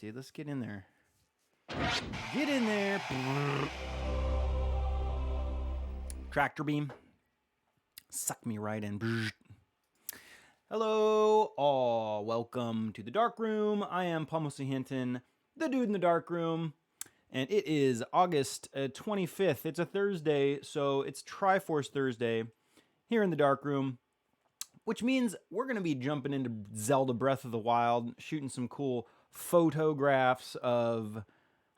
dude. Let's get in there. Get in there. Tractor beam. Suck me right in. Hello, all. Welcome to the Dark Room. I am Paul Hinton, the dude in the Dark Room. And it is August 25th. It's a Thursday, so it's Triforce Thursday here in the Dark Room, which means we're going to be jumping into Zelda Breath of the Wild, shooting some cool photographs of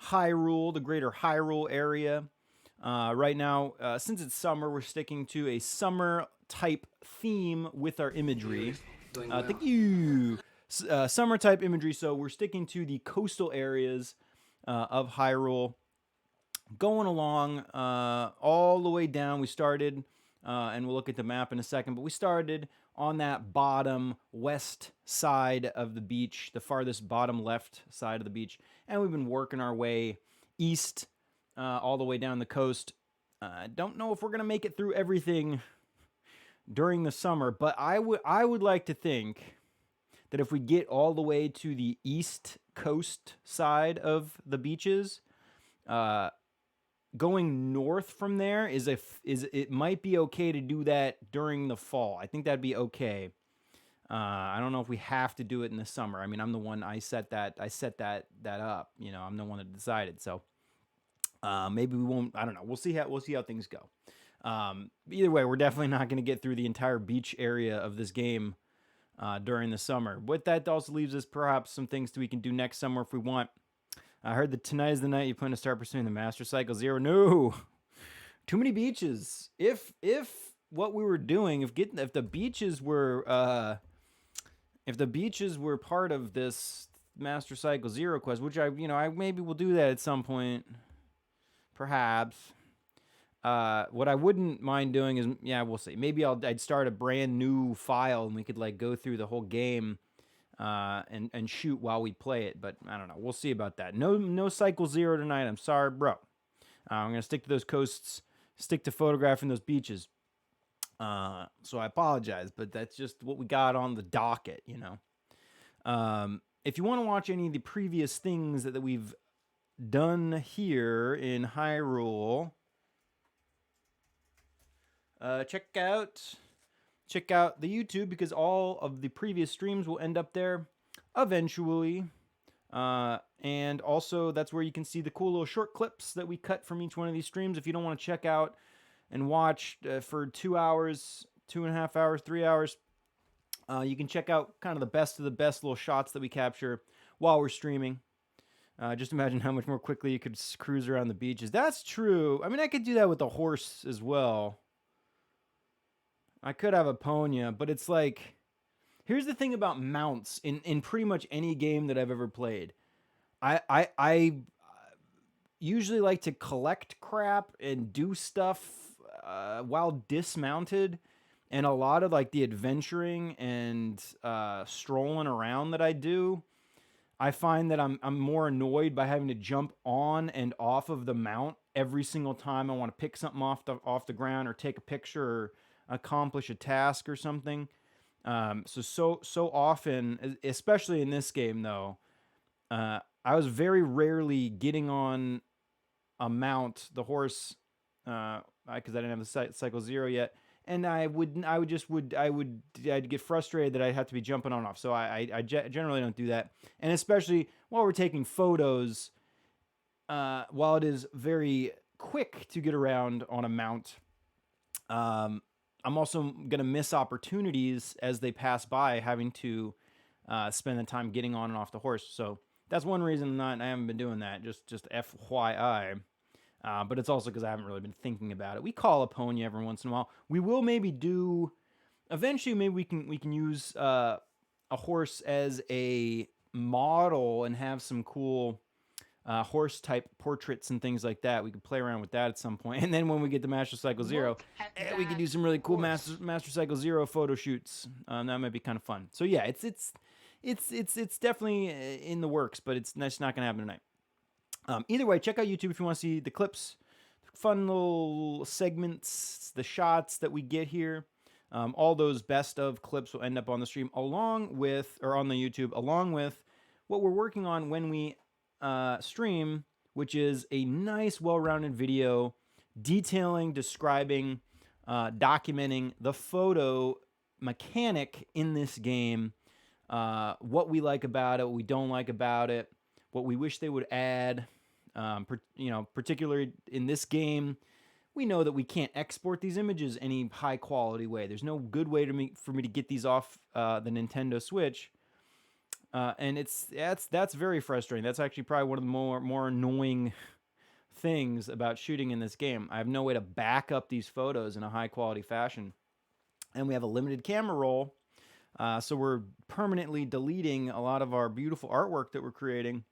Hyrule, the greater Hyrule area. Right now, since it's summer, we're sticking to a summer-type theme with our imagery. Thank you. Summer-type imagery, so we're sticking to the coastal areas of Hyrule, going along all the way down. We started, and we'll look at the map in a second, but we started on that bottom west side of the beach, the farthest bottom left side of the beach, and we've been working our way east all the way down the coast. Don't know if we're going to make it through everything during the summer, but I would like to think that if we get all the way to the east coast side of the beaches, going north from there it might be okay to do that during the fall. I think that'd be okay. I don't know if we have to do it in the summer. I mean, I'm the one, I set that up. You know, I'm the one that decided. So maybe we won't. I don't know. We'll see how things go. Either way, we're definitely not going to get through the entire beach area of this game during the summer. But that also leaves us perhaps some things that we can do next summer if we want. I heard that tonight is the night you plan to start pursuing the Master Cycle Zero. No, too many beaches. If what we were doing, if the beaches were part of this Master Cycle Zero quest, which I maybe will do that at some point, perhaps. What I wouldn't mind doing is, we'll see. Maybe I'd start a brand new file and we could like go through the whole game and shoot while we play it. But I don't know. We'll see about that. No Cycle Zero tonight. I'm sorry, bro. I'm gonna stick to those coasts. Stick to photographing those beaches. So I apologize, but that's just what we got on the docket. You know. If you want to watch any of the previous things that we've done here in Hyrule, check out the YouTube, because all of the previous streams will end up there eventually. And also that's where you can see the cool little short clips that we cut from each one of these streams. If you don't want to check out and watch for 2 hours, 2.5 hours, 3 hours, you can check out kind of the best of the best little shots that we capture while we're streaming. Just imagine how much more quickly you could cruise around the beaches. That's true. I mean, I could do that with the horse as well. I could have a Ponya, but it's like, here's the thing about mounts in pretty much any game that I've ever played. I usually like to collect crap and do stuff while dismounted, and a lot of like the adventuring and strolling around that I do, I find that I'm more annoyed by having to jump on and off of the mount every single time I want to pick something off the ground or take a picture or accomplish a task or something. So often, especially in this game though, I was very rarely getting on a mount, the horse, because I didn't have the Cycle Zero yet, and I'd get frustrated that I'd have to be jumping on and off. So I generally don't do that, and especially while we're taking photos, while it is very quick to get around on a mount, I'm also going to miss opportunities as they pass by, having to spend the time getting on and off the horse. So that's one reason I haven't been doing that, just FYI. But it's also because I haven't really been thinking about it. We call a pony every once in a while. We will maybe do, eventually maybe we can use a horse as a model and have some cool horse type portraits and things like that. We could play around with that at some point. And then when we get to Master Cycle Zero, we could do some really cool Master Cycle Zero photo shoots. That might be kind of fun. So yeah, it's definitely in the works, but it's not going to happen tonight. Either way, check out YouTube if you want to see the clips, fun little segments, the shots that we get here. All those best of clips will end up on the stream on the YouTube, along with what we're working on when we stream, which is a nice, well-rounded video detailing, describing, documenting the photo mechanic in this game, what we like about it, what we don't like about it, what we wish they would add. Particularly in this game, we know that we can't export these images any high quality way. There's no good way for me to get these off the Nintendo Switch. And that's very frustrating. That's actually probably one of the more annoying things about shooting in this game. I have no way to back up these photos in a high quality fashion, and we have a limited camera roll, so we're permanently deleting a lot of our beautiful artwork that we're creating,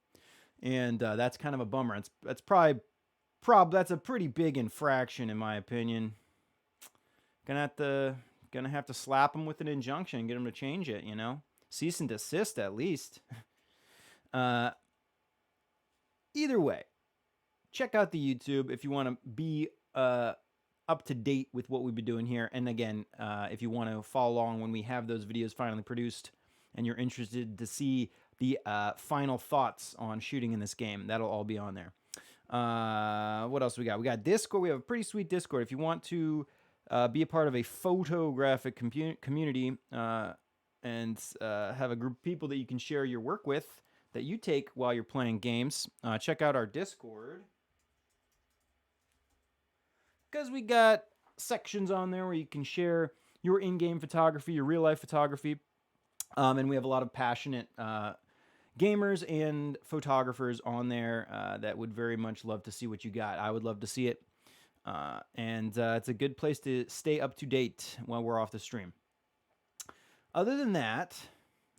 and that's kind of a bummer. That's probably that's a pretty big infraction in my opinion. Gonna have to slap them with an injunction and get them to change it. Cease and desist at least. Either way, check out the YouTube if you want to be up to date with what we've been doing here. And again, if you want to follow along when we have those videos finally produced and you're interested to see the final thoughts on shooting in this game, that'll all be on there. What else we got? We got Discord. We have a pretty sweet Discord. If you want to be a part of a photographic community and have a group of people that you can share your work with that you take while you're playing games, check out our Discord. Because we got sections on there where you can share your in-game photography, your real-life photography, and we have a lot of passionate gamers and photographers on there that would very much love to see what you got. I would love to see it, and it's a good place to stay up to date while we're off the stream. Other than that,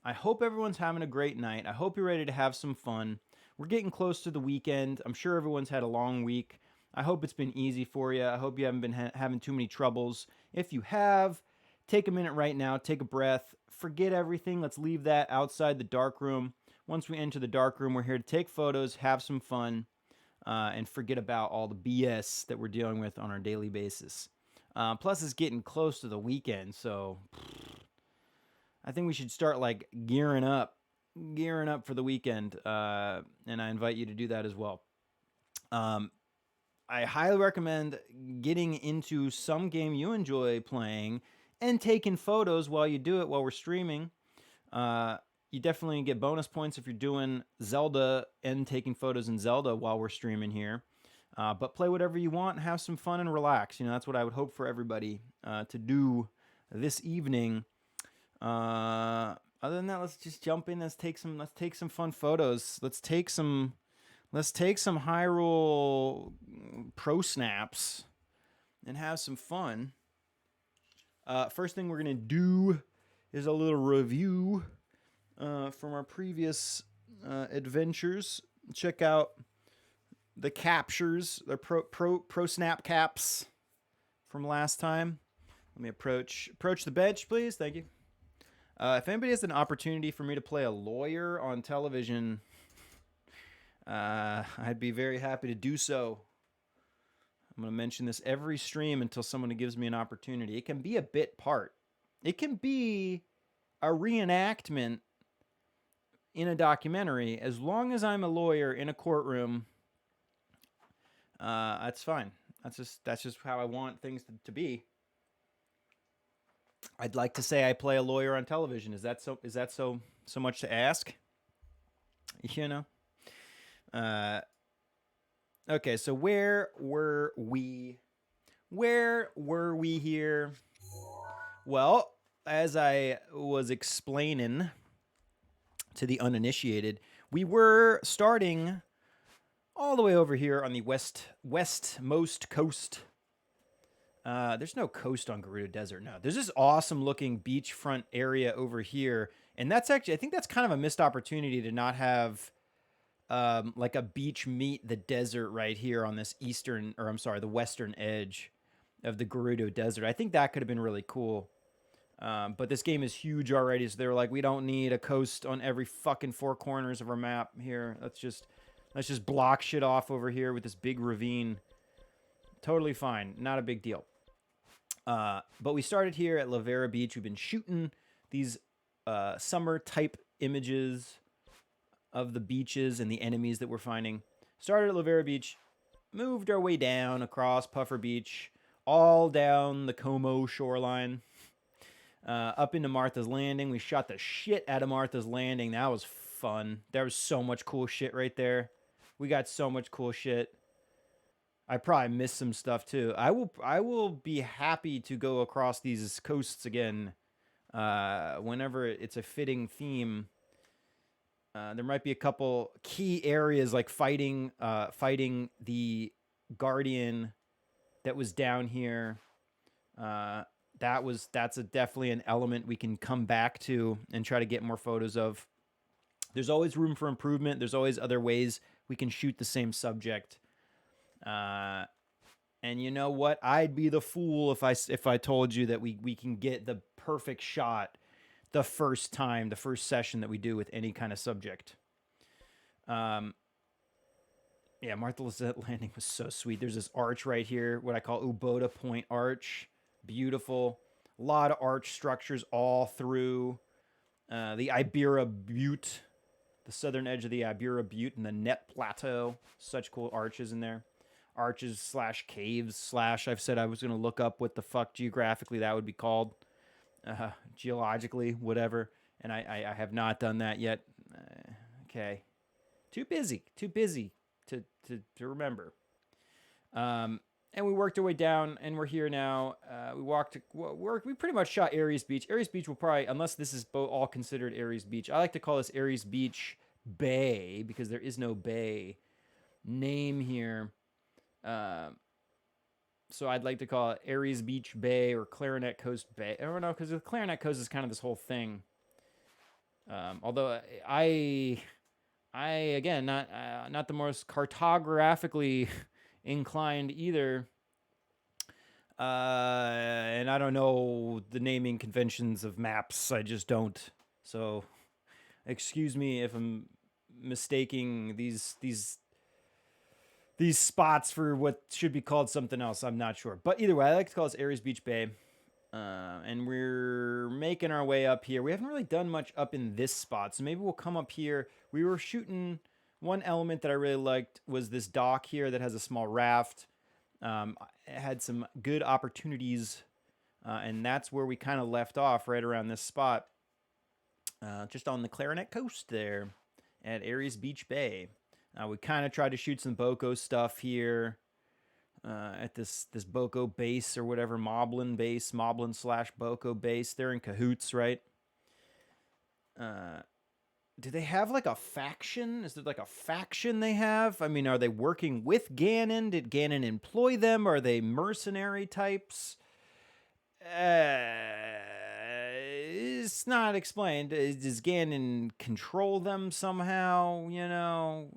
I hope everyone's having a great night. I hope you're ready to have some fun. We're getting close to the weekend. I'm sure everyone's had a long week. I hope it's been easy for you. I hope you haven't been having too many troubles. If you have, take a minute right now, take a breath, forget everything. Let's leave that outside the dark room. Once we enter the dark room, we're here to take photos, have some fun, and forget about all the BS that we're dealing with on our daily basis. Plus, it's getting close to the weekend, so I think we should start like gearing up for the weekend, and I invite you to do that as well. I highly recommend getting into some game you enjoy playing and taking photos while you do it while we're streaming. You definitely get bonus points if you're doing Zelda and taking photos in Zelda while we're streaming here. But play whatever you want, have some fun and relax. That's what I would hope for everybody to do this evening. Other than that, let's just jump in. Let's take some fun photos. Let's take some Hyrule Pro snaps and have some fun. First thing we're going to do is a little review from our previous adventures. Check out the captures, the pro snap caps from last time. Let me approach the bench, please. Thank you. If anybody has an opportunity for me to play a lawyer on television, I'd be very happy to do so. I'm going to mention this every stream until someone gives me an opportunity. It can be a bit part. It can be a reenactment in a documentary. As long as I'm a lawyer in a courtroom, that's fine. That's just how I want things to be. I'd like to say I play a lawyer on television. Is that so much to ask? Okay, so where were we here? Well, as I was explaining to the uninitiated, we were starting all the way over here on the westmost coast. There's no coast on Gerudo Desert. No, there's this awesome looking beachfront area over here. And that's actually, I think that's kind of a missed opportunity to not have like a beach meet the desert right here on this the western edge of the Gerudo Desert. I think that could have been really cool. But this game is huge already, so they were like, we don't need a coast on every fucking four corners of our map here. Let's just block shit off over here with this big ravine. Totally fine. Not a big deal. But we started here at La Vera Beach. We've been shooting these summer type images of the beaches and the enemies that we're finding. Started at Lavera Beach, moved our way down across Puffer Beach, all down the Como shoreline, up into Martha's Landing. We shot the shit out of Martha's Landing. That was fun. There was so much cool shit right there. We got so much cool shit. I probably missed some stuff too. I will be happy to go across these coasts again whenever it's a fitting theme. There might be a couple key areas like fighting the Guardian that was down here. That's definitely an element we can come back to and try to get more photos of. There's always room for improvement. There's always other ways we can shoot the same subject. And you know what? I'd be the fool if I told you that we can get the perfect shot the first session that we do with any kind of subject. Yeah, Martha Lizette Landing was so sweet. There's this arch right here, what I call Uboda Point Arch. Beautiful. A lot of arch structures all through the Ibera Butte, the southern edge of the Ibera Butte and the Net Plateau. Such cool arches in there. Arches / caves / I've said I was going to look up what the fuck geographically that would be called. Geologically, whatever. And I have not done that yet. Okay. Too busy to remember. And we worked our way down, and we're here now. We pretty much shot Aris Beach. Aris Beach will probably, unless this is all considered Aris Beach. I like to call this Aris Beach Bay because there is no bay name here. So I'd like to call it Aris Beach Bay or Clarinet Coast Bay. I don't know, because the Clarinet Coast is kind of this whole thing. Although I again not the most cartographically inclined either, and I don't know the naming conventions of maps. I just don't. So excuse me if I'm mistaking these spots for what should be called something else. I'm not sure. But either way, I like to call this Aris Beach Bay. And we're making our way up here. We haven't really done much up in this spot, so maybe we'll come up here. We were shooting, one element that I really liked was this dock here that has a small raft. It had some good opportunities, and that's where we kind of left off, right around this spot. Just on the Clarinet Coast there at Aris Beach Bay. We kind of tried to shoot some Boko stuff here at this Boko base or whatever, Moblin / Boko base. They're in cahoots, right? Do they have like a faction? Is there like a faction they have? I mean, are they working with Ganon? Did Ganon employ them? Are they mercenary types? It's not explained. Does Ganon control them somehow? You know,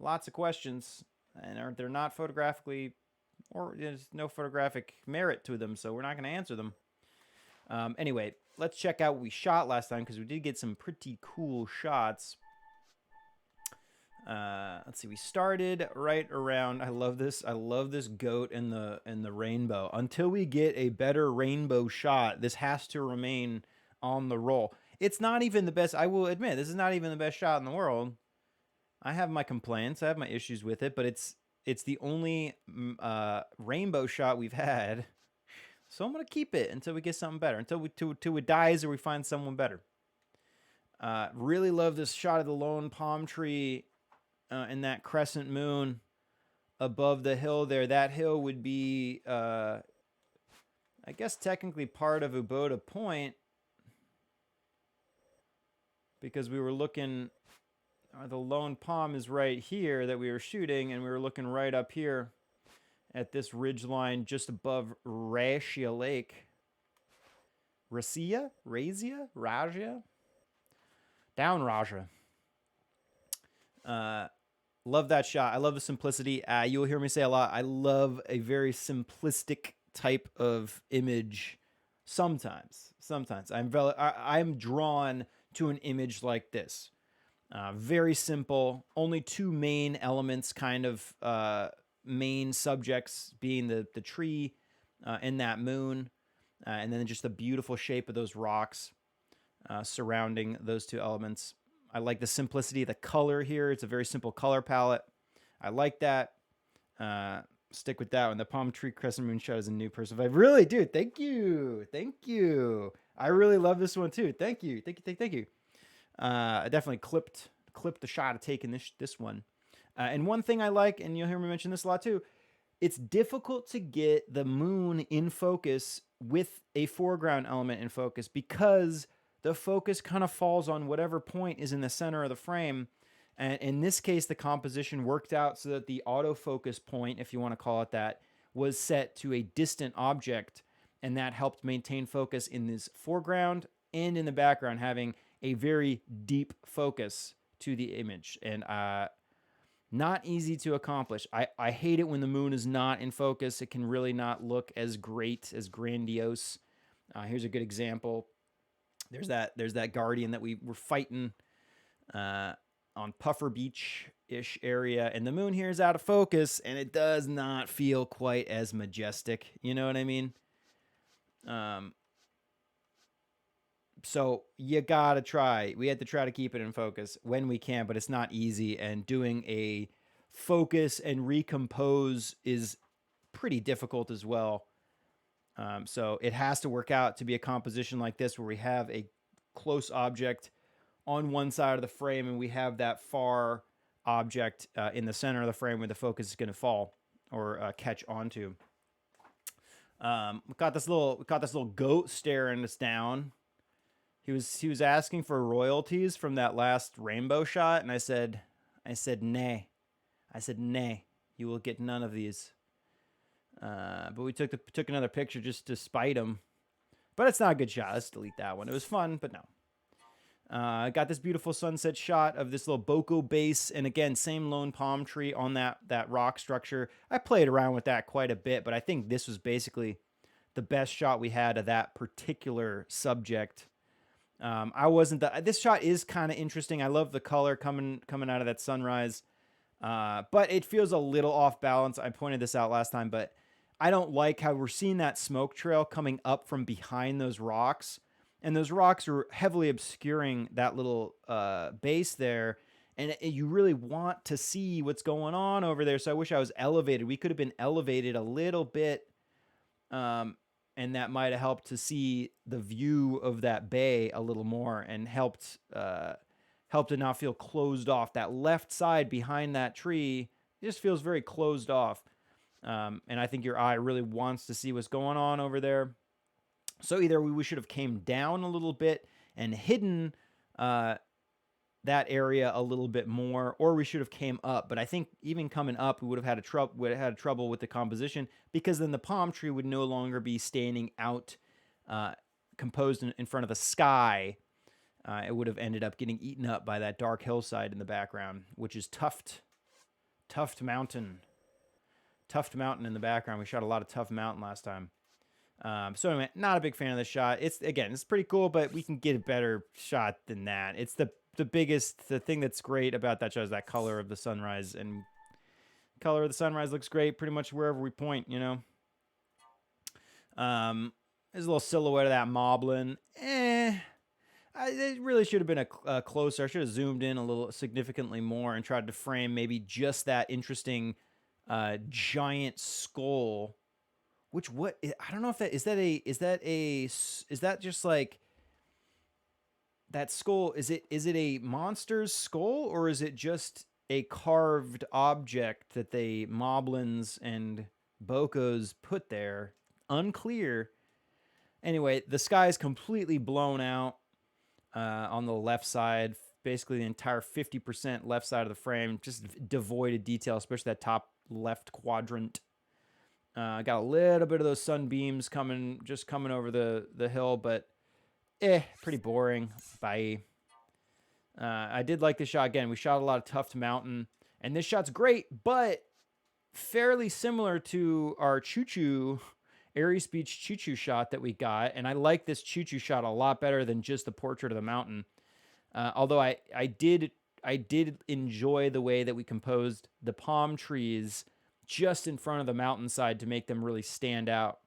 lots of questions, and they're not photographically, or there's no photographic merit to them, so we're not going to answer them. Anyway, let's check out what we shot last time, because we did get some pretty cool shots. Let's see. We started right around. I love this goat and the rainbow. Until we get a better rainbow shot, this has to remain on the roll. It's not even the best. I will admit, this is not even the best shot in the world. I have my complaints. I have my issues with it, but it's the only rainbow shot we've had. So I'm gonna keep it until we get something better. Until it dies or we find someone better. Really love this shot of the lone palm tree and that crescent moon above the hill there. That hill would be, I guess, technically part of Uboda Point, because we were looking. The lone palm is right here that we were shooting, and we were looking right up here at this ridge line just above Rasia Lake. Rasia? Down Raja. Love that shot. I love the simplicity. You'll hear me say a lot. I love a very simplistic type of image. Sometimes I'm drawn to an image like this. Very simple. Only two main elements, kind of main subjects, being the tree and that moon, and then just the beautiful shape of those rocks surrounding those two elements. I like the simplicity of the color here. It's a very simple color palette. I like that. Stick with that one. The palm tree crescent moon shot is a new person vibe. Really, dude. Thank you. Thank you. I really love this one too. Thank you. Thank you. I definitely clipped the shot of taking this one. And one thing I like, and you'll hear me mention this a lot too, it's difficult to get the moon in focus with a foreground element in focus because the focus kind of falls on whatever point is in the center of the frame. And in this case, the composition worked out so that the autofocus point, if you want to call it that, was set to a distant object. And that helped maintain focus in this foreground and in the background, having a very deep focus to the image. And not easy to accomplish. I hate it when the moon is not in focus. It can really not look as great, as grandiose. Here's a good example. There's that guardian that we were fighting on Puffer Beach-ish area, and the moon here is out of focus, and it does not feel quite as majestic. You know what I mean? So you gotta try. We had to try to keep it in focus when we can, but it's not easy. And doing a focus and recompose is pretty difficult as well. So it has to work out to be a composition like this where we have a close object on one side of the frame and we have that far object in the center of the frame where the focus is going to fall or catch onto. We got this little goat staring us down. He was asking for royalties from that last rainbow shot, and I said nay. I said nay. You will get none of these. But we took another picture just to spite him. But it's not a good shot. Let's delete that one. It was fun, but no. I got this beautiful sunset shot of this little boko base, and again, same lone palm tree on that rock structure. I played around with that quite a bit, but I think this was basically the best shot we had of that particular subject. This shot is kind of interesting. I love the color coming out of that sunrise. But it feels a little off balance. I pointed this out last time, but I don't like how we're seeing that smoke trail coming up from behind those rocks. And those rocks are heavily obscuring that little base there. And you really want to see what's going on over there. So I wish I was elevated. We could have been elevated a little bit. And that might have helped to see the view of that bay a little more and helped to not feel closed off. That left side behind that tree just feels very closed off. And I think your eye really wants to see what's going on over there. So either we should have came down a little bit and hidden that area a little bit more, or we should have came up. But I think even coming up, we would have had trouble with the composition, because then the palm tree would no longer be standing out, composed in front of the sky. It would have ended up getting eaten up by that dark hillside in the background, which is Tuft Mountain. Tuft Mountain in the background. We shot a lot of Tuft Mountain last time. So anyway, not a big fan of this shot. It's pretty cool, but we can get a better shot than that. It's the thing that's great about that shot is that color of the sunrise, and color of the sunrise looks great pretty much wherever we point, you know. There's a little silhouette of that moblin. It really should have been a closer. I should have zoomed in a little significantly more and tried to frame maybe just that interesting giant skull. I don't know if is that just like that skull? Is it a monster's skull, or is it just a carved object that they moblins and bokos put there? Unclear. Anyway, the sky is completely blown out on the left side. Basically, the entire 50% left side of the frame just devoid of detail, especially that top left quadrant. Got a little bit of those sunbeams coming over the hill, but pretty boring. Bye. I did like this shot. Again, we shot a lot of Tuft Mountain, and this shot's great, but fairly similar to our choo-choo Aris Beach choo-choo shot that we got, and I like this choo-choo shot a lot better than just the portrait of the mountain. Although I did enjoy the way that we composed the palm trees just in front of the mountainside to make them really stand out.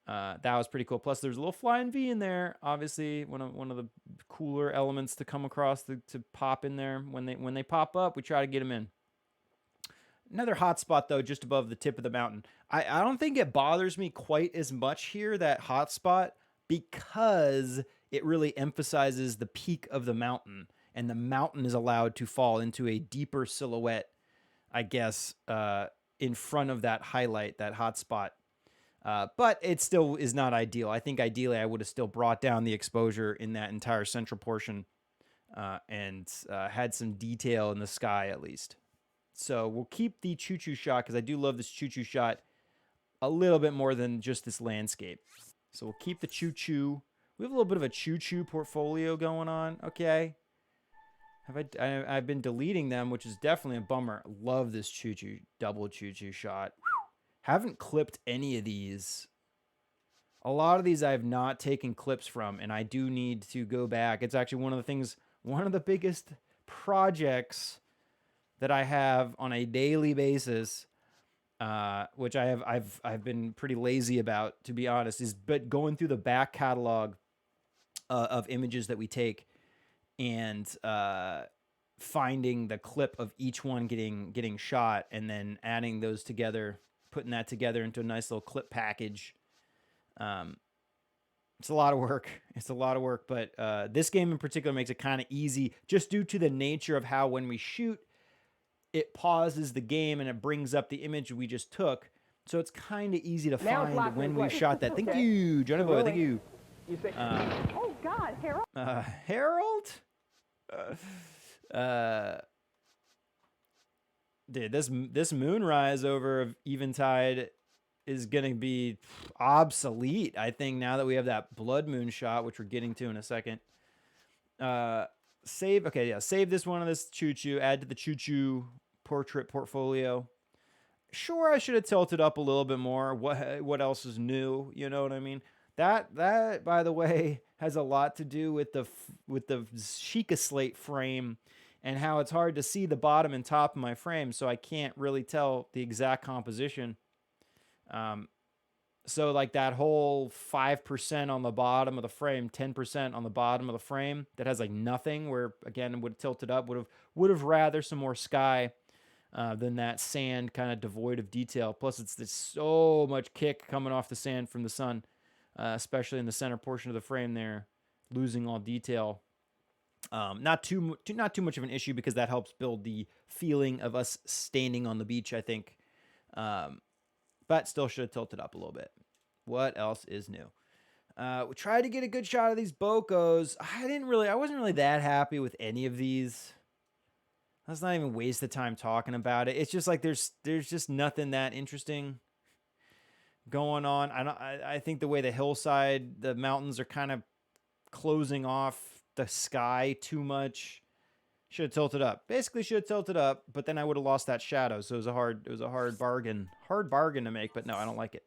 That was pretty cool. Plus, there's a little flying V in there. Obviously, one of the cooler elements to come across to pop in there. When they pop up, we try to get them in. Another hot spot, though, just above the tip of the mountain. I don't think it bothers me quite as much here, that hot spot, because it really emphasizes the peak of the mountain, and the mountain is allowed to fall into a deeper silhouette, I guess, in front of that highlight, that hot spot. But it still is not ideal. I think ideally I would have still brought down the exposure in that entire central portion and had some detail in the sky at least. So we'll keep the choo-choo shot because I do love this choo-choo shot a little bit more than just this landscape. So we'll keep the choo-choo. We have a little bit of a choo-choo portfolio going on. Okay. I've been deleting them, which is definitely a bummer. Love this choo-choo, double choo-choo shot. Haven't clipped any of these. A lot of these I have not taken clips from, and I do need to go back. It's actually one of the biggest projects that I have on a daily basis, which I've been pretty lazy about, to be honest, but going through the back catalog of images that we take and finding the clip of each one getting shot and then adding those together, putting that together into a nice little clip package. It's a lot of work. It's a lot of work, but this game in particular makes it kind of easy just due to the nature of how when we shoot, it pauses the game and it brings up the image we just took. So it's kind of easy to find when we shot that. Thank you, Johnny Boy. Thank you. Oh God, Harold. Harold? Dude, this moonrise over Eventide is gonna be obsolete, I think, now that we have that blood moon shot, which we're getting to in a second. Save this one of this choo-choo, add to the choo-choo portrait portfolio. Sure, I should have tilted up a little bit more. What else is new? You know what I mean? That by the way has a lot to do with the Sheikah slate frame and how it's hard to see the bottom and top of my frame, so I can't really tell the exact composition. So like that whole 5% on the bottom of the frame, 10% on the bottom of the frame that has like nothing, where again would have tilted up, would have rather some more sky than that sand kind of devoid of detail. Plus there's so much kick coming off the sand from the sun, especially in the center portion of the frame there, losing all detail. Not too much of an issue because that helps build the feeling of us standing on the beach, I think. But still should have tilted up a little bit. What else is new? We tried to get a good shot of these bokos. I wasn't really that happy with any of these. Let's not even waste the time talking about it. It's just like there's just nothing that interesting going on. I think the way the hillside, the mountains are kind of closing off the sky too much. Should have tilted up. Basically should have tilted up, but then I would have lost that shadow. So it was a hard bargain to make, but no, I don't like it.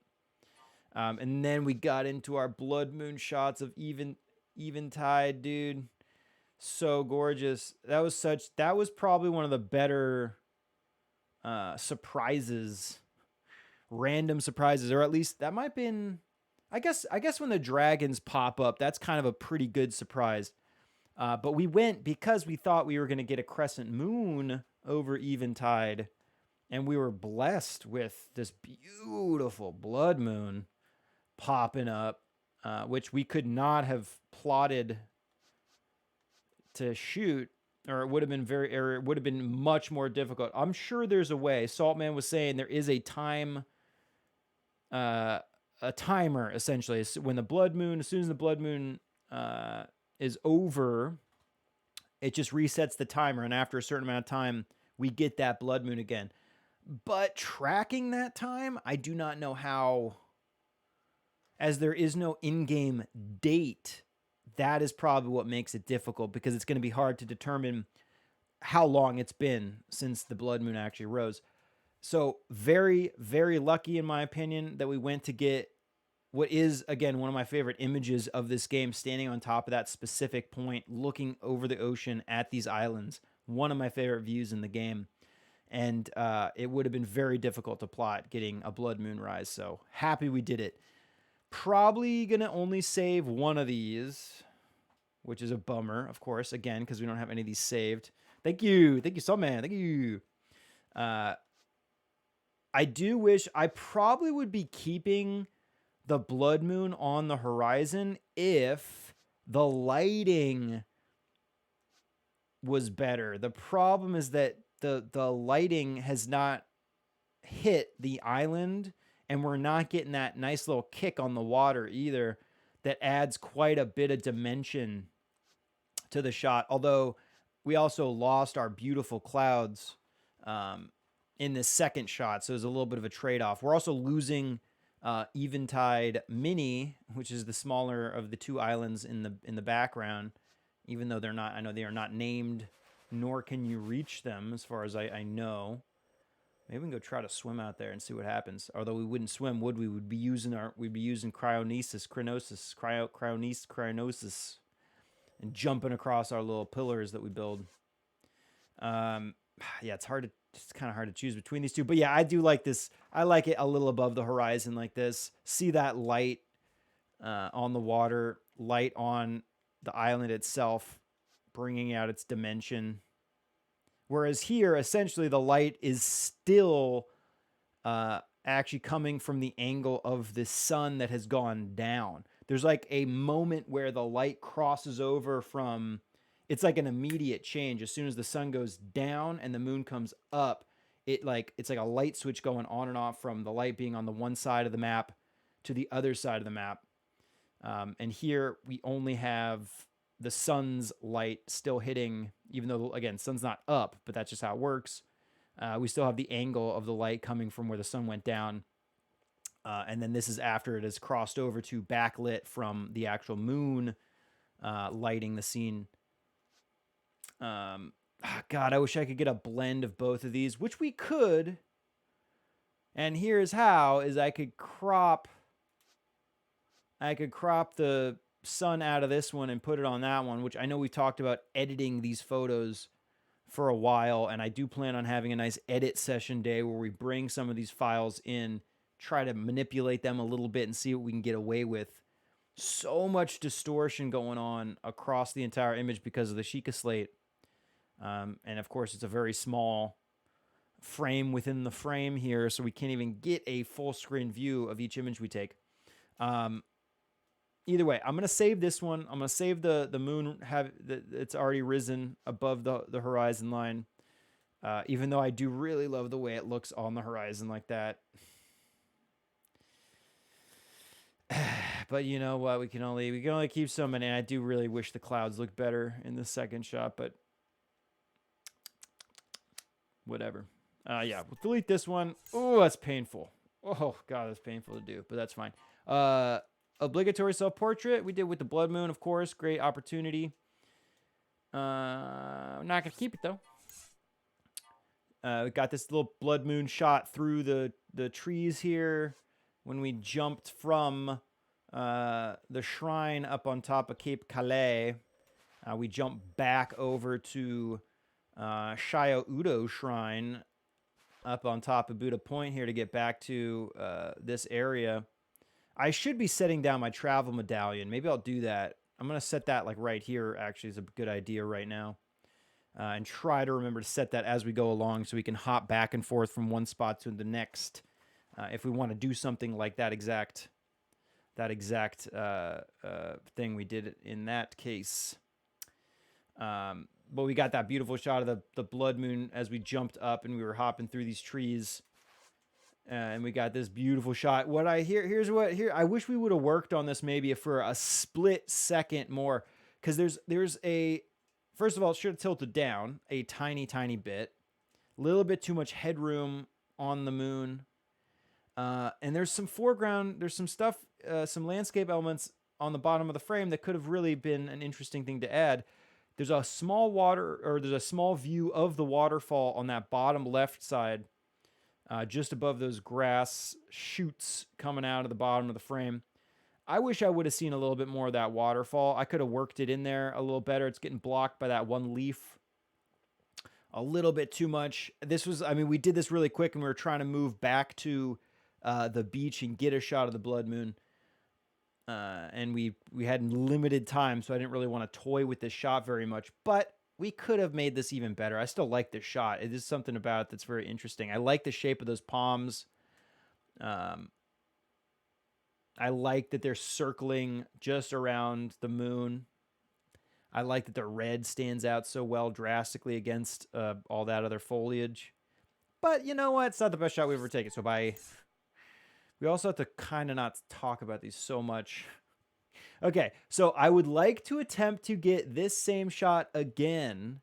And then we got into our blood moon shots of Eventide, dude. So gorgeous. That was probably one of the better surprises, random surprises, or at least that might have been, I guess when the dragons pop up, that's kind of a pretty good surprise. But we went because we thought we were going to get a crescent moon over Eventide, and we were blessed with this beautiful blood moon popping up, which we could not have plotted to shoot, or it would have been much more difficult. I'm sure there's a way. Saltman was saying there is a timer essentially. So when the blood moon, as soon as the blood moon is over, it just resets the timer, and after a certain amount of time we get that blood moon again. But tracking that time, I do not know how, as there is no in-game date. That is probably what makes it difficult, because it's going to be hard to determine how long it's been since the blood moon actually rose. So very, very lucky, in my opinion, that we went to get what is, again, one of my favorite images of this game, standing on top of that specific point, looking over the ocean at these islands. One of my favorite views in the game. And it would have been very difficult to plot getting a blood moon rise. So happy we did it. Probably going to only save one of these, which is a bummer, of course, again, because we don't have any of these saved. Thank you. Thank you, Sawman. Thank you. I do wish I probably would be keeping the blood moon on the horizon if the lighting was better. The problem is that the lighting has not hit the island, and we're not getting that nice little kick on the water either that adds quite a bit of dimension to the shot. Although we also lost our beautiful clouds in this second shot, so there's a little bit of a trade-off. We're also losing Eventide Mini, which is the smaller of the two islands in the background, even though they're not. I know they are not named, nor can you reach them, as far as I know. Maybe we can go try to swim out there and see what happens. Although we wouldn't swim, would we? We'd be using cryonesis, and jumping across our little pillars that we build. Yeah, it's hard to. It's kind of hard to choose between these two. But yeah, I do like this. I like it a little above the horizon like this. See that light on the water, light on the island itself, bringing out its dimension. Whereas here, essentially, the light is still actually coming from the angle of the sun that has gone down. There's like a moment where the light crosses over from, it's like an immediate change. As soon as the sun goes down and the moon comes up, it's like a light switch going on and off from the light being on the one side of the map to the other side of the map. And here we only have the sun's light still hitting, even though, again, sun's not up, but that's just how it works. We still have the angle of the light coming from where the sun went down. And then this is after it has crossed over to backlit from the actual moon lighting the scene. God, I wish I could get a blend of both of these, which we could. And here's how, is I could crop the sun out of this one and put it on that one, which I know we talked about editing these photos for a while, and I do plan on having a nice edit session day where we bring some of these files in, try to manipulate them a little bit and see what we can get away with. So much distortion going on across the entire image because of the Sheikah slate. And of course, it's a very small frame within the frame here, so we can't even get a full screen view of each image we take. Either way, I'm going to save this one. I'm going to save the moon. It's already risen above the horizon line. Even though I do really love the way it looks on the horizon like that. But you know what? We can only keep so many. And I do really wish the clouds looked better in the second shot, but whatever. Yeah, we'll delete this one. Oh, that's painful. Oh, God, that's painful to do, but that's fine. Obligatory self-portrait. We did with the blood moon, of course. Great opportunity. I'm not going to keep it, though. We got this little blood moon shot through the trees here when we jumped from the shrine up on top of Cape Calais. We jumped back over to Shio Udo Shrine up on top of Buddha Point here to get back to this area. I should be setting down my travel medallion. Maybe I'll do that. I'm going to set that like right here, actually, is a good idea right now. And try to remember to set that as we go along so we can hop back and forth from one spot to the next if we want to do something like that exact thing we did in that case. But we got that beautiful shot of the blood moon as we jumped up and we were hopping through these trees. And we got this beautiful shot. I wish we would have worked on this maybe for a split second more. Because there's a, first of all, it should have tilted down a tiny, tiny bit. A little bit too much headroom on the moon. And there's some foreground, there's some stuff, some landscape elements on the bottom of the frame that could have really been an interesting thing to add. There's a small view of the waterfall on that bottom left side. Just above those grass shoots coming out of the bottom of the frame. I wish I would have seen a little bit more of that waterfall. I could have worked it in there a little better. It's getting blocked by that one leaf a little bit too much. We did this really quick and we were trying to move back to the beach and get a shot of the blood moon. and we had limited time, so I didn't really want to toy with this shot very much. But we could have made this even better. I still like this shot. It is something about it that's very interesting. I like the shape of those palms. I like that they're circling just around the moon. I like that the red stands out so well drastically against all that other foliage. But you know what? It's not the best shot we've ever taken. So we also have to kind of not talk about these so much. Okay, so I would like to attempt to get this same shot again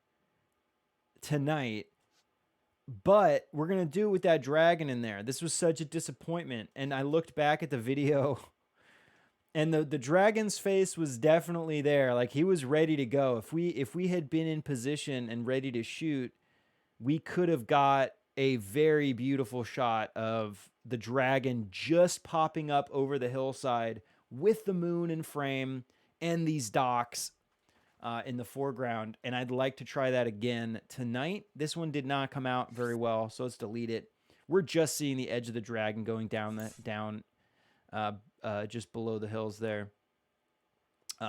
tonight, but we're going to do it with that dragon in there. This was such a disappointment, and I looked back at the video, and the dragon's face was definitely there. Like, he was ready to go. If we had been in position and ready to shoot, we could have got a very beautiful shot of the dragon just popping up over the hillside with the moon in frame and these docks in the foreground. And I'd like to try that again tonight. This one did not come out very well, so let's delete it. We're just seeing the edge of the dragon going down just below the hills there.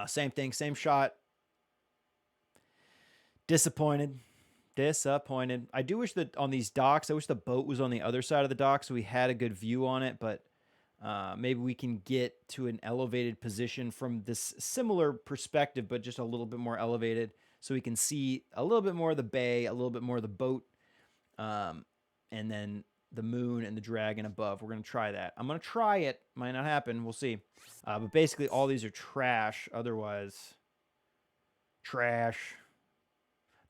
Same thing, same shot. Disappointed. I do wish that on these docks, I wish the boat was on the other side of the dock so we had a good view on it, but maybe we can get to an elevated position from this similar perspective, but just a little bit more elevated so we can see a little bit more of the bay, a little bit more of the boat, and then the moon and the dragon above. We're going to try that. I'm going to try it. Might not happen. We'll see. But basically, all these are trash. Otherwise, trash.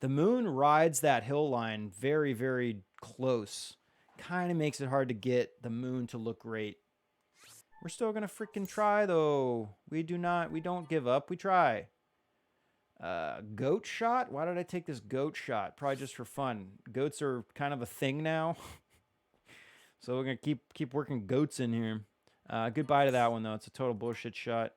The moon rides that hill line very, very close. Kind of makes it hard to get the moon to look great. We're still going to freaking try, though. We don't give up. We try. Goat shot? Why did I take this goat shot? Probably just for fun. Goats are kind of a thing now. So we're going to keep working goats in here. Goodbye to that one, though. It's a total bullshit shot.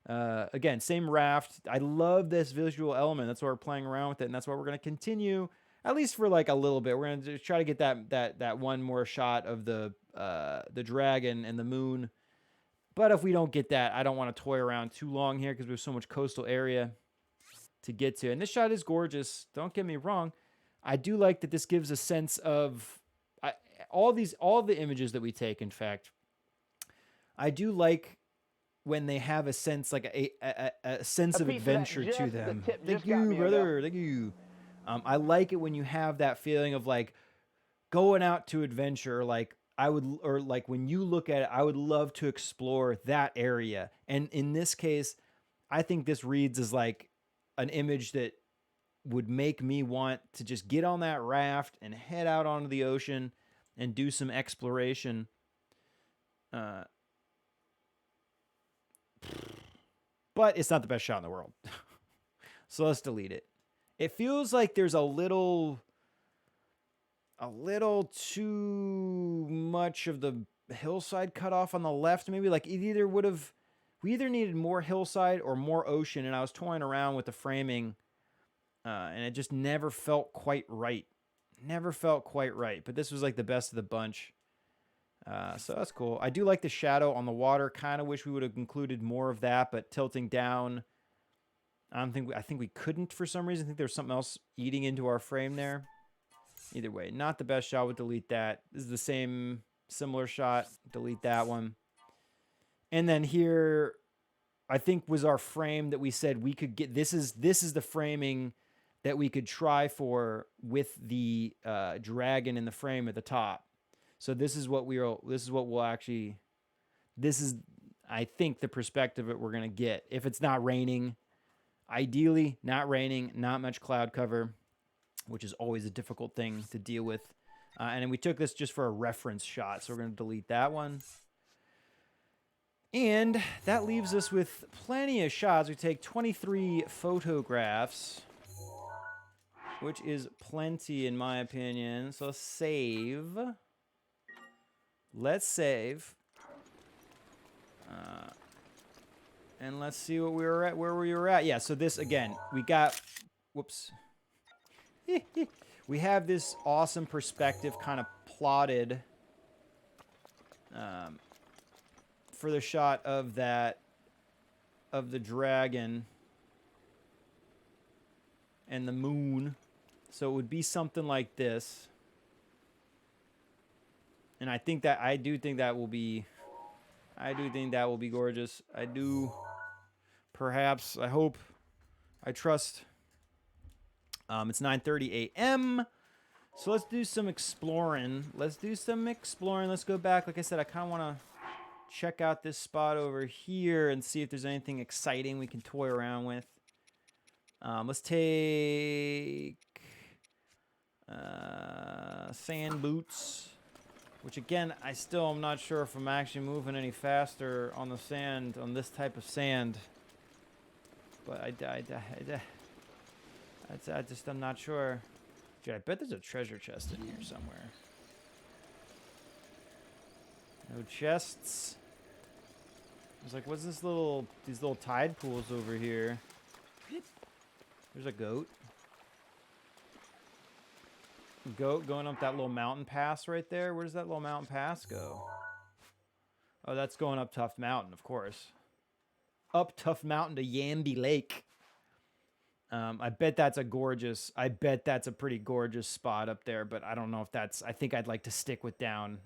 Again, same raft. I love this visual element. That's why we're playing around with it, and that's why we're going to continue, at least for like a little bit. We're going to try to get that one more shot of the dragon and the moon. But if we don't get that, I don't want to toy around too long here because we have so much coastal area to get to. And this shot is gorgeous. Don't get me wrong. I do like that this gives a sense of all the images that we take. In fact, I do like when they have a sense, like a sense of adventure to them. Thank you, brother. Thank you. I like it when you have that feeling of like going out to adventure. Like like when you look at it, I would love to explore that area. And in this case, I think this reads as like an image that would make me want to just get on that raft and head out onto the ocean and do some exploration. But it's not the best shot in the world. So let's delete it. It feels like there's a little too much of the hillside cut off on the left. Maybe like we either needed more hillside or more ocean, and I was toying around with the framing, and it just never felt quite right. But this was like the best of the bunch. So that's cool. I do like the shadow on the water. Kind of wish we would have included more of that, but tilting down, I think we couldn't for some reason. I think there's something else eating into our frame there. Either way, not the best shot. We'll delete that. This is the similar shot. Delete that one. And then here, I think was our frame that we said we could get. This is the framing that we could try for with the dragon in the frame at the top. So this is I think the perspective that we're going to get. If it's not raining, ideally not raining, not much cloud cover, which is always a difficult thing to deal with. And then we took this just for a reference shot. So we're going to delete that one. And that leaves us with plenty of shots. We take 23 photographs, which is plenty in my opinion. So save. Let's save. And let's see what where we were at. Yeah, so this, again, we got... Whoops. We have this awesome perspective kind of plotted for the shot of that of the dragon and the moon. So it would be something like this. And I do think that will be gorgeous. I do. Perhaps. I hope. I trust. It's 9:30 a.m. So let's do some exploring. Let's go back. Like I said, I kind of want to check out this spot over here and see if there's anything exciting we can toy around with. Let's take sand boots. Which, again, I still am not sure if I'm actually moving any faster on the sand, on this type of sand. But I'm not sure. Dude, I bet there's a treasure chest in here somewhere. No chests. I was like, what's these little tide pools over here? There's a goat. Goat going up that little mountain pass right there. Where does that little mountain pass go? Oh, that's going up Tough Mountain, of course. Up Tough Mountain to Yamby Lake. I bet that's a pretty gorgeous spot up there, but I don't know if that's, I think I'd like to stick with down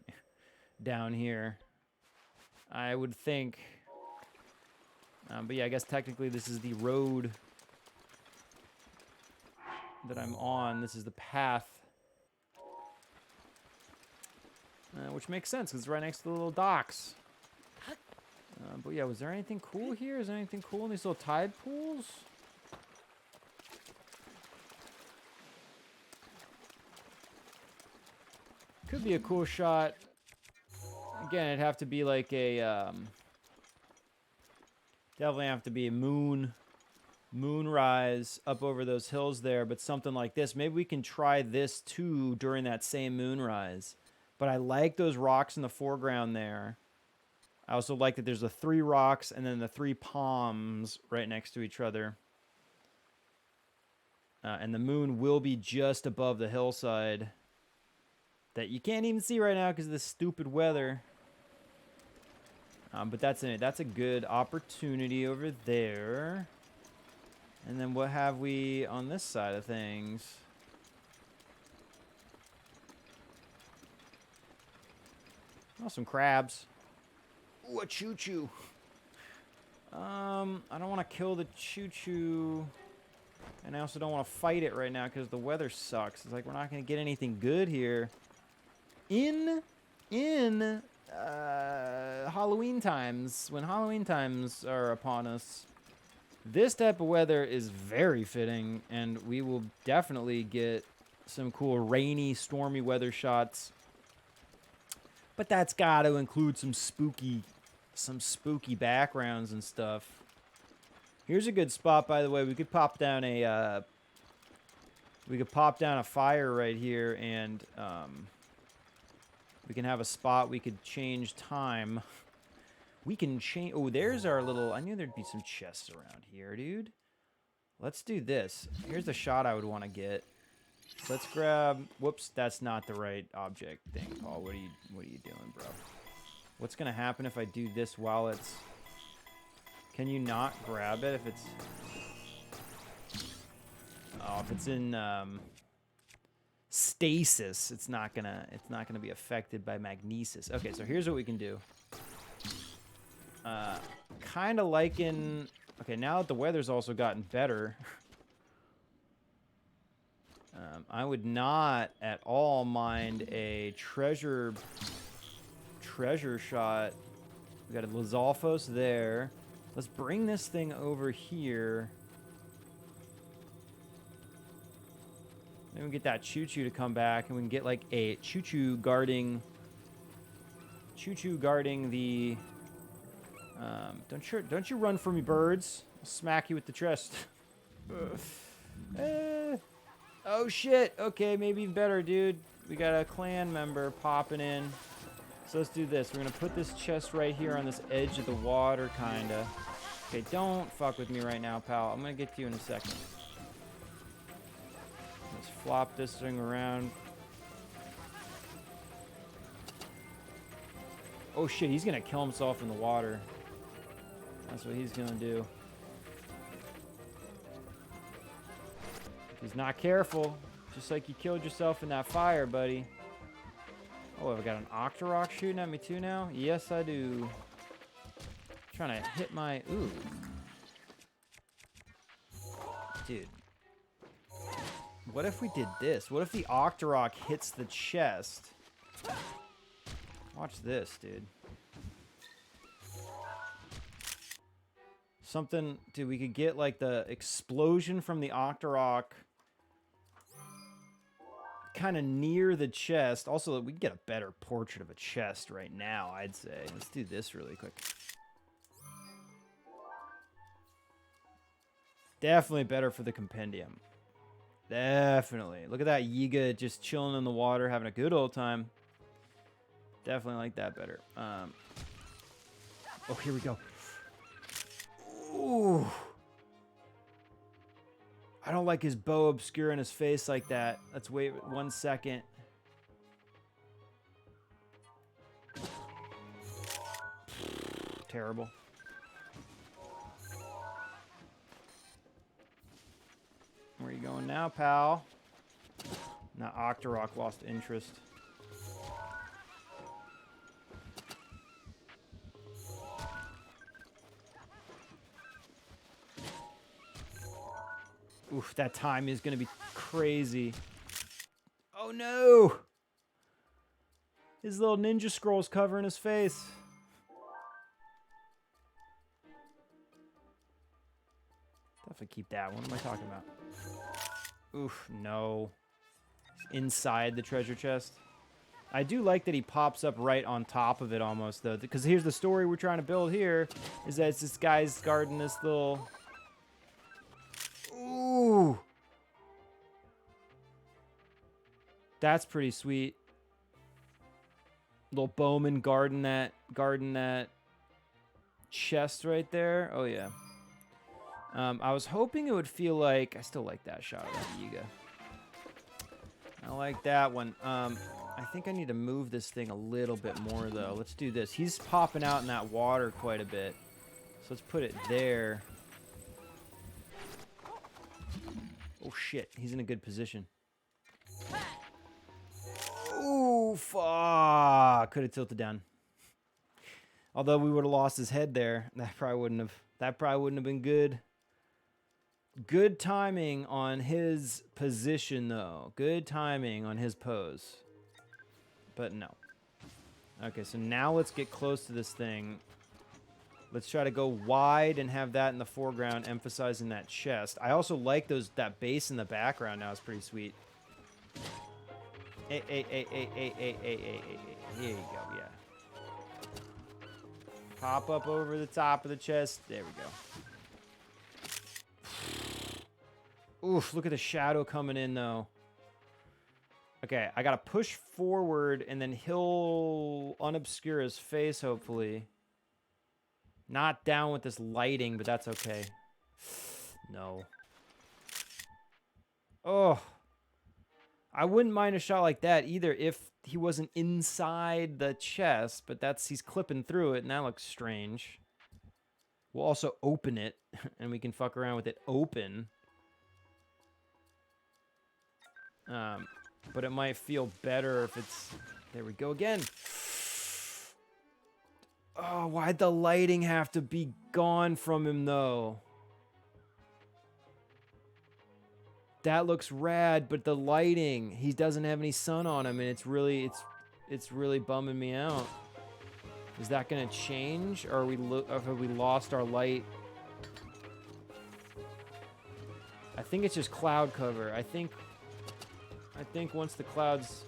here. I would think. But yeah, I guess technically this is the road that I'm on. This is the path. Which makes sense, because it's right next to the little docks. But yeah, was there anything cool here? Is there anything cool in these little tide pools? Could be a cool shot. Again, it'd have to be like a... definitely have to be a moonrise up over those hills there, but something like this. Maybe we can try this too during that same moonrise. But I like those rocks in the foreground there. I also like that there's the 3 rocks and then the 3 palms right next to each other. And the moon will be just above the hillside that you can't even see right now because of this stupid weather. But that's a good opportunity over there. And then what have we on this side of things? Oh, some crabs. Ooh, a choo-choo. I don't want to kill the choo-choo. And I also don't want to fight it right now because the weather sucks. It's like we're not going to get anything good here. In Halloween times, when Halloween times are upon us, this type of weather is very fitting, and we will definitely get some cool rainy, stormy weather shots. But that's got to include some spooky backgrounds and stuff. Here's a good spot, by the way. We could pop down a fire right here, and we can have a spot. We could change time. We can change. Oh, there's our little. I knew there'd be some chests around here, dude. Let's do this. Here's the shot I would want to get. Let's grab. Whoops, that's not the right object thing, Paul. What are you doing, bro? What's gonna happen if I do this while it's? Can you not grab it if it's? Oh, if it's in stasis, it's not gonna be affected by magnesis. Okay, so here's what we can do. Kind of liking. Okay, now that the weather's also gotten better. I would not at all mind a treasure shot. We got a Lizalfos there. Let's bring this thing over here. Maybe we can get that choo-choo to come back, and we can get like a choo-choo guarding the. Don't you run for me, birds! I'll smack you with the chest. Oh shit! Okay, maybe better, dude. We got a clan member popping in. So let's do this. We're gonna put this chest right here on this edge of the water, kinda. Okay, don't fuck with me right now, pal. I'm gonna get to you in a second. Let's flop this thing around. Oh shit, he's gonna kill himself in the water. That's what he's gonna do. If he's not careful, just like you killed yourself in that fire, buddy. Oh, have I got an Octorok shooting at me too now? Yes, I do. Trying to hit my... Ooh. Dude. What if we did this? What if the Octorok hits the chest? Watch this, dude. Something... Dude, we could get, like, the explosion from the Octorok kind of near the chest. Also, we can get a better portrait of a chest right now, I'd say. Let's do this really quick. Definitely better for the compendium. Definitely. Look at that Yiga just chilling in the water, having a good old time. Definitely like that better. Oh, here we go. Ooh. I don't like his bow obscuring his face like that. Let's wait 1 second. Terrible. Where are you going now, pal? Now Octorok lost interest. Oof, that time is going to be crazy. Oh, no! His little ninja scroll's covering his face. Definitely keep that one. What am I talking about? Oof, no. Inside the treasure chest. I do like that he pops up right on top of it almost, though. Because here's the story we're trying to build here. Is that it's this guy's guarding this little... Ooh. That's pretty sweet. Little bowman guarding that chest right there. Oh yeah. I was hoping it would feel like... I still like that shot of that Yiga. I like that one. I think I need to move this thing a little bit more, though. Let's do this. He's popping out in that water quite a bit. So let's put it there. Oh, shit. He's in a good position. Ooh, fuck. Could have tilted down. Although we would have lost his head there. That probably wouldn't have been good. Good timing on his position, though. Good timing on his pose. But no. Okay, so now let's get close to this thing. Let's try to go wide and have that in the foreground, emphasizing that chest. I also like that bass in the background now. It's pretty sweet. Here you go, yeah. Pop up over the top of the chest. There we go. Oof, look at the shadow coming in, though. Okay, I gotta push forward, and then he'll unobscure his face, hopefully. Not down with this lighting, but that's okay. No. Oh. I wouldn't mind a shot like that either if he wasn't inside the chest, but he's clipping through it, and that looks strange. We'll also open it, and we can fuck around with it open. But it might feel better if it's... There we go again. Oh, why'd the lighting have to be gone from him, though? That looks rad, but the lighting, he doesn't have any sun on him, and it's really bumming me out. Is that gonna change, or have we lost our light? I think it's just cloud cover. I think once the clouds...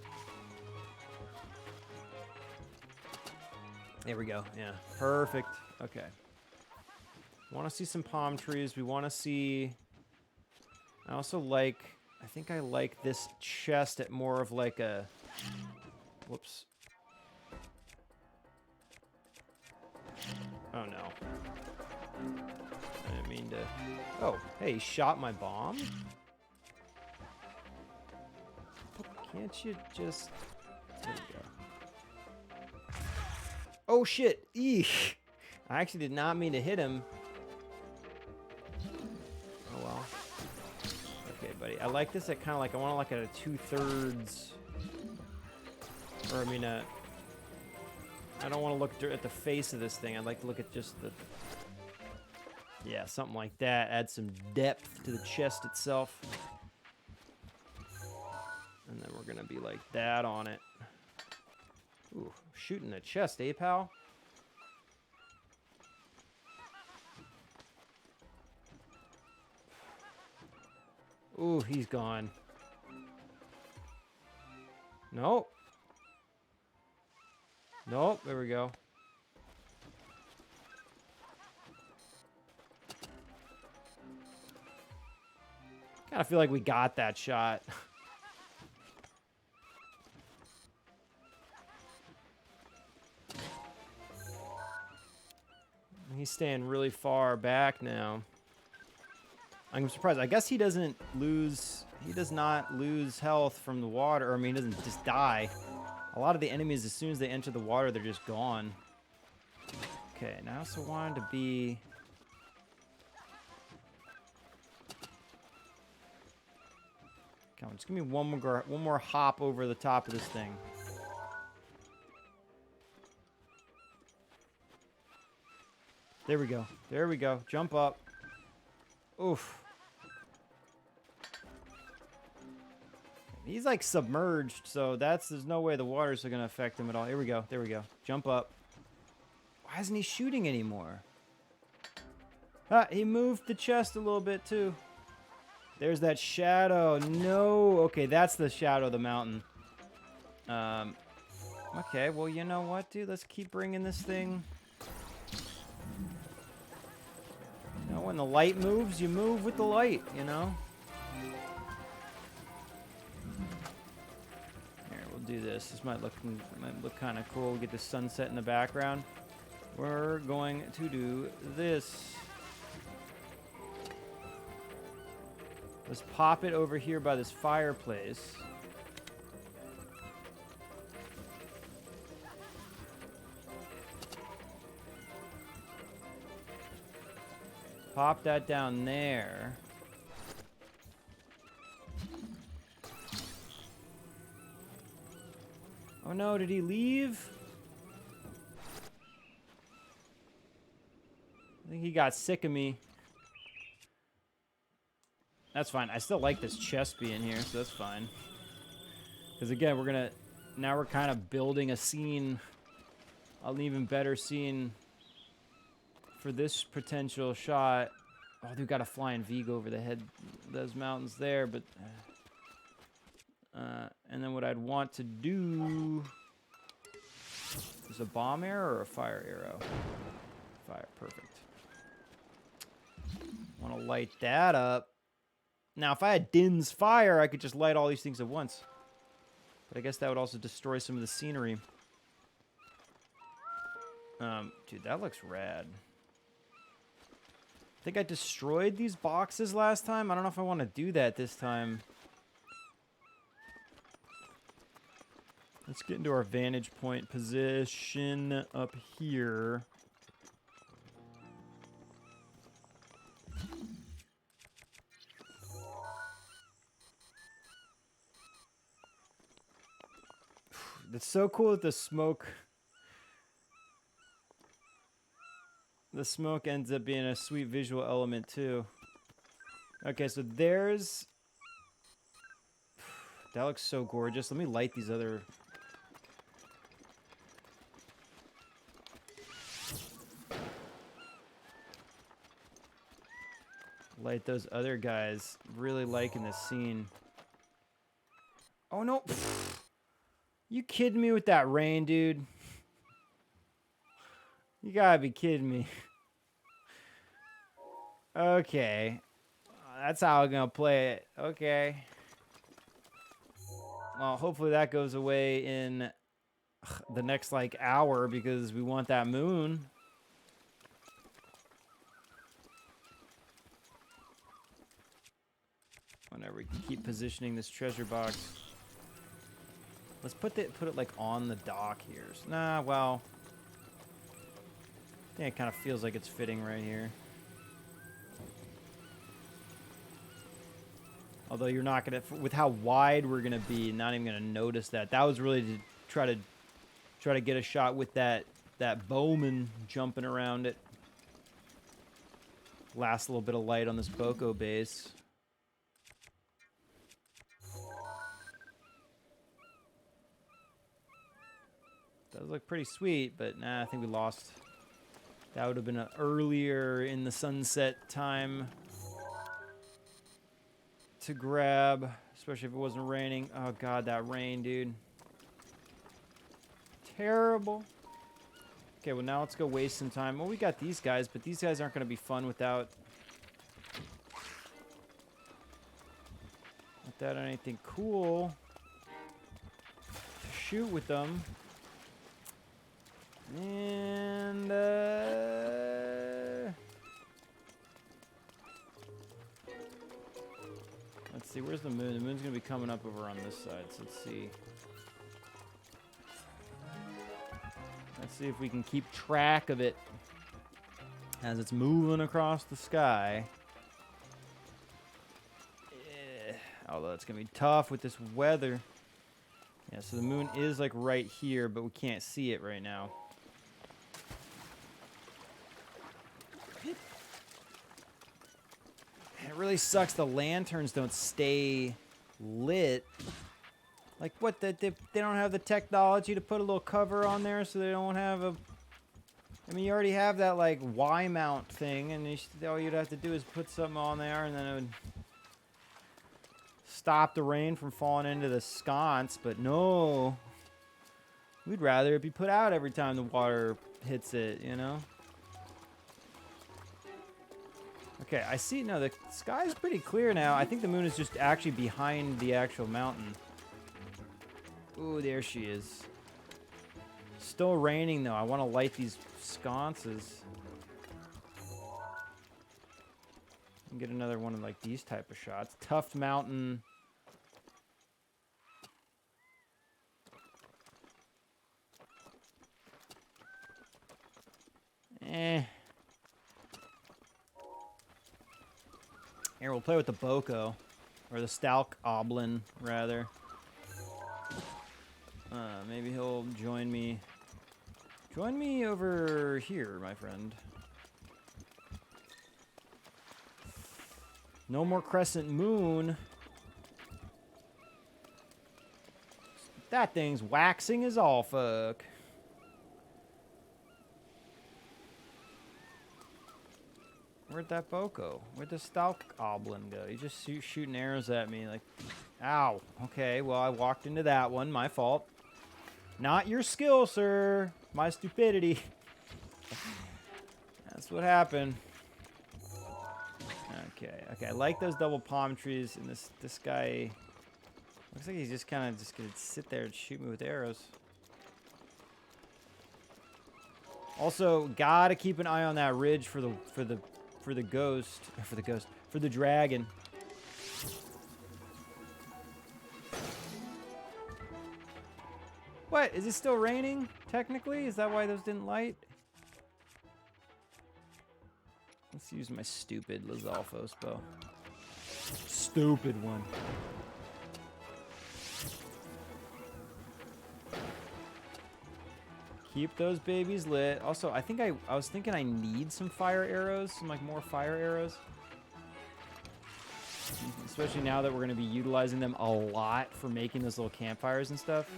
There we go. Yeah, perfect. Okay. Want to see some palm trees. We want to see... I also like... I think I like this chest at more of like a... Whoops. Oh, no. I didn't mean to... Oh, hey, he shot my bomb? Can't you just... There we go. Oh, shit. Eesh. I actually did not mean to hit him. Oh well. Okay, buddy. I like this at kind of like, I want to like at a 2/3. Or I mean, I don't want to look at the face of this thing. I'd like to look at just the... Yeah, something like that. Add some depth to the chest itself. And then we're going to be like that on it. Ooh, shooting the chest, eh, pal? Ooh, he's gone. Nope. Nope, there we go. Kind of feel like we got that shot. He's staying really far back now. I'm surprised. I guess he doesn't lose... He does not lose health from the water. Or, I mean, he doesn't just die. A lot of the enemies, as soon as they enter the water, they're just gone. Okay, now I also wanted to be... Come on, just give me one more hop over the top of this thing. There we go. There we go. Jump up. Oof. He's like submerged, so there's no way the water's going to affect him at all. Here we go. There we go. Jump up. Why isn't he shooting anymore? Ah, he moved the chest a little bit too. There's that shadow. No. Okay, that's the shadow of the mountain. Okay, well, you know what, dude? Let's keep bringing this thing. You know, when the light moves, you move with the light, you know? Here, we'll do this. This might look kind of cool. We'll get the sunset in the background. We're going to do this. Let's pop it over here by this fireplace. Pop that down there. Oh no, did he leave? I think he got sick of me. That's fine. I still like this chest being here, so that's fine. Because again, now we're kind of building a scene, an even better scene for this potential shot. Oh, dude, got a flying Viga over the head, those mountains there, but... and then what I'd want to do... Is a bomb arrow or a fire arrow? Fire, perfect. Want to light that up. Now, if I had Din's fire, I could just light all these things at once. But I guess that would also destroy some of the scenery. Dude, that looks rad. I think I destroyed these boxes last time. I don't know if I want to do that this time. Let's get into our vantage point position up here. It's so cool that the smoke ends up being a sweet visual element too. Okay, so there's... That looks so gorgeous. Let me light these other... Light those other guys. Really liking this scene. Oh no! You kidding me with that rain, dude? You gotta be kidding me. Okay. That's how I'm gonna play it. Okay. Well, hopefully that goes away in the next, like, hour because we want that moon. Whenever we can keep positioning this treasure box. Let's put it like on the dock here. Nah, well. I think it kind of feels like it's fitting right here. Although you're not gonna, with how wide we're gonna be, not even gonna notice that. That was really to try to get a shot with that bowman jumping around it. Last little bit of light on this Boko base. Does look pretty sweet, but nah, I think we lost. That would have been earlier in the sunset time to grab, especially if it wasn't raining. Oh god, that rain, dude. Terrible. Okay, well now let's go waste some time. Well, we got these guys, but these guys aren't going to be fun without anything cool to shoot with them. And let's see, where's the moon? The moon's gonna be coming up over on this side, so let's see. Let's see if we can keep track of it as it's moving across the sky. Although it's gonna be tough with this weather. Yeah, so the moon is like right here, but we can't see it right now. It really sucks the lanterns don't stay lit. Like, what, they don't have the technology to put a little cover on there so they don't have a... I mean, you already have that, like, Y-mount thing, and all you'd have to do is put something on there, and then it would stop the rain from falling into the sconce, but no. We'd rather it be put out every time the water hits it, you know? Okay, I see. No, the sky's pretty clear now. I think the moon is just actually behind the actual mountain. Ooh, there she is. Still raining, though. I want to light these sconces. And get another one of, like, these type of shots. Tuft Mountain. Here, we'll play with the Boko. Or the Stalnox, rather. Maybe he'll join me. Join me over here, my friend. No more crescent moon. That thing's waxing as all fuck. Where'd that Boko? Where'd the Stalnox go? He's just shooting arrows at me like... Ow. Okay, well, I walked into that one. My fault. Not your skill, sir. My stupidity. That's what happened. Okay, I like those double palm trees, and this guy... Looks like he's just kind of just gonna sit there and shoot me with arrows. Also, gotta keep an eye on that ridge for the dragon. What? Is it still raining? Technically? Is that why those didn't light? Let's use my stupid Lizalfos bow. Stupid one. Keep those babies lit. Also, I think I was thinking I need some fire arrows, some like more fire arrows. Especially now that we're going to be utilizing them a lot for making those little campfires and stuff.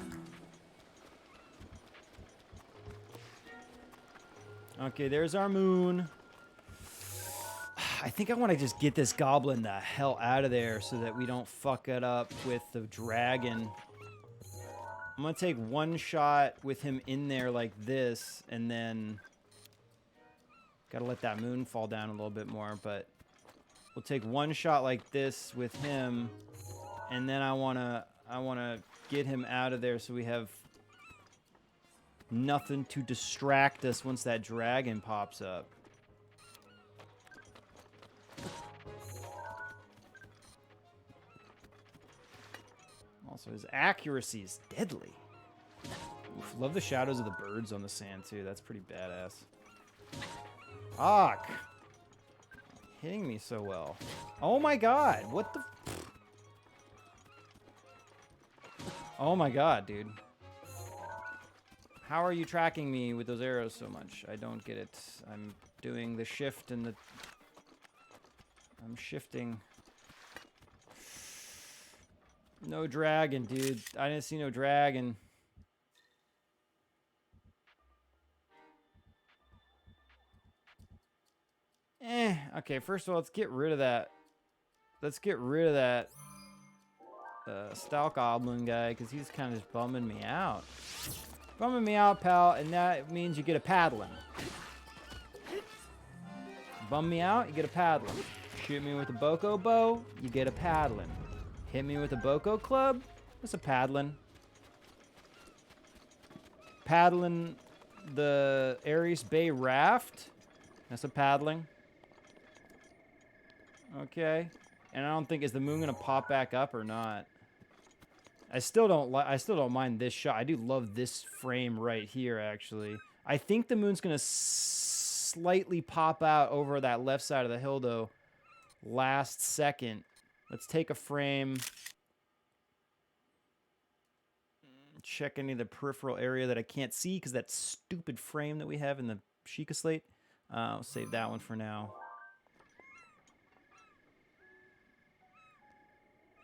Okay, there's our moon. I think I want to just get this goblin the hell out of there so that we don't fuck it up with the dragon. I'm going to take one shot with him in there like this, and then... Gotta let that moon fall down a little bit more, but... We'll take one shot like this with him, and then I wanna get him out of there so we have nothing to distract us once that dragon pops up. Also, his accuracy is deadly. Oof, love the shadows of the birds on the sand, too. That's pretty badass. Fuck. Hitting me so well. Oh my god. What the... Oh my god, dude. How are you tracking me with those arrows so much? I don't get it. I'm doing the shift and the... I'm shifting. No dragon, dude. I didn't see no dragon. Okay, first of all, let's get rid of that. Let's get rid of that Stalk Goblin guy, because he's kind of just bumming me out. Bumming me out, pal, and that means you get a paddling. Bum me out, you get a paddling. Shoot me with a Boko bow, you get a paddling. Hit me with a Boko club, that's a paddling. Paddling the Aris Bay raft, that's a paddling. Okay. And I don't think, is the moon gonna pop back up or not? I still don't mind this shot. I do love this frame right here, actually. I think the moon's gonna slightly pop out over that left side of the hill, though. Last second. Let's take a frame. Check any of the peripheral area that I can't see, because that stupid frame that we have in the Sheikah slate. I'll save that one for now.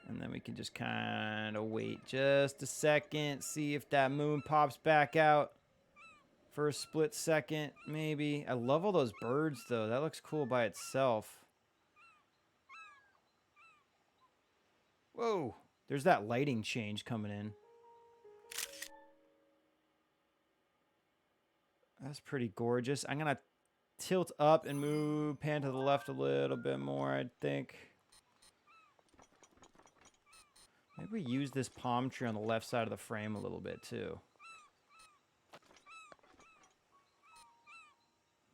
And then we can just kind of wait just a second, see if that moon pops back out for a split second, maybe. I love all those birds, though. That looks cool by itself. Whoa, there's that lighting change coming in. That's pretty gorgeous. I'm going to tilt up and move, pan to the left a little bit more, I think. Maybe we use this palm tree on the left side of the frame a little bit, too.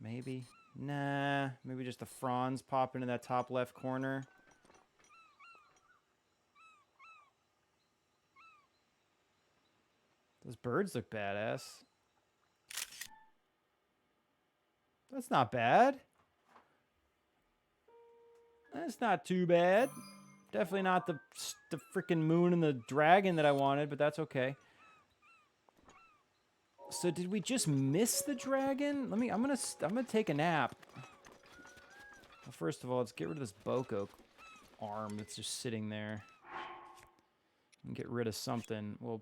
Maybe. Nah. Maybe just the fronds pop into that top left corner. Those birds look badass. That's not bad. That's not too bad. Definitely not the freaking moon and the dragon that I wanted, but that's okay. So did we just miss the dragon? I'm gonna take a nap. Well, first of all, let's get rid of this Boko arm that's just sitting there. And get rid of something. We'll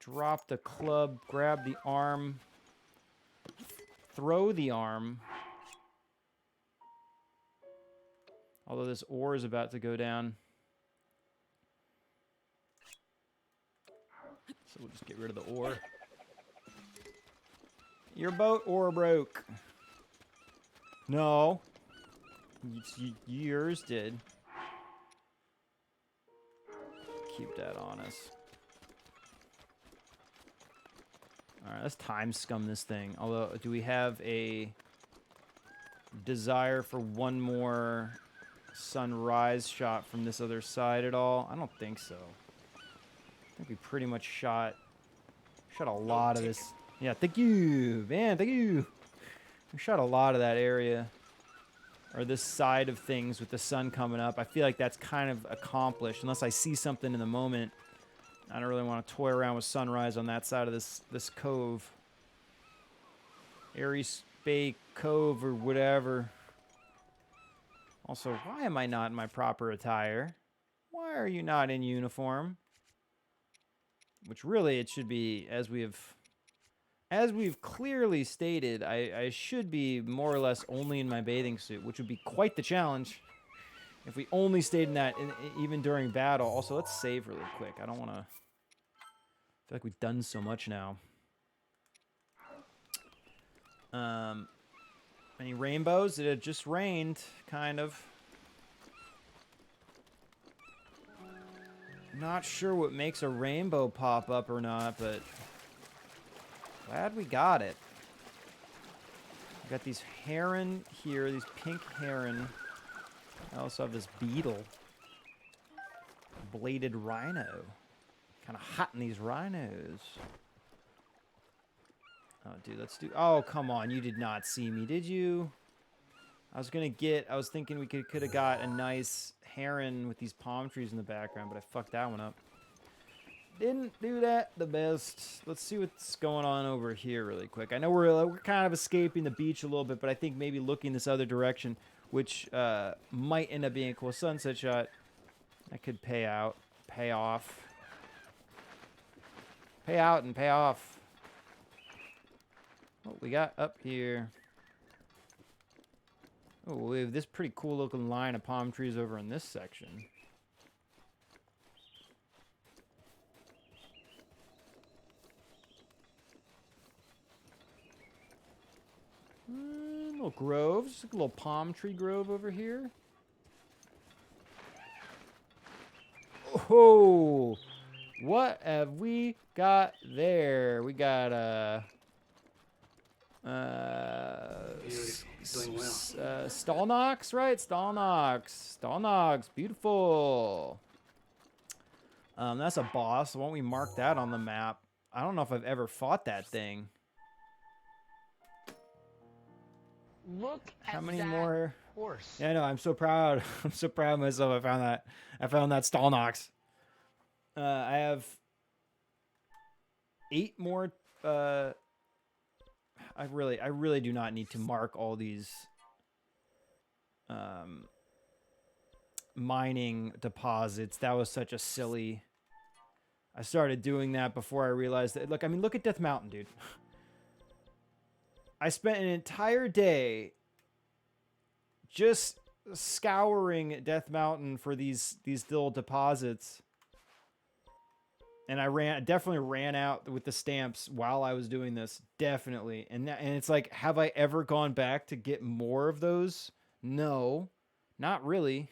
drop the club, grab the arm, throw the arm. Although this ore is about to go down. So we'll just get rid of the ore. Your boat ore broke. No. Yours did. Keep that on us. Alright, let's time scum this thing. Although, do we have a desire for one more sunrise shot from this other side at all? I don't think so. I think we pretty much shot a lot of this. Yeah, thank you, man, thank you. We shot a lot of that area, or this side of things with the sun coming up. I feel like that's kind of accomplished, unless I see something in the moment. I don't really want to toy around with sunrise on that side of this cove. Aris Bay Cove or whatever. Also, why am I not in my proper attire? Why are you not in uniform? Which really it should be, as we've clearly stated, I should be more or less only in my bathing suit, which would be quite the challenge if we only stayed in that even during battle. Also, let's save really quick. I don't want to... I feel like we've done so much now. Any rainbows? It had just rained, kind of. Not sure what makes a rainbow pop up or not, but glad we got it. We got these heron here, these pink heron. I also have this beetle. Bladed rhino. Kind of hot in these rhinos. Oh, dude, let's do... Oh, come on. You did not see me, did you? I was thinking we could have got a nice heron with these palm trees in the background, but I fucked that one up. Didn't do that the best. Let's see what's going on over here really quick. I know we're kind of escaping the beach a little bit, but I think maybe looking this other direction, which might end up being a cool sunset shot, that could pay off. Pay out and pay off. What we got up here? Oh, we have this pretty cool looking line of palm trees over in this section. Little groves, a little palm tree grove over here. Oh, what have we got there? We got Stalnox, right? Stalnox, beautiful. That's a boss. Why don't we mark that on the map? I don't know if I've ever fought that thing. Look at How many that more? horse. Yeah, I know. I'm so proud. I'm so proud of myself. I found that Stalnox. I have 8 more. I really do not need to mark all these mining deposits. That was such a silly. I started doing that before I realized that. Look, I mean, look at Death Mountain, dude. I spent an entire day just scouring Death Mountain for these little deposits. And I definitely ran out with the stamps while I was doing this. Definitely. And it's like, have I ever gone back to get more of those? No, not really.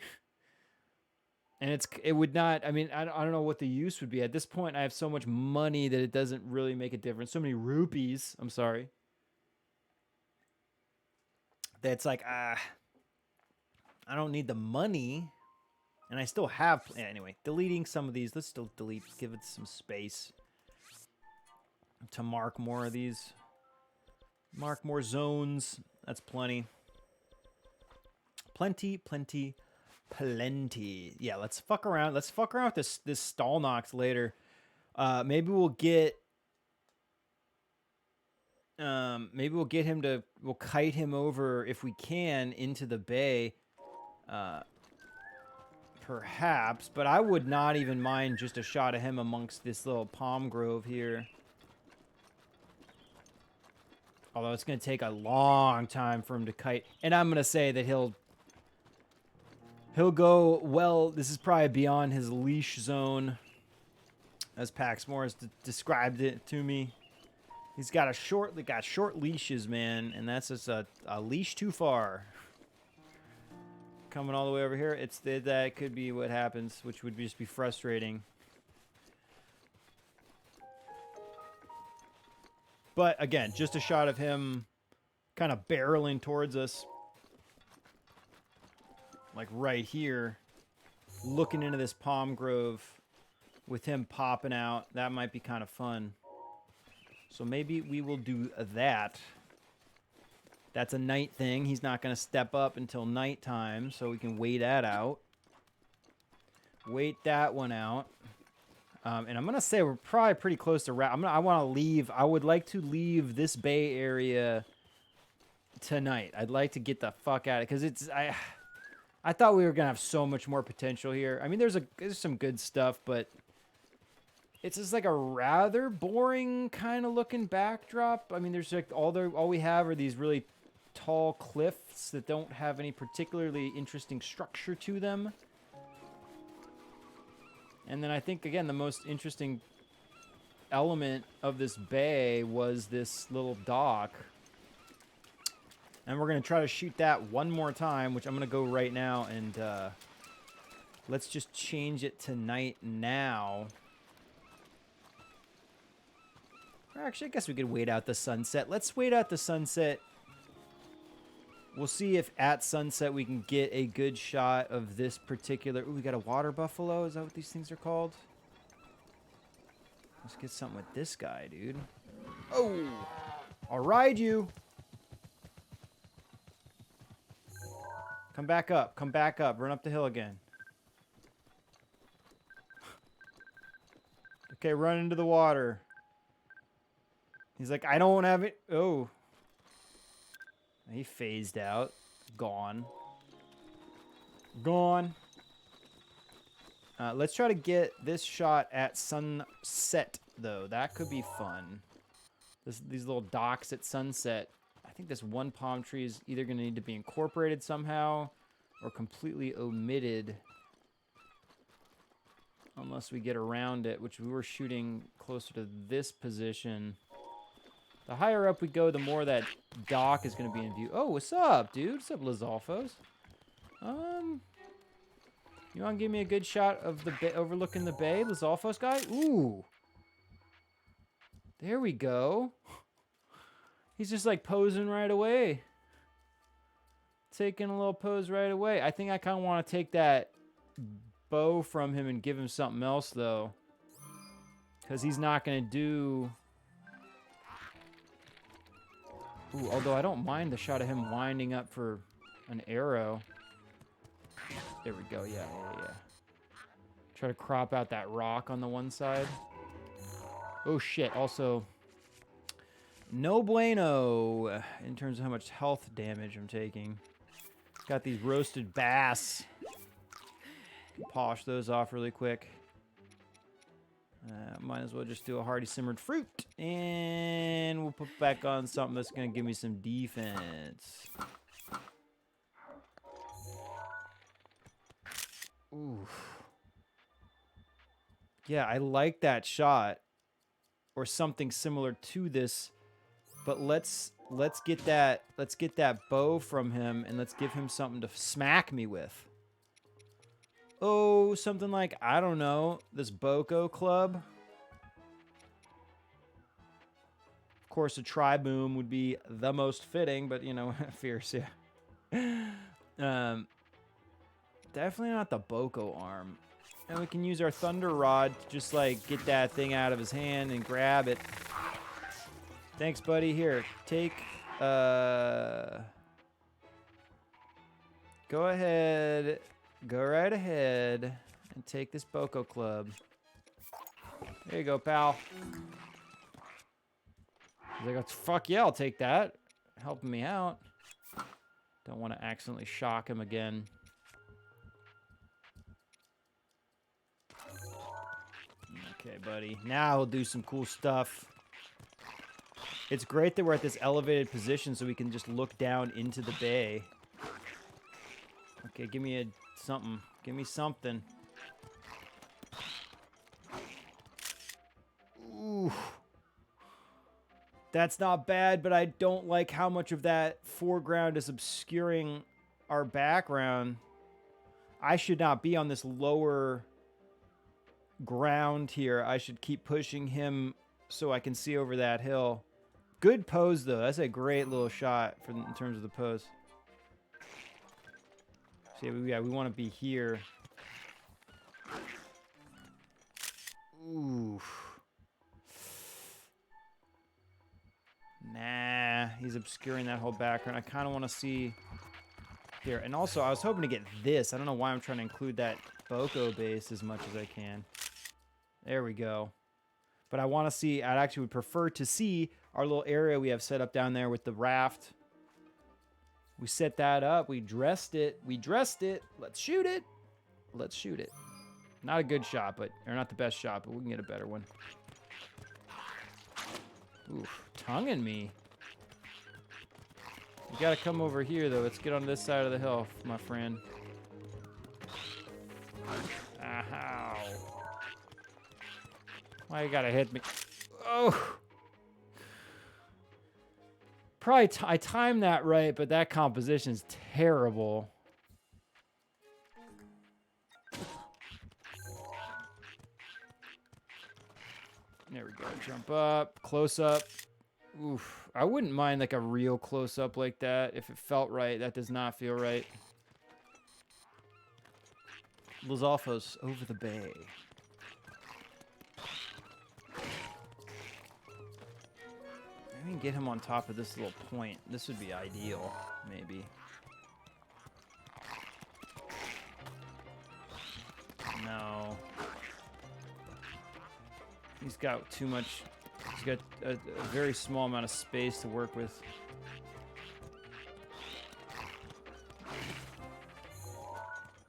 And it would not, I mean, I don't know what the use would be. At this point, I have so much money that it doesn't really make a difference. So many rupees. I'm sorry. That's like, I don't need the money. And I still have... Anyway, deleting some of these. Let's still delete. Give it some space to mark more of these. Mark more zones. That's plenty. Plenty. Yeah, let's fuck around. Let's fuck around with this Stalnox later. Maybe we'll get... maybe we'll get him to... We'll kite him over, if we can, into the bay. Perhaps, but I would not even mind just a shot of him amongst this little palm grove here. Although it's going to take a long time for him to kite. And I'm going to say that he'll go, well, this is probably beyond his leash zone, as Paxmore has described it to me. He's got short leashes, man, and that's just a leash too far. Coming all the way over here, that could be what happens, which would just be frustrating. But again, just a shot of him kind of barreling towards us, like right here, looking into this palm grove with him popping out. That might be kind of fun. So maybe we will do that. That's a night thing. He's not going to step up until nighttime, so we can wait that out. Wait that one out. And I'm going to say we're probably pretty close to wrap. I want to leave. I would like to leave this bay area tonight. I'd like to get the fuck out of it, because I thought we were going to have so much more potential here. I mean, there's some good stuff, but it's just like a rather boring kind of looking backdrop. I mean, there's like all we have are these really tall cliffs that don't have any particularly interesting structure to them. And then I think, again, the most interesting element of this bay was this little dock. And we're going to try to shoot that one more time, which I'm going to go right now. And let's just change it to night now. Or actually, I guess we could wait out the sunset. Let's wait out the sunset. We'll see if at sunset we can get a good shot of this particular... Ooh, we got a water buffalo. Is that what these things are called? Let's get something with this guy, dude. Oh! I'll ride you! Come back up. Come back up. Run up the hill again. Okay, run into the water. He's like, I don't have it. Oh. He phased out. Gone. Gone. Let's try to get this shot at sunset, though. That could be fun. These little docks at sunset. I think this one palm tree is either going to need to be incorporated somehow or completely omitted. Unless we get around it, which we were shooting closer to this position. The higher up we go, the more that dock is going to be in view. Oh, what's up, dude? What's up, Lizalfos? You want to give me a good shot of the bay overlooking the bay, Lizalfos guy? Ooh. There we go. He's just like posing right away. Taking a little pose right away. I think I kind of want to take that bow from him and give him something else, though. Because he's not going to do... Ooh, although I don't mind the shot of him winding up for an arrow. There we go. Yeah. Try to crop out that rock on the one side. Oh, shit. Also, no bueno in terms of how much health damage I'm taking. Got these roasted bass. Polish those off really quick. Might as well just do a hearty simmered fruit. And we'll put back on something that's going to give me some defense. Oof. Yeah, I like that shot. Or something similar to this. But let's get that bow from him and let's give him something to smack me with. Oh, something like, I don't know, this Boko club. Of course, a tri-boom would be the most fitting, but, you know, fierce, yeah. Definitely not the Boko arm. And we can use our Thunder Rod to just, like, get that thing out of his hand and grab it. Thanks, buddy. Here, take, go ahead... Go right ahead and take this Boko club. There you go, pal. He's like, fuck yeah, I'll take that. Helping me out. Don't want to accidentally shock him again. Okay, buddy. Now we'll do some cool stuff. It's great that we're at this elevated position so we can just look down into the bay. Okay, give me something. Give me something. Ooh. That's not bad, but I don't like how much of that foreground is obscuring our background. I should not be on this lower ground here. I should keep pushing him so I can see over that hill. Good pose, though. That's a great little shot in terms of the pose. So yeah, we want to be here. Ooh. Nah, he's obscuring that whole background. I kind of want to see here. And also, I was hoping to get this. I don't know why I'm trying to include that Boko base as much as I can. There we go. But I want to see, I actually would prefer to see our little area we have set up down there with the raft. We set that up. We dressed it. Let's shoot it. Let's shoot it. Not a good shot, or not the best shot, but we can get a better one. Oof, tonguing me. You gotta come over here, though. Let's get on this side of the hill, my friend. Ow. Why you gotta hit me? Oh! Probably I timed that right, but that composition's terrible. There we go. Jump up. Close up. Oof. I wouldn't mind like a real close up like that if it felt right. That does not feel right. Lizalfos over the bay. Maybe we can get him on top of this little point. This would be ideal, maybe. He's got too much. He's got a very small amount of space to work with.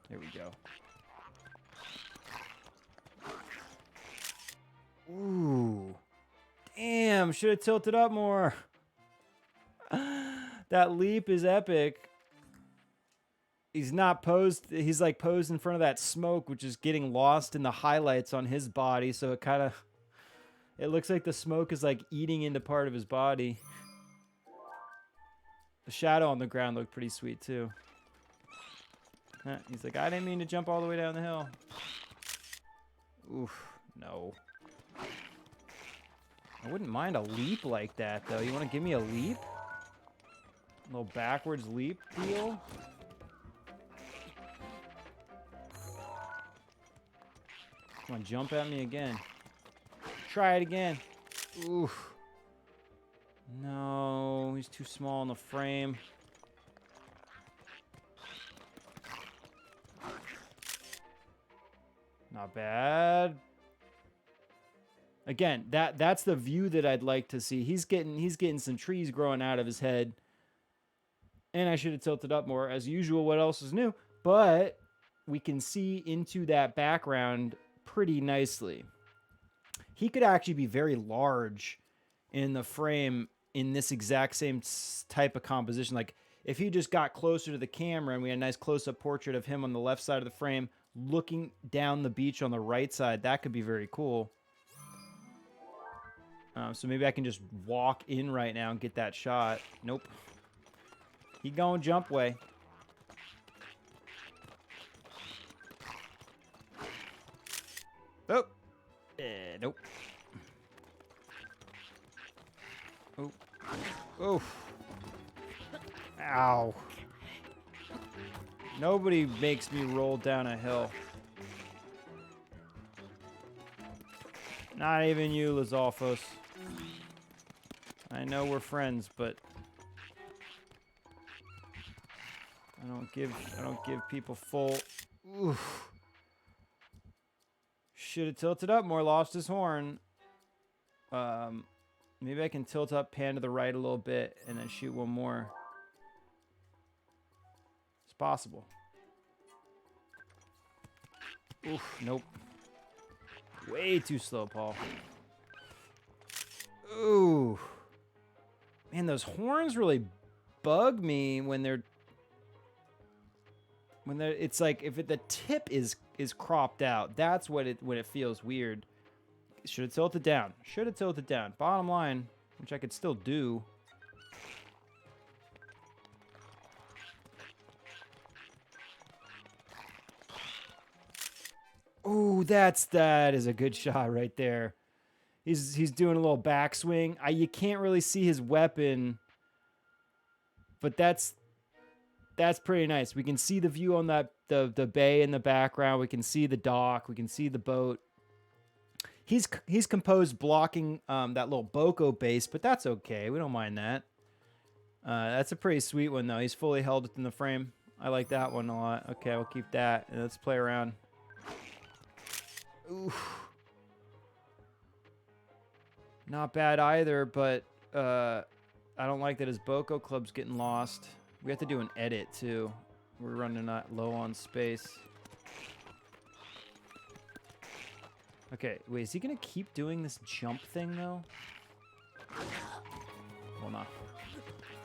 There we go. Ooh. Damn, should have tilted up more. That leap is epic. He's not posed. He's like posed in front of that smoke, which is getting lost in the highlights on his body. So it kind of, it looks like the smoke is like eating into part of his body. The shadow on the ground looked pretty sweet too. He's like, I didn't mean to jump all the way down the hill. Oof, no. I wouldn't mind a leap like that though. You want to give me a leap? A little backwards leap deal? Come on, jump at me again. Try it again. Oof. No, he's too small in the frame. Not bad. Again, that's the view that I'd like to see. He's getting some trees growing out of his head. And I should have tilted up more. As usual, what else is new? But we can see into that background pretty nicely. He could actually be very large in the frame in this exact same type of composition. Like if he just got closer to the camera and we had a nice close-up portrait of him on the left side of the frame looking down the beach on the right side, that could be very cool. So maybe I can just walk in right now and get that shot. Nope. He going jump way. Oh. Nope. Oh. Oh. Ow. Nobody makes me roll down a hill. Not even you, Lizalfos. I know we're friends, but I don't give people full. Oof. Should have tilted up more, lost his horn. Maybe I can tilt up, pan to the right a little bit, and then shoot one more. It's possible. Oof, nope. Way too slow, Paul. Ooh. Man, those horns really bug me when they're it's like if the tip is cropped out, that's when it feels weird. Should have tilted down. Should have tilted down. Bottom line, which I could still do. Ooh, that is a good shot right there. He's doing a little backswing. You can't really see his weapon, but that's pretty nice. We can see the view on the bay in the background. We can see the dock. We can see the boat. He's composed blocking that little Boko base, but that's okay. We don't mind that. That's a pretty sweet one though. He's fully held within the frame. I like that one a lot. Okay, we'll keep that and let's play around. Oof. Not bad either, but I don't like that his Boko club's getting lost. We have to do an edit too. We're running low on space. Okay, wait, is he gonna keep doing this jump thing though? Well, not.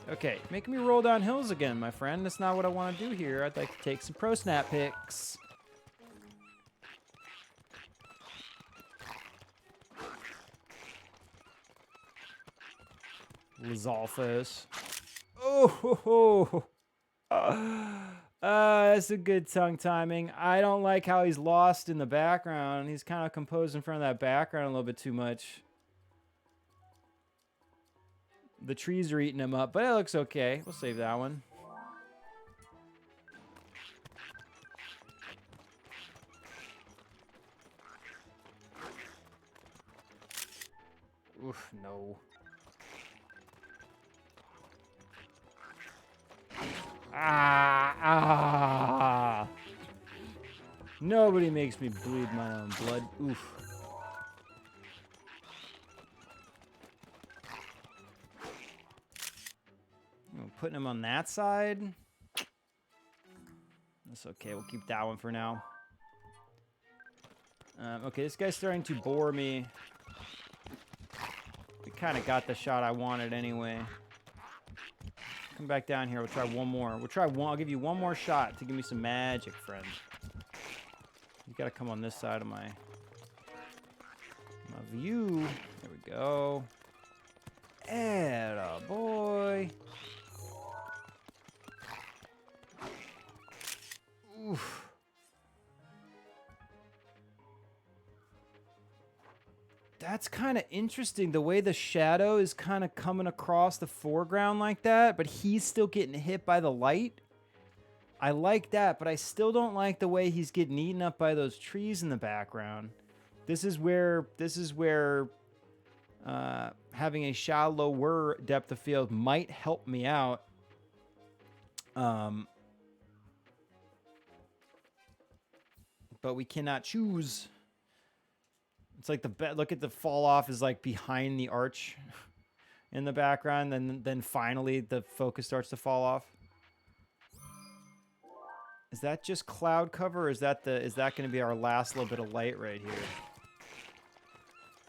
Okay, making me roll down hills again, my friend. That's not what I want to do here. I'd like to take some pro snap pics. Lizalfos. Oh, that's a good tongue timing. I don't like how he's lost in the background. He's kind of composed in front of that background a little bit too much. The trees are eating him up, but it looks okay. We'll save that one. Oof, no. Ah! Nobody makes me bleed my own blood. Oof. putting him on that side. That's okay. We'll keep that one for now. Okay, this guy's starting to bore me. We kind of got the shot I wanted anyway. Come back down here. We'll try one more. We'll try one. I'll give you one more shot to give me some magic, friend. You gotta come on this side of my view. There we go. Atta boy. Oof. That's kind of interesting, the way the shadow is kind of coming across the foreground like that, but he's still getting hit by the light. I like that, but I still don't like the way he's getting eaten up by those trees in the background. This is where having a shallower depth of field might help me out. But we cannot choose. It's like look at the fall off is like behind the arch in the background, and then finally the focus starts to fall off. Is that just cloud cover, or is that going to be our last little bit of light right here?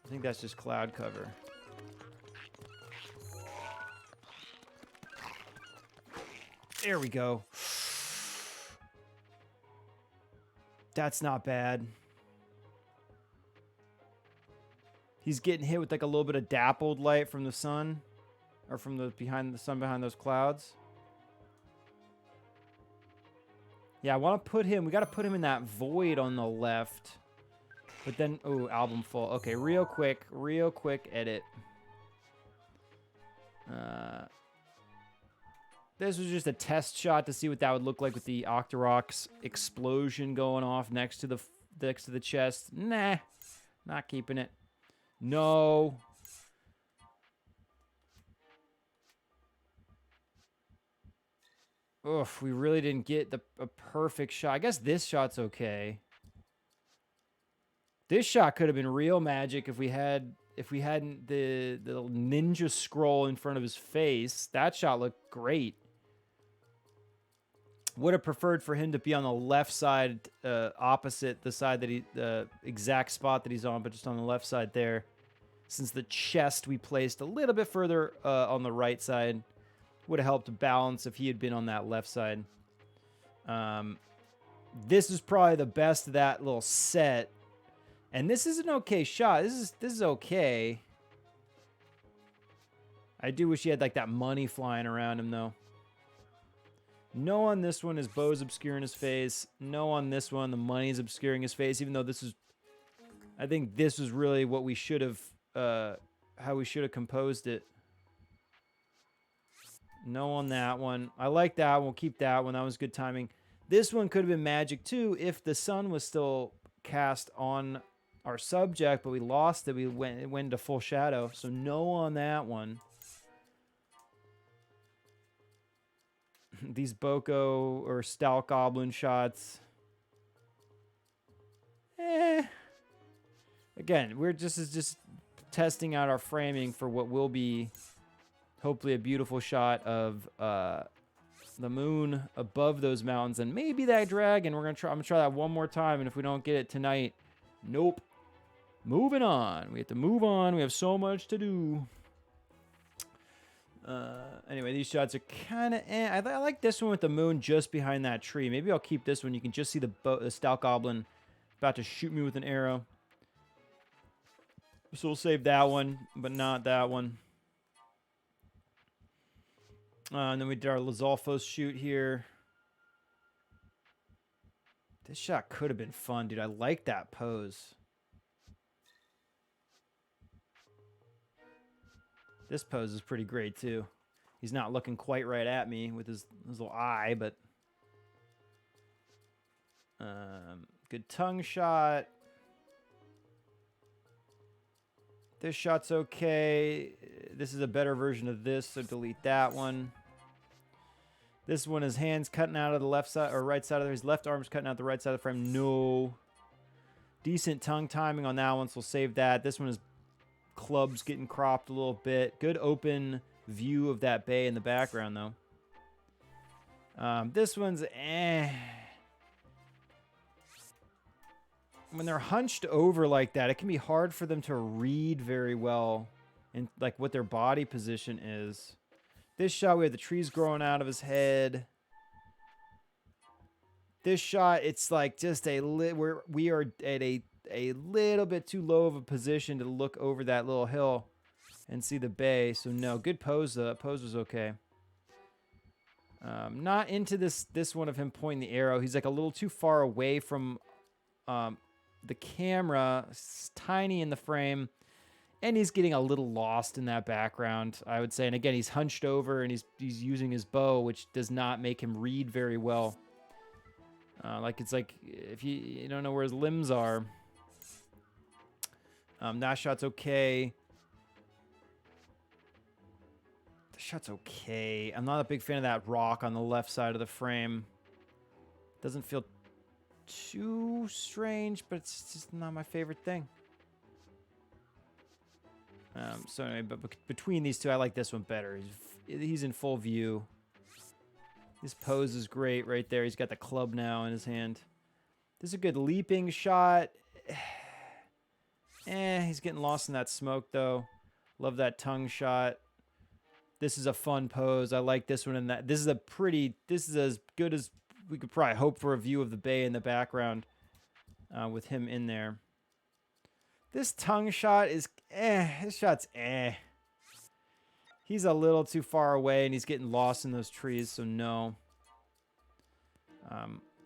I think that's just cloud cover. There we go. That's not bad. He's getting hit with like a little bit of dappled light from the sun, or from the sun behind those clouds. Yeah, I want to put him. We got to put him in that void on the left. But then, oh, album full. Okay, real quick edit. This was just a test shot to see what that would look like with the Octorok's explosion going off next to the chest. Nah, not keeping it. No. Oof, we really didn't get a perfect shot. I guess this shot's okay. This shot could have been real magic if we hadn't the ninja scroll in front of his face. That shot looked great. Would have preferred for him to be on the left side, opposite the side that the exact spot that he's on, but just on the left side there. Since the chest we placed a little bit further on the right side, would have helped balance if he had been on that left side. This is probably the best of that little set, and this is an okay shot. This is okay. I do wish he had like that money flying around him though. No on this one, his bow's obscuring his face. No on this one, the money's obscuring his face. Even though this is, I think this was really what we should have, how we should have composed it. No on that one. I like that one. We'll keep that one. That was good timing. This one could have been magic too if the sun was still cast on our subject, but we lost it. It went into full shadow. So no on that one. These Boko or Stout Goblin shots. Again, we're just testing out our framing for what will be hopefully a beautiful shot of the moon above those mountains and maybe that dragon. I'm gonna try that one more time, and if we don't get it tonight, nope. Moving on. We have to move on. We have so much to do. Anyway, these shots are kind of I like this one with the moon just behind that tree. Maybe I'll keep this one. You can just see the Stout Goblin about to shoot me with an arrow. So we'll save that one, but not that one. And then we did our Lizalfos shoot here. This shot could have been fun, dude. I like that pose. This pose is pretty great, too. He's not looking quite right at me with his little eye, but... good tongue shot. This shot's okay. This is a better version of this, so delete that one. This one, his hand's cutting out of the left side, or right side of his left arm's cutting out the right side of the frame. No. Decent tongue timing on that one, so we'll save that. This one is clubs getting cropped a little bit. Good open view of that bay in the background, though. This one's eh. When they're hunched over like that, it can be hard for them to read very well and like what their body position is. This shot, we have the trees growing out of his head. This shot, it's like just we are at a little bit too low of a position to look over that little hill and see the bay. So no, good pose. Pose was okay. Not into this one of him pointing the arrow. He's like a little too far away from the camera. It's tiny in the frame. And he's getting a little lost in that background, I would say. And again, he's hunched over and he's using his bow, which does not make him read very well. It's like if you don't know where his limbs are. That shot's okay. The shot's okay. I'm not a big fan of that rock on the left side of the frame. Doesn't feel too strange, but it's just not my favorite thing. So anyway, but between these two, I like this one better. He's in full view. His pose is great right there. He's got the club now in his hand. This is a good leaping shot. He's getting lost in that smoke, though. Love that tongue shot. This is a fun pose. I like this one and that. This is as good as we could probably hope for a view of the bay in the background with him in there. This tongue shot is This shot's He's a little too far away and he's getting lost in those trees, so no.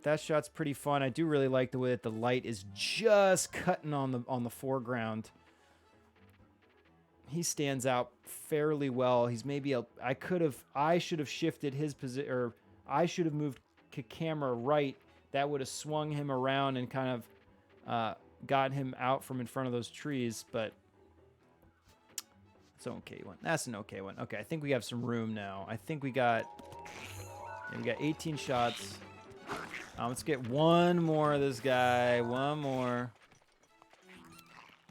That shot's pretty fun. I do really like the way that the light is just cutting on the foreground. He stands out fairly well. He's maybe I should have shifted his position, or I should have moved camera right. That would have swung him around and kind of got him out from in front of those trees, but it's an okay one. That's an okay one. Okay, I think we have some room now. I think we got 18 shots. Let's get one more of this guy. One more.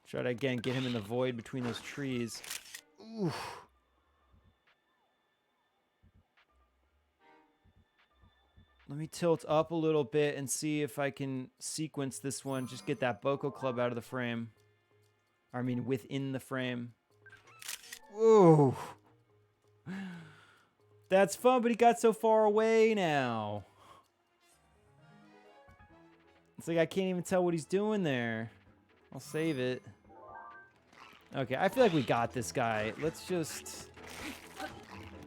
Try to, again, get him in the void between those trees. Oof. Let me tilt up a little bit and see if I can sequence this one. Just get that Boko Club out of the frame. I mean, within the frame. Ooh. That's fun, but he got so far away now. It's like I can't even tell what he's doing there. I'll save it. Okay, I feel like we got this guy. Let's just...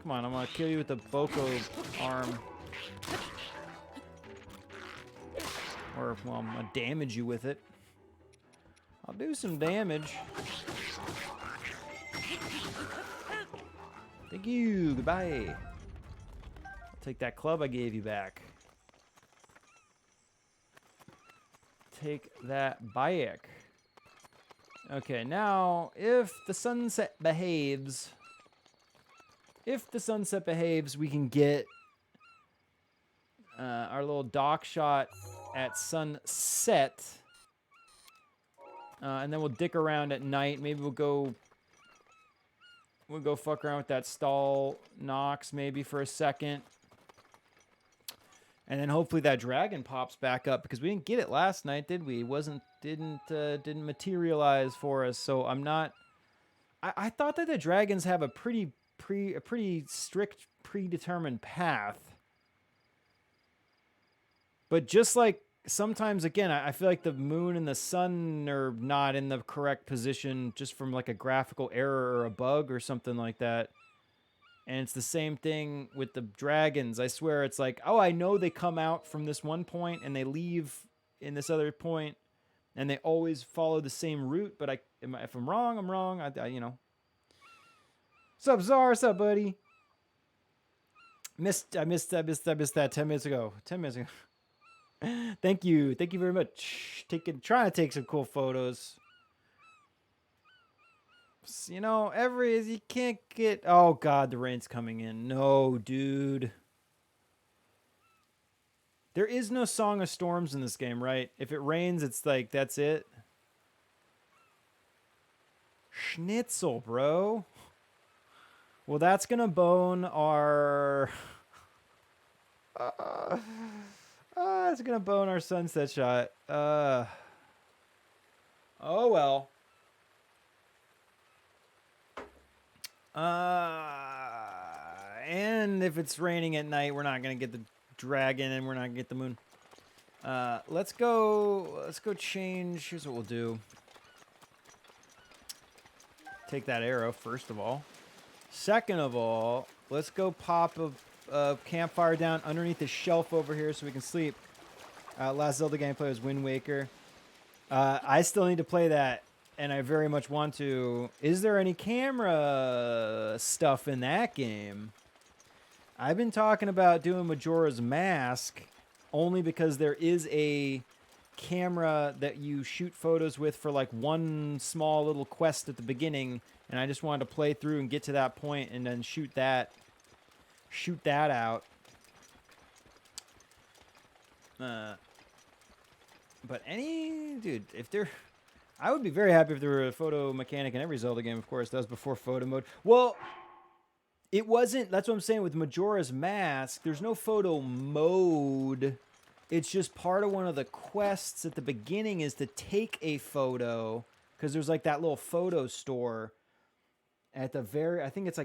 Come on, I'm gonna kill you with the Boko arm. Or, well, I'm gonna damage you with it. I'll do some damage. Thank you. Goodbye. I'll take that club I gave you back. Take that back. Okay, now, if the sunset behaves, we can get our little dock shot at sunset. And then we'll dick around at night. Maybe we'll go fuck around with that Stalnox maybe for a second. And then hopefully that dragon pops back up, because we didn't get it last night, did we? Didn't materialize for us. So I'm not. I thought that the dragons have a pretty strict predetermined path. But just like sometimes, again, I feel like the moon and the sun are not in the correct position just from like a graphical error or a bug or something like that. And it's the same thing with the dragons. I swear it's like, oh, I know they come out from this one point and they leave in this other point, and they always follow the same route. But if I'm wrong, I'm wrong. I you know. What's up, Czar? What's up, buddy? I missed that 10 minutes ago. 10 minutes ago. Thank you very much. Trying to take some cool photos. You know, you can't get. Oh God, the rain's coming in. No, dude. There is no Song of Storms in this game, right? If it rains, it's like that's it. Schnitzel, bro. Well, that's gonna bone our. It's gonna bone our sunset shot. Oh well. And if it's raining at night, we're not gonna get the dragon, and we're not gonna get the moon. Let's go change. Here's what we'll do. Take that arrow, first of all. Second of all, let's go pop a campfire down underneath the shelf over here so we can sleep. Last Zelda game I played was Wind Waker. I still need to play that, and I very much want to. Is there any camera stuff in that game? I've been talking about doing Majora's Mask only because there is a camera that you shoot photos with for like one small little quest at the beginning, and I just wanted to play through and get to that point and then shoot that out. But I would be very happy if there were a photo mechanic in every Zelda game. Of course, that was before photo mode. Well, it wasn't. That's what I'm saying with Majora's Mask. There's no photo mode. It's just part of one of the quests at the beginning is to take a photo, because there's like that little photo store at the very. I think it's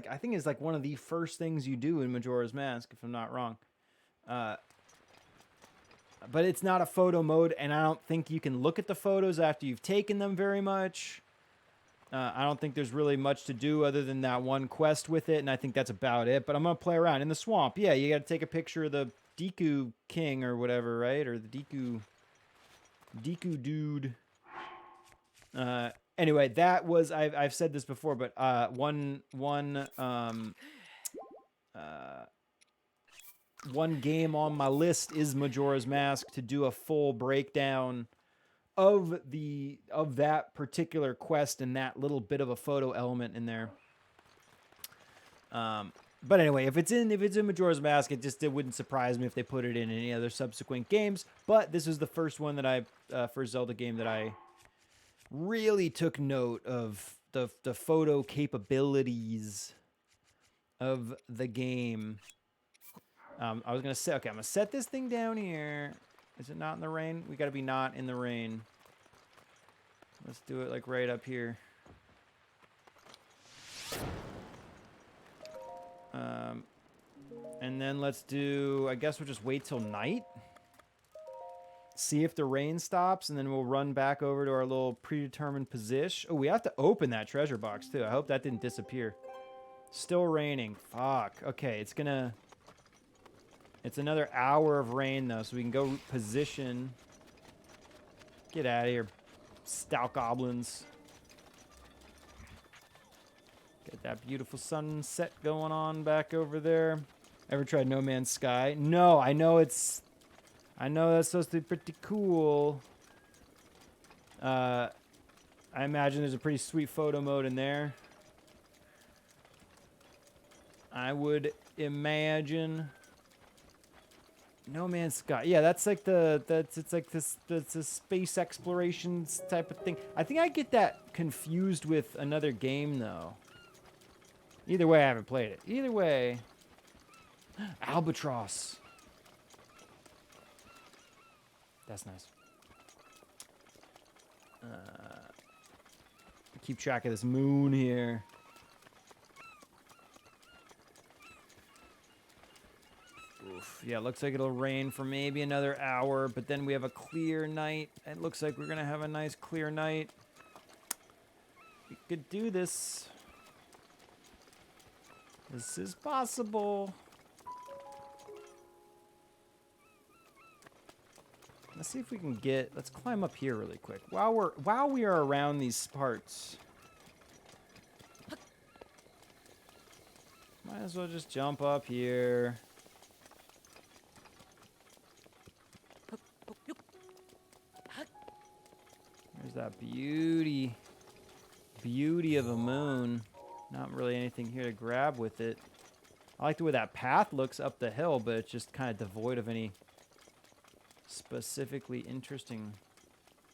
like one of the first things you do in Majora's Mask, if I'm not wrong. But it's not a photo mode, and I don't think you can look at the photos after you've taken them very much. I don't think there's really much to do other than that one quest with it, and I think that's about it. But I'm going to play around. In the swamp, yeah, you got to take a picture of the Deku King or whatever, right? Or the Deku dude. Anyway, that was, I've said this before, but one game on my list is Majora's Mask to do a full breakdown of that particular quest and that little bit of a photo element in there. But anyway, if it's in Majora's Mask, it wouldn't surprise me if they put it in any other subsequent games. But this is the first one that first Zelda game that I really took note of the photo capabilities of the game. I was gonna say, okay, I'm gonna set this thing down here. Is it not in the rain? We gotta be not in the rain. Let's do it like right up here. And then let's do, I guess we'll just wait till night. See if the rain stops, and then we'll run back over to our little predetermined position. Oh, we have to open that treasure box too. I hope that didn't disappear. Still raining. Fuck. Okay, it's another hour of rain, though, so we can go position. Get out of here, stout goblins. Get that beautiful sunset going on back over there. Ever tried No Man's Sky? No, I know that's supposed to be pretty cool. I imagine there's a pretty sweet photo mode in there. I would imagine. No Man's Sky. Yeah, that's like it's like this space explorations type of thing. I think I get that confused with another game though. Either way, I haven't played it. Either way, Albatross. That's nice. Keep track of this moon here. Oof. Yeah, looks like it'll rain for maybe another hour, but then we have a clear night. It looks like we're gonna have a nice clear night. We could do this. This is possible. Let's see if we can let's climb up here really quick. While we are around these parts. Might as well just jump up here. There's that beauty of a moon. Not really anything here to grab with it. I like the way that path looks up the hill, but it's just kind of devoid of any specifically interesting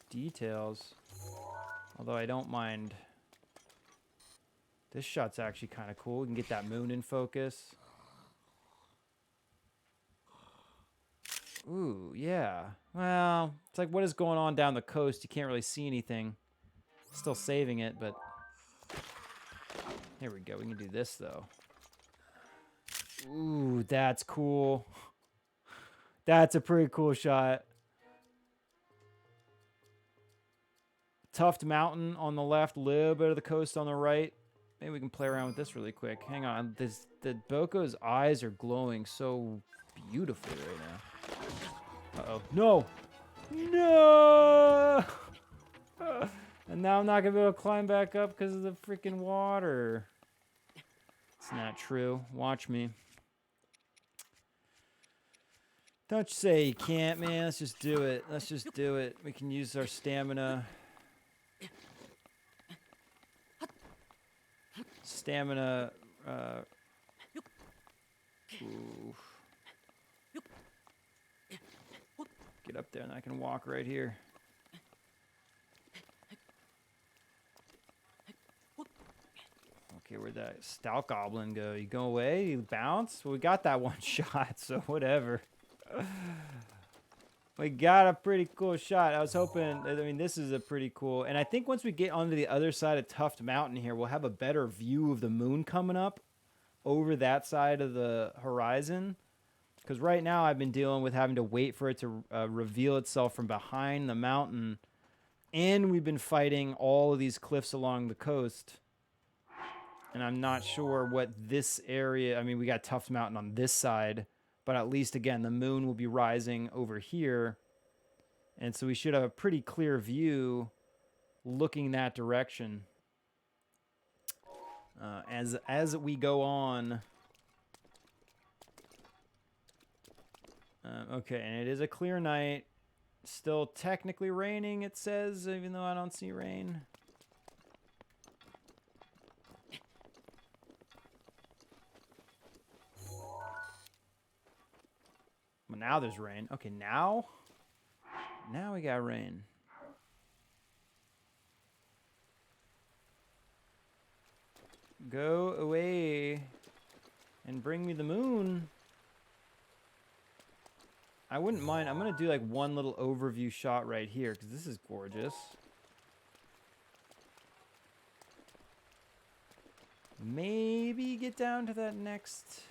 details. Although I don't mind. This shot's actually kind of cool. We can get that moon in focus. Ooh, yeah. Well, it's like what is going on down the coast? You can't really see anything. Still saving it, but here we go. We can do this though. Ooh, that's cool. That's a pretty cool shot. Tuft Mountain on the left, a little bit of the coast on the right. Maybe we can play around with this really quick. Hang on. The Boko's eyes are glowing so beautifully right now. Uh-oh. No! No! And now I'm not going to be able to climb back up because of the freaking water. It's not true. Watch me. Don't you say you can't, man. Let's just do it. Let's just do it. We can use our stamina. Stamina. Ooh. Get up there and I can walk right here. Okay, where'd that stout goblin go? You go away? You bounce? Well, we got that one shot, so whatever. We got a pretty cool shot. I was hoping, I mean, this is a pretty cool, and I think once we get onto the other side of Tuft Mountain here, we'll have a better view of the moon coming up over that side of the horizon. Because right now I've been dealing with having to wait for it to reveal itself from behind the mountain, and we've been fighting all of these cliffs along the coast. And I'm not sure what this area, I mean, we got Tuft Mountain on this side, but at least, again, the moon will be rising over here. And so we should have a pretty clear view looking that direction as we go on. Okay, and it is a clear night. Still technically raining, it says, even though I don't see rain. Well, now there's rain. Okay, now we got rain. Go away and bring me the moon. I wouldn't mind. I'm going to do like one little overview shot right here because this is gorgeous. Maybe get down to that next.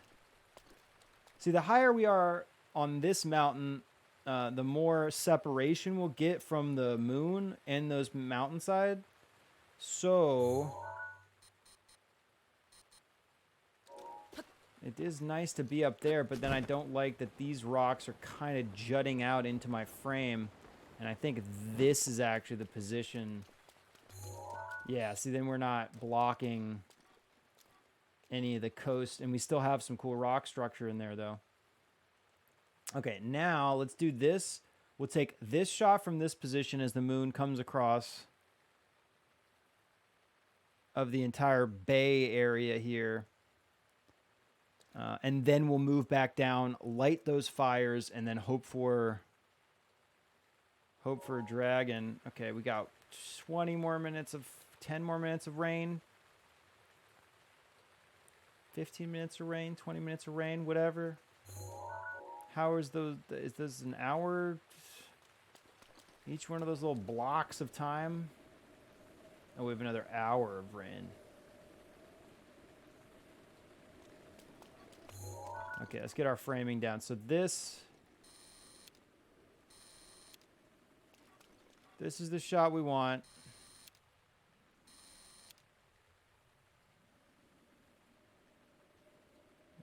See, the higher we are on this mountain, the more separation we'll get from the moon and those mountainside. So it is nice to be up there, but then I don't like that these rocks are kind of jutting out into my frame. And I think this is actually the position. Yeah, see, then we're not blocking any of the coast. And we still have some cool rock structure in there, though. Okay, now let's do this. We'll take this shot from this position as the moon comes across of the entire bay area here. And then we'll move back down, light those fires, and then hope for a dragon. Okay, we got 10 more minutes of rain. 15 minutes of rain, 20 minutes of rain, whatever. How is this an hour? Each one of those little blocks of time. Oh, we have another hour of rain. Okay, let's get our framing down. So this is the shot we want.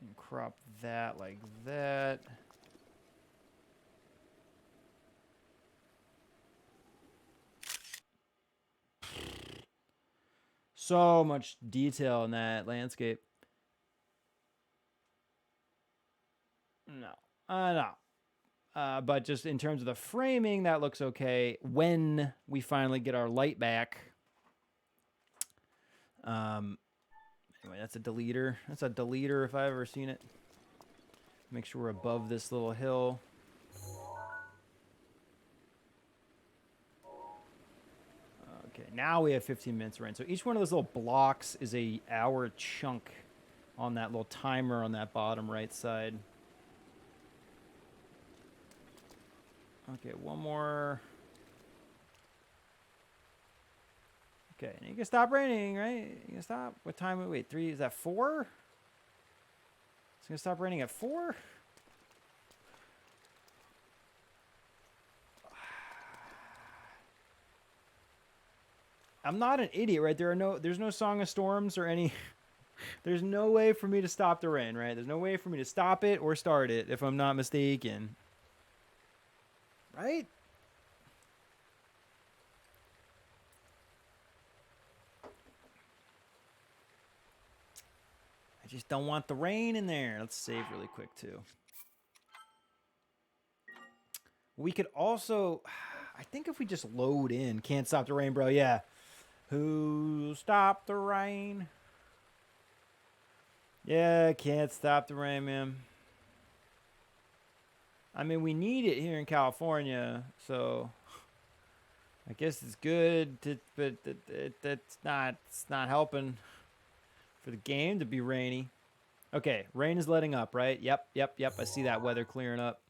And crop that like that. So much detail in that landscape. No. But just in terms of the framing, that looks okay when we finally get our light back. Anyway, that's a deleter. That's a deleter if I've ever seen it. Make sure we're above this little hill. Okay, now we have 15 minutes of rain. So each one of those little blocks is a hour chunk on that little timer on that bottom right side. Okay, one more. Okay, and you can stop raining, right? You can stop. What time? Wait, 3? Is that 4? It's gonna stop raining at 4. I'm not an idiot, right? There's no Song of Storms or any. There's no way for me to stop the rain, right? There's no way for me to stop it or start it, if I'm not mistaken. Right? I just don't want the rain in there. Let's save really quick, too. We could also... I think if we just load in... Can't stop the rain, bro. Yeah. Who stopped the rain? Yeah, can't stop the rain, man. I mean, we need it here in California, so... I guess it's good, but it's not helping for the game to be rainy. Okay, rain is letting up, right? Yep. I see that weather clearing up.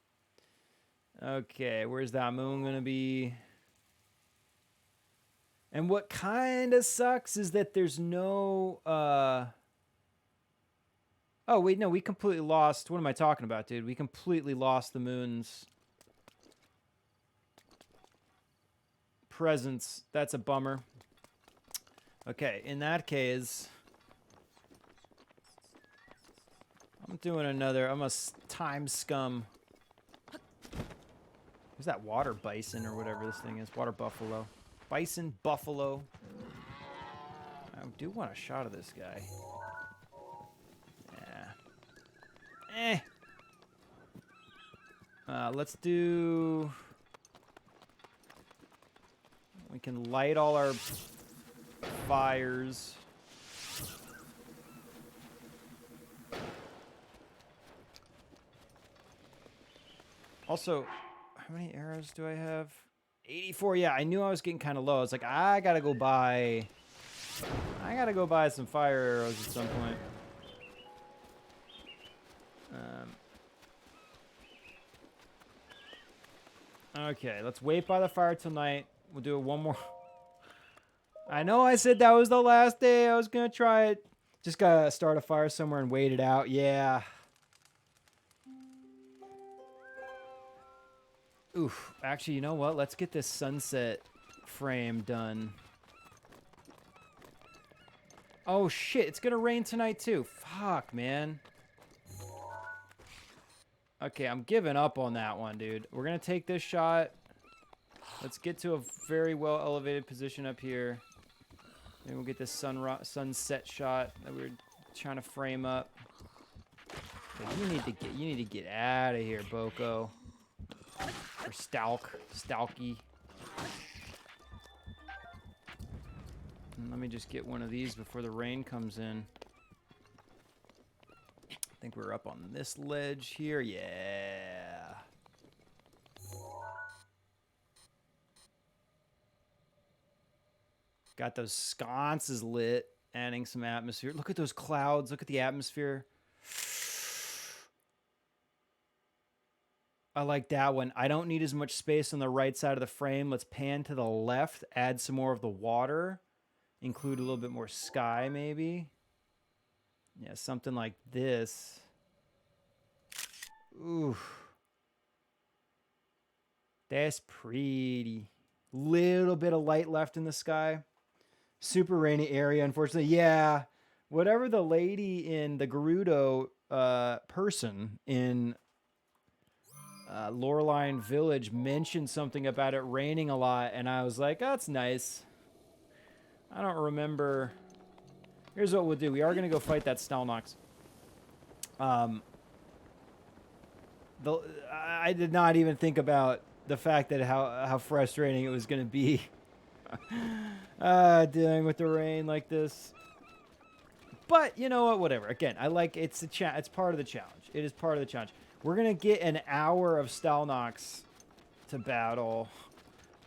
Okay, where's that moon gonna be? And what kind of sucks is that there's no... Oh, wait, no, we completely lost... What am I talking about, dude? We completely lost the moon's presence. That's a bummer. Okay, in that case... I'm doing another... I'm a time scum. Who's that water bison or whatever this thing is? Water buffalo. Bison, buffalo. I do want a shot of this guy. Yeah. Let's do... We can light all our fires. Also, how many arrows do I have? 84. Yeah, I knew I was getting kind of low. I was like, I gotta go buy some fire arrows at some point. Okay, let's wait by the fire till night. We'll do it one more. I know I said that was the last day. I was gonna try it. Just gotta start a fire somewhere and wait it out. Yeah. Oof. Actually, you know what? Let's get this sunset frame done. Oh, shit. It's gonna rain tonight, too. Fuck, man. Okay, I'm giving up on that one, dude. We're gonna take this shot. Let's get to a very well elevated position up here. Maybe we'll get this sunset shot that we were trying to frame up. But you need to get out of here, Boko. Or Stalky. And let me just get one of these before the rain comes in. I think we're up on this ledge here. Yeah. Got those sconces lit, adding some atmosphere. Look at those clouds. Look at the atmosphere. I like that one. I don't need as much space on the right side of the frame. Let's pan to the left, add some more of the water, include a little bit more sky maybe. Yeah, something like this. Ooh. That's pretty. Little bit of light left in the sky. Super rainy area, unfortunately. Yeah. Whatever the lady in the Gerudo person in Loreline Village mentioned something about it raining a lot, and I was like, oh, that's nice. I don't remember. Here's what we'll do. We are going to go fight that Stalnox. I did not even think about the fact that how frustrating it was going to be dealing with the rain like this. But you know what? Whatever. Again, I like it's part of the challenge. It is part of the challenge. We're gonna get an hour of Stalnox to battle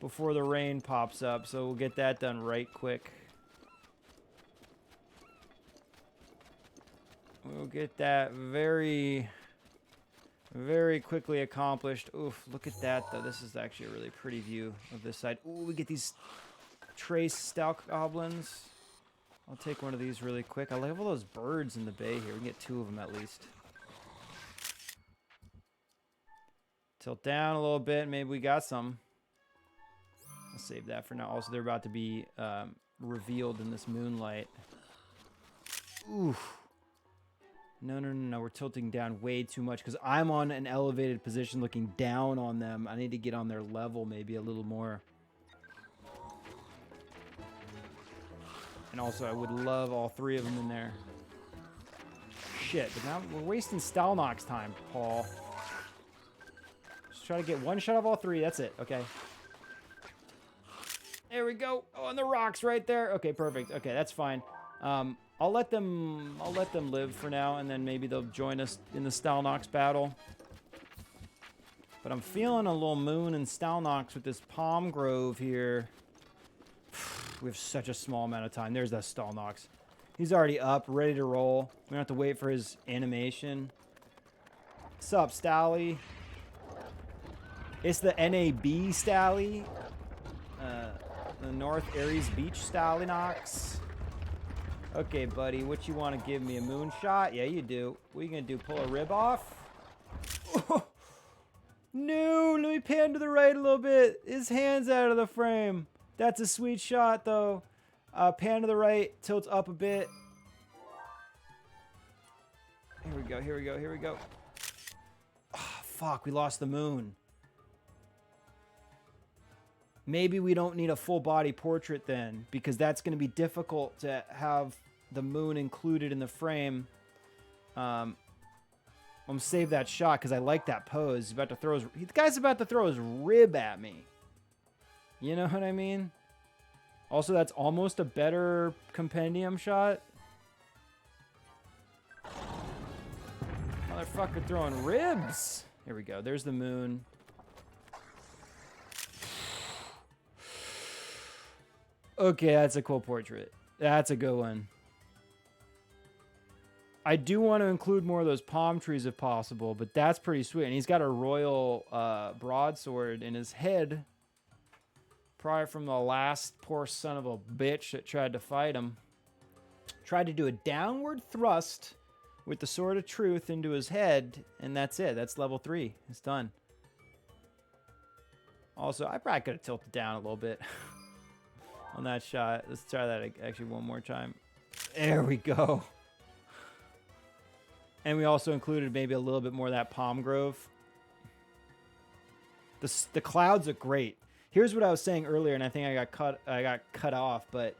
before the rain pops up, so we'll get that done right quick. We'll get that very Very quickly accomplished. Oof, look at that, though. This is actually a really pretty view of this side. Ooh, we get these trace stalk goblins. I'll take one of these really quick. I love all those birds in the bay here. We can get 2 of them at least. Tilt down a little bit. Maybe we got some. I'll save that for now. Also, they're about to be revealed in this moonlight. Oof. No. We're tilting down way too much because I'm on an elevated position looking down on them. I need to get on their level maybe a little more. And also, I would love all 3 of them in there. Shit, but now we're wasting Stalnox time, Paul. Just try to get 1 shot of all 3. That's it. Okay. There we go. Oh, and the rocks right there. Okay, perfect. Okay, that's fine. I'll let them live for now, and then maybe they'll join us in the Stalnox battle. But I'm feeling a little Moon and Stalnox with this Palm Grove here. We have such a small amount of time. There's that Stalnox. He's already up, ready to roll. We don't have to wait for his animation. What's up, Stally? It's the NAB Stally. The North Aries Beach Stalnox. Okay, buddy, what you want to give me? A moonshot? Yeah, you do. What are you going to do? Pull a rib off? Oh, no, let me pan to the right a little bit. His hand's out of the frame. That's a sweet shot, though. Pan to the right, tilts up a bit. Here we go, here we go, here we go. Oh, fuck, we lost the moon. Maybe we don't need a full body portrait then, because that's going to be difficult to have the moon included in the frame. I'm going to save that shot because I like that pose. He's about to throw the guy's about to throw his rib at me. You know what I mean? Also, that's almost a better compendium shot. Motherfucker throwing ribs. Here we go. There's the moon. Okay, that's a cool portrait. That's a good one. I do want to include more of those palm trees if possible, but that's pretty sweet. And he's got a royal broadsword in his head. Probably from the last poor son of a bitch that tried to fight him. Tried to do a downward thrust with the Sword of Truth into his head, and that's it. That's level 3. It's done. Also, I probably could have tilted down a little bit on that shot. Let's try that actually one more time. There we go. And we also included maybe a little bit more of that palm grove. The clouds look great. Here's what I was saying earlier, and I think I got cut off, but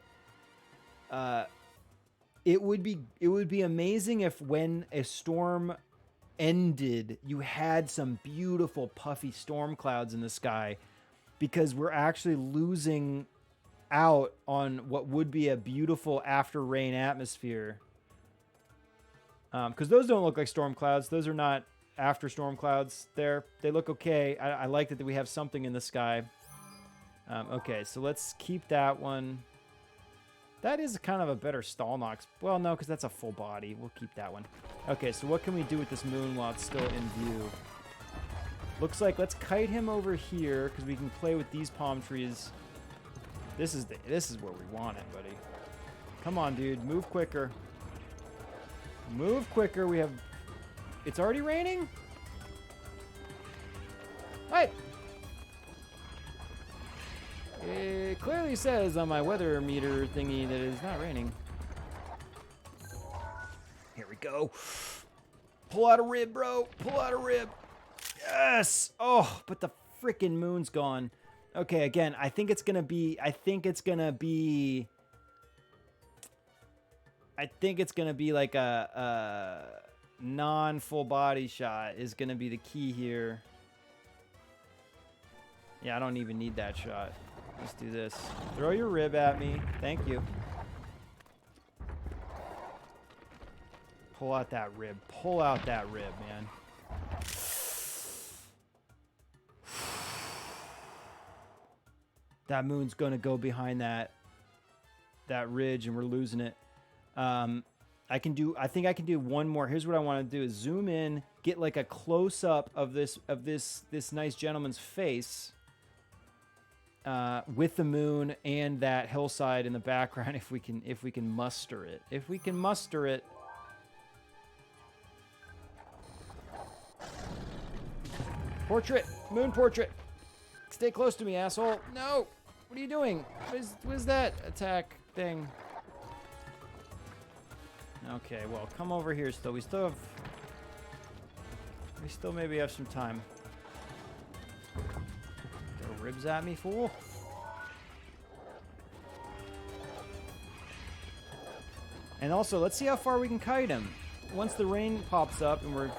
it would be amazing if when a storm ended, you had some beautiful puffy storm clouds in the sky, because we're actually losing out on what would be a beautiful after rain atmosphere. Because those don't look like storm clouds. Those are not after storm clouds. They look okay. I like that we have something in the sky. Okay, so let's keep that one. That is kind of a better Stalnox. Well, no, because that's a full body. We'll keep that one. Okay, so what can we do with this moon while it's still in view? Looks like let's kite him over here because we can play with these palm trees. This is where we want it, buddy. Come on, dude. Move quicker. Move quicker. We have... It's already raining? What? It clearly says on my weather meter thingy that it's not raining. Here we go. Pull out a rib, bro. Pull out a rib. Yes. Oh, but the freaking moon's gone. Okay, again, I think it's gonna be like a non-full body shot is gonna be the key here. Yeah, I don't even need that shot. Let's do this. Throw your rib at me. Thank you. Pull out that rib. Pull out that rib, man. That moon's gonna go behind that ridge, and we're losing it. I think I can do one more. Here's what I want to do is zoom in, get like a close up of this nice gentleman's face with the moon and that hillside in the background if we can muster it. If we can muster it. Portrait, moon portrait. Stay close to me, asshole. No. What are you doing? What is that attack thing? Okay, well, come over here still. We still maybe have some time. Throw ribs at me, fool. And also, let's see how far we can kite him. Once the rain pops up and we're...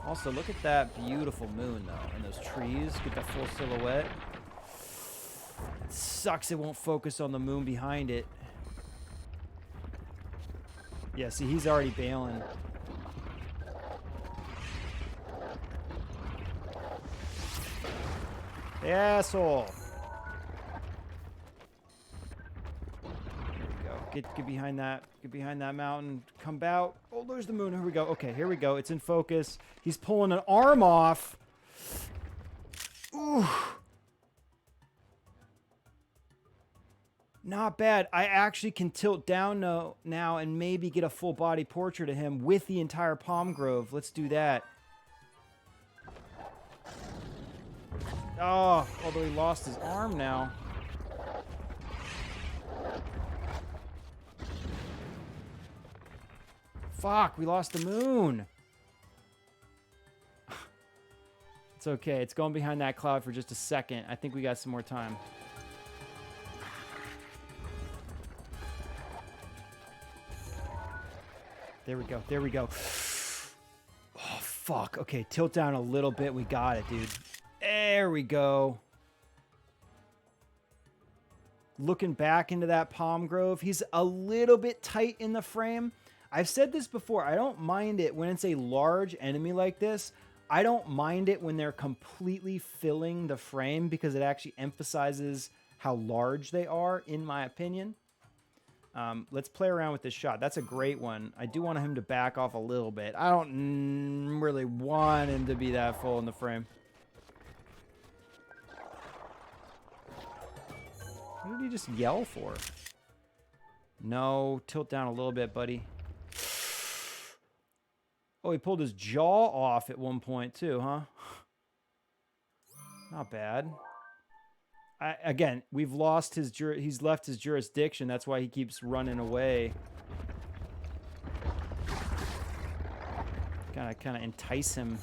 Also, look at that beautiful moon, though, and those trees. Get that full silhouette. It sucks it won't focus on the moon behind it. Yeah, see, he's already bailing. The asshole. There we go. Get behind that. Get behind that mountain. Come out. Oh, there's the moon. Here we go. Okay, here we go. It's in focus. He's pulling an arm off. Ooh. Not bad. I actually can tilt down now and maybe get a full body portrait of him with the entire palm grove. Let's do that. Oh, although he lost his arm now. Fuck, we lost the moon. It's okay. It's going behind that cloud for just a second. I think we got some more time. There we go. There we go. Oh, fuck. Okay, tilt down a little bit. We got it, dude. There we go. Looking back into that palm grove. He's a little bit tight in the frame. I've said this before. I don't mind it when it's a large enemy like this. I don't mind it when they're completely filling the frame because it actually emphasizes how large they are, in my opinion. Let's play around with this shot. That's a great one. I do want him to back off a little bit. I don't really want him to be that full in the frame. What did he just yell for? No, tilt down a little bit, buddy. Oh, he pulled his jaw off at one point too, huh? Not bad. Again, we've lost his he's left his jurisdiction. That's why he keeps running away. Kind of entice him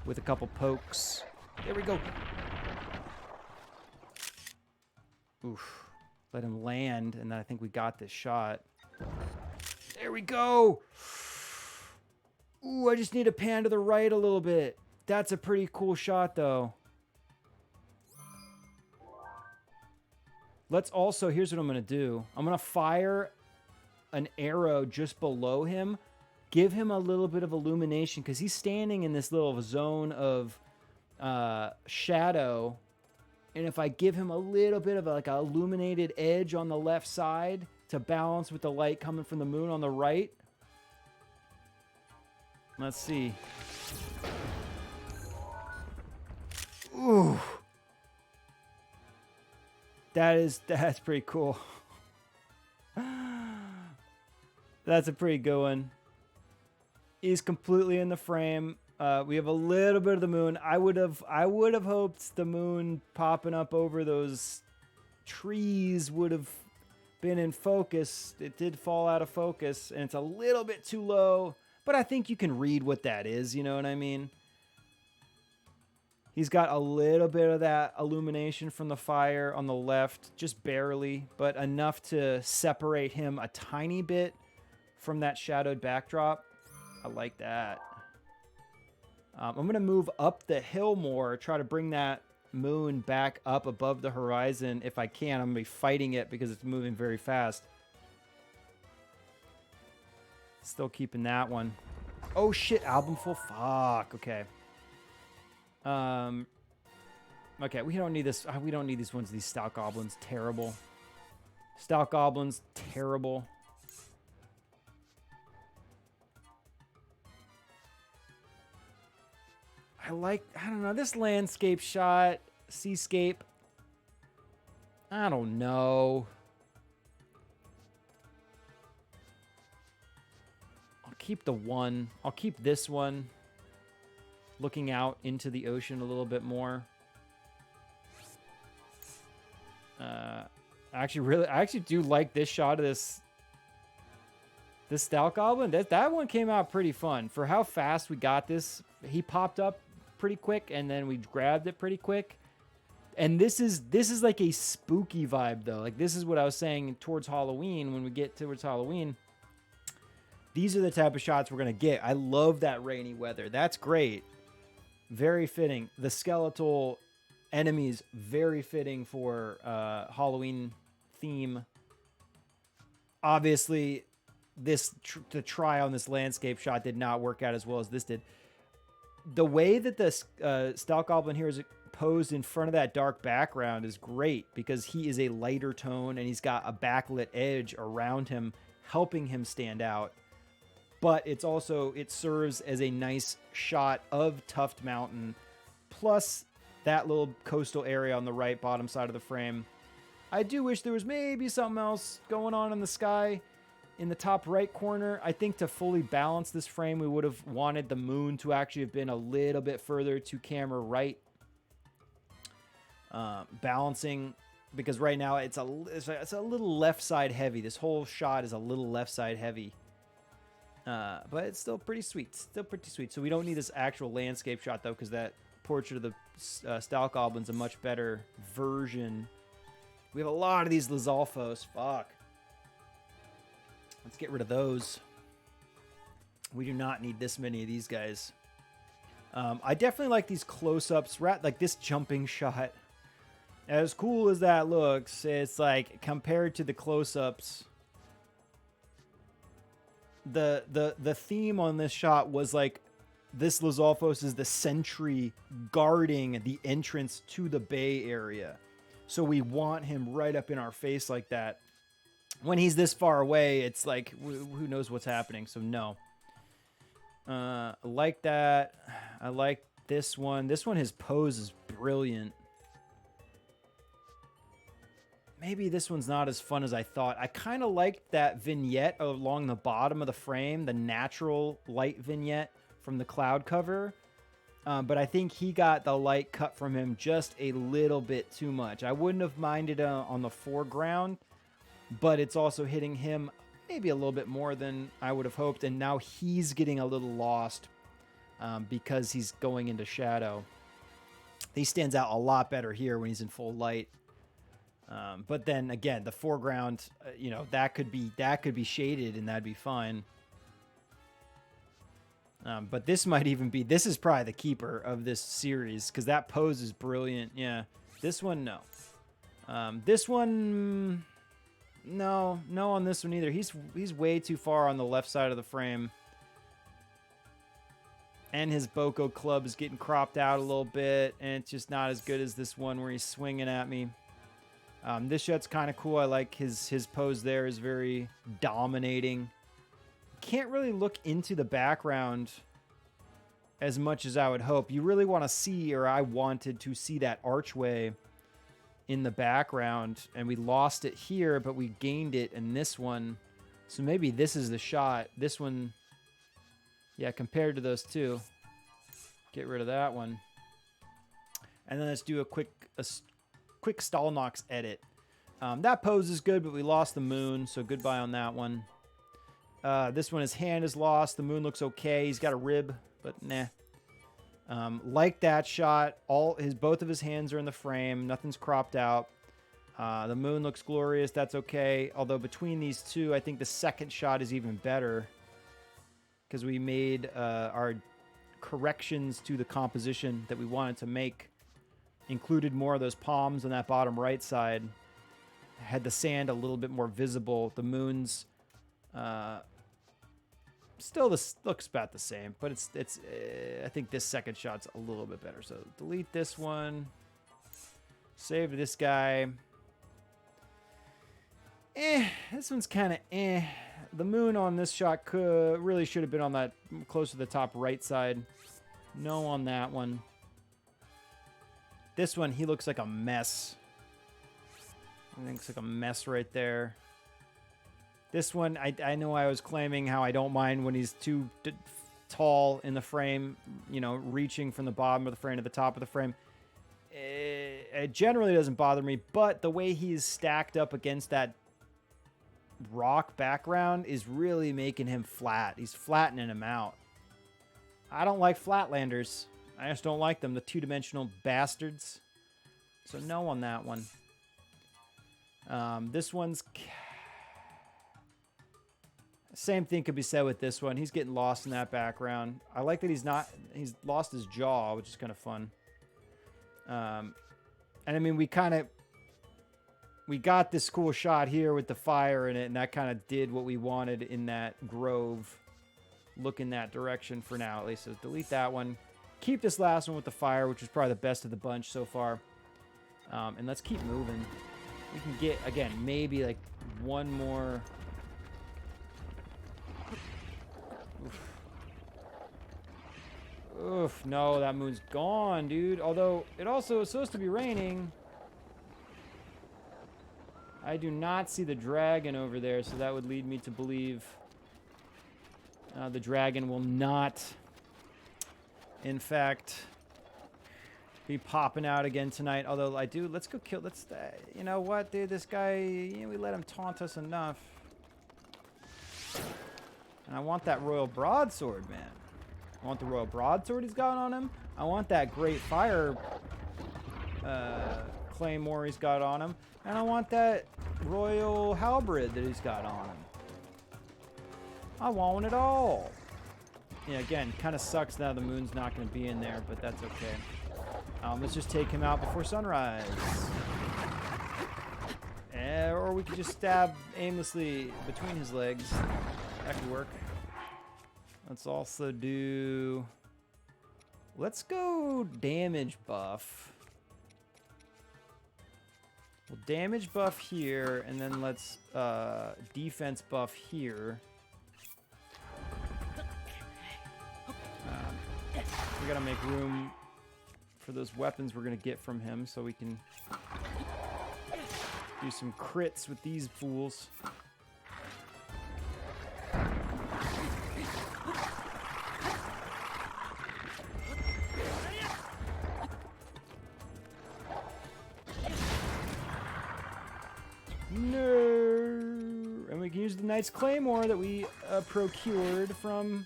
with a couple pokes. There we go. Oof. Let him land, and then I think we got this shot. There we go. Ooh, I just need to pan to the right a little bit. That's a pretty cool shot, though. Let's also, here's what I'm going to do. I'm going to fire an arrow just below him. Give him a little bit of illumination because he's standing in this little zone of shadow. And if I give him a little bit of like an illuminated edge on the left side to balance with the light coming from the moon on the right. Let's see. Ooh. That's pretty cool. That's a pretty good one. He's completely in the frame. We have a little bit of the moon. I would have hoped the moon popping up over those trees would have been in focus. It did fall out of focus, and it's a little bit too low. But I think you can read what that is, you know what I mean? He's got a little bit of that illumination from the fire on the left, just barely, but enough to separate him a tiny bit from that shadowed backdrop. I like that. I'm going to move up the hill more, try to bring that moon back up above the horizon if I can. I'm going to be fighting it because it's moving very fast. Still keeping that one. Oh shit, album full. Fuck. Okay. Okay, we don't need this. We don't need these ones. These stout goblins, terrible. Stout goblins, terrible. I don't know, this landscape shot, seascape. I don't know. I'll keep the one. I'll keep this one. Looking out into the ocean a little bit more. I actually do like this shot of this Stout Goblin. That one came out pretty fun. For how fast we got this, he popped up pretty quick, and then we grabbed it pretty quick. And this is like a spooky vibe, though. Like, this is what I was saying towards Halloween. When we get towards Halloween, these are the type of shots we're going to get. I love that rainy weather. That's great. Very fitting. The skeletal enemies, very fitting for Halloween theme. Obviously, the try on this landscape shot did not work out as well as this did. The way that the Stout Goblin here is posed in front of that dark background is great because he is a lighter tone and he's got a backlit edge around him, helping him stand out. But it serves as a nice shot of Tuft Mountain, plus that little coastal area on the right bottom side of the frame. I do wish there was maybe something else going on in the sky in the top right corner. I think to fully balance this frame, we would have wanted the moon to actually have been a little bit further to camera right. Balancing, because right now it's a little left side heavy. This whole shot is a little left side heavy. But it's still pretty sweet. So we don't need this actual landscape shot, though, because that portrait of the Stout Goblin's a much better version. We have a lot of these Lizalfos. Fuck. Let's get rid of those. We do not need this many of these guys. I definitely like these close-ups. Like this jumping shot. As cool as that looks, it's like compared to the close-ups, the theme on this shot was like this Lizalfos is the sentry guarding the entrance to the bay area. So we want him right up in our face like that. When he's this far away, it's like, who knows what's happening. So no. I like that. I like this one. This one, his pose is brilliant. Maybe this one's not as fun as I thought. I kind of liked that vignette along the bottom of the frame, the natural light vignette from the cloud cover. But I think he got the light cut from him just a little bit too much. I wouldn't have minded on the foreground, but it's also hitting him maybe a little bit more than I would have hoped. And now he's getting a little lost because he's going into shadow. He stands out a lot better here when he's in full light. But then again, the foreground, that could be shaded and that'd be fine. But this is probably the keeper of this series because that pose is brilliant. Yeah. This one, no. This one, no on this one either. He's way too far on the left side of the frame. And his Boko club is getting cropped out a little bit, and it's just not as good as this one where he's swinging at me. This shot's kind of cool. I like his pose there is very dominating. Can't really look into the background as much as I would hope. You really want to see, or I wanted to see, that archway in the background, and we lost it here, but we gained it in this one. So maybe this is the shot. This one, yeah, compared to those two. Get rid of that one. And then let's do a quick Stalnox edit. That pose is good, but we lost the moon, so goodbye on that one. This one, his hand is lost. The moon looks okay. He's got a rib, but nah. Like that shot, both of his hands are in the frame. Nothing's cropped out. The moon looks glorious. That's okay. Although between these two, I think the second shot is even better because we made our corrections to the composition that we wanted to make. Included more of those palms on that bottom right side. Had the sand a little bit more visible. The moon's still looks about the same, but it's I think this second shot's a little bit better. So delete this one. Save this guy. This one's kind of The moon on this shot really should have been on that close to the top right side. No on that one. This one, he looks like a mess. I think it's like a mess right there. This one, I know I was claiming how I don't mind when he's too tall in the frame, you know, reaching from the bottom of the frame to the top of the frame. It generally doesn't bother me, but the way he's stacked up against that rock background is really making him flat. He's flattening him out. I don't like flatlanders. I just don't like them, the two-dimensional bastards. So no on that one. This one's... Same thing could be said with this one. He's getting lost in that background. I like that he's lost his jaw, which is kind of fun. And I mean, we got this cool shot here with the fire in it, and that kind of did what we wanted in that grove. Look in that direction for now, at least. So delete that one. Keep this last one with the fire, which is probably the best of the bunch so far. And let's keep moving. We can get, again, maybe like one more... Oof, no, that moon's gone, dude. Although, it also is supposed to be raining. I do not see the dragon over there, so that would lead me to believe the dragon will not, in fact, be popping out again tonight. Although I do, let's go kill, you know what, dude, this guy, you know, we let him taunt us enough. And I want that royal broadsword, man. I want the royal broadsword he's got on him. I want that great fire claymore he's got on him. And I want that royal halberd that he's got on him. I want it all. Yeah, again, kind of sucks now the moon's not going to be in there, but that's okay. Let's just take him out before sunrise. Or we could just stab aimlessly between his legs. That could work. Let's also do... Let's go damage buff. We'll damage buff here, and then let's defense buff here. We gotta make room for those weapons we're gonna get from him, so we can do some crits with these fools. No! And we can use the Knight's Claymore that we procured from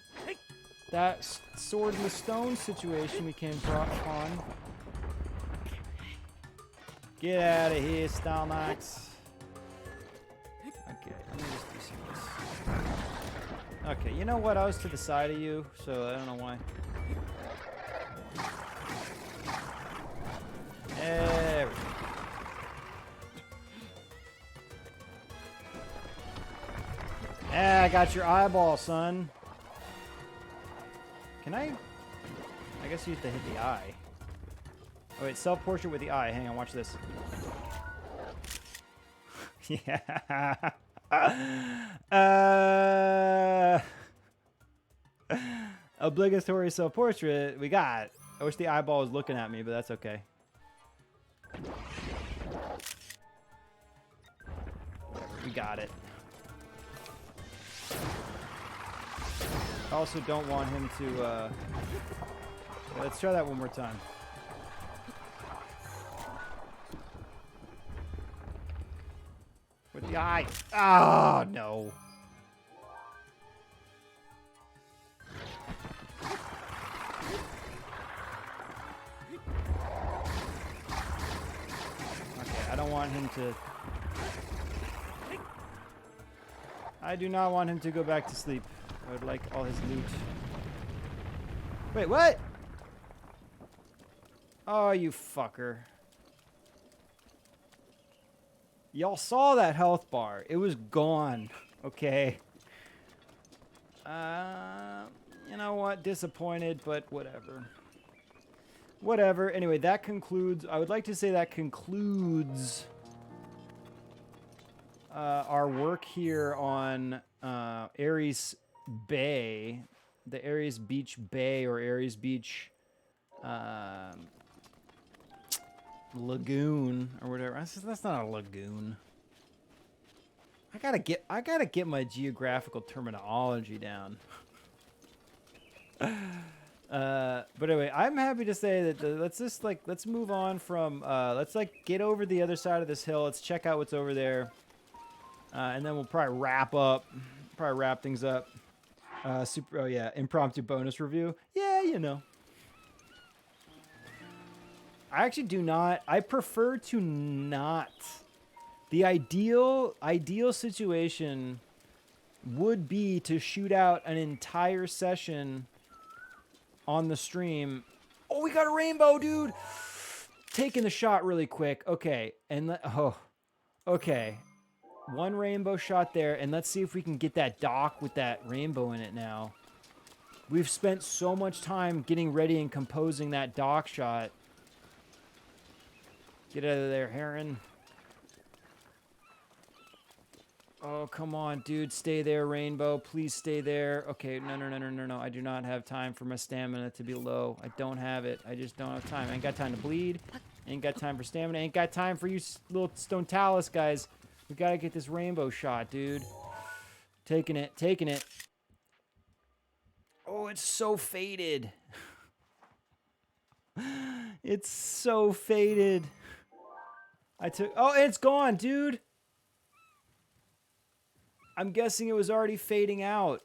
that sword in the stone situation we came upon. Get out of here, Stalnox. Okay, let me just do some of this. Okay, you know what? I was to the side of you, so I don't know why. There we go. Ah, I got your eyeball, son. Can I guess you have to hit the eye. Oh, wait, self-portrait with the eye. Hang on, watch this. Yeah. Obligatory self-portrait. We got. I wish the eyeball was looking at me, but that's okay. Whatever, we got it. I also don't want him to, yeah, let's try that one more time. With the eye. Ah, oh, no. Okay, I don't want him to... I do not want him to go back to sleep. I would like all his loot. Wait, what? Oh, you fucker. Y'all saw that health bar. It was gone. Okay. You know what? Disappointed, but whatever. Whatever. Anyway, that concludes... I would like to say that concludes... our work here on Aris Bay, the Aris Beach Bay or Aris Beach lagoon or whatever. That's not a lagoon. I gotta get my geographical terminology down. But anyway, I'm happy to say that let's move on from let's like get over the other side of this hill. Let's check out what's over there, and then we'll probably wrap things up. Oh yeah, impromptu bonus review. Yeah, you know. I actually do not. I prefer to not. The ideal situation would be to shoot out an entire session on the stream. Oh, we got a rainbow, dude. Taking the shot really quick. Okay. Okay. One rainbow shot there, and let's see if we can get that dock with that rainbow in it now. We've spent so much time getting ready and composing that dock shot. Get out of there, Heron. Oh, come on, dude. Stay there, Rainbow. Please stay there. Okay, no. I do not have time for my stamina to be low. I don't have it. I just don't have time. I ain't got time to bleed. Ain't got time for stamina. Ain't got time for you little stone talus guys. We gotta get this rainbow shot, dude. Taking it. Oh, it's so faded. It's so faded. Oh, it's gone, dude. I'm guessing it was already fading out.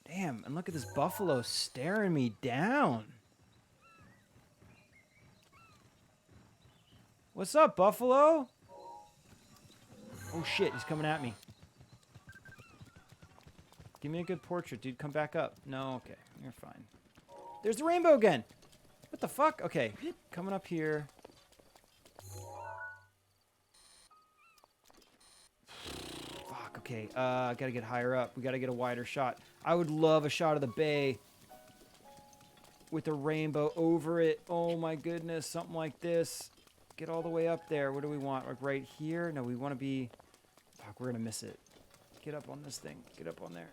Damn, and look at this buffalo staring me down. What's up, buffalo? Oh shit, he's coming at me. Give me a good portrait, dude. Come back up. No, okay, you're fine. There's the rainbow again. What the fuck? Okay, coming up here. Fuck, okay. I gotta get higher up. We gotta get a wider shot. I would love a shot of the bay with a rainbow over it. Oh my goodness, something like this. Get all the way up there. What do we want? Like right here? No, we want to be... Fuck, we're gonna miss it. Get up on this thing. Get up on there.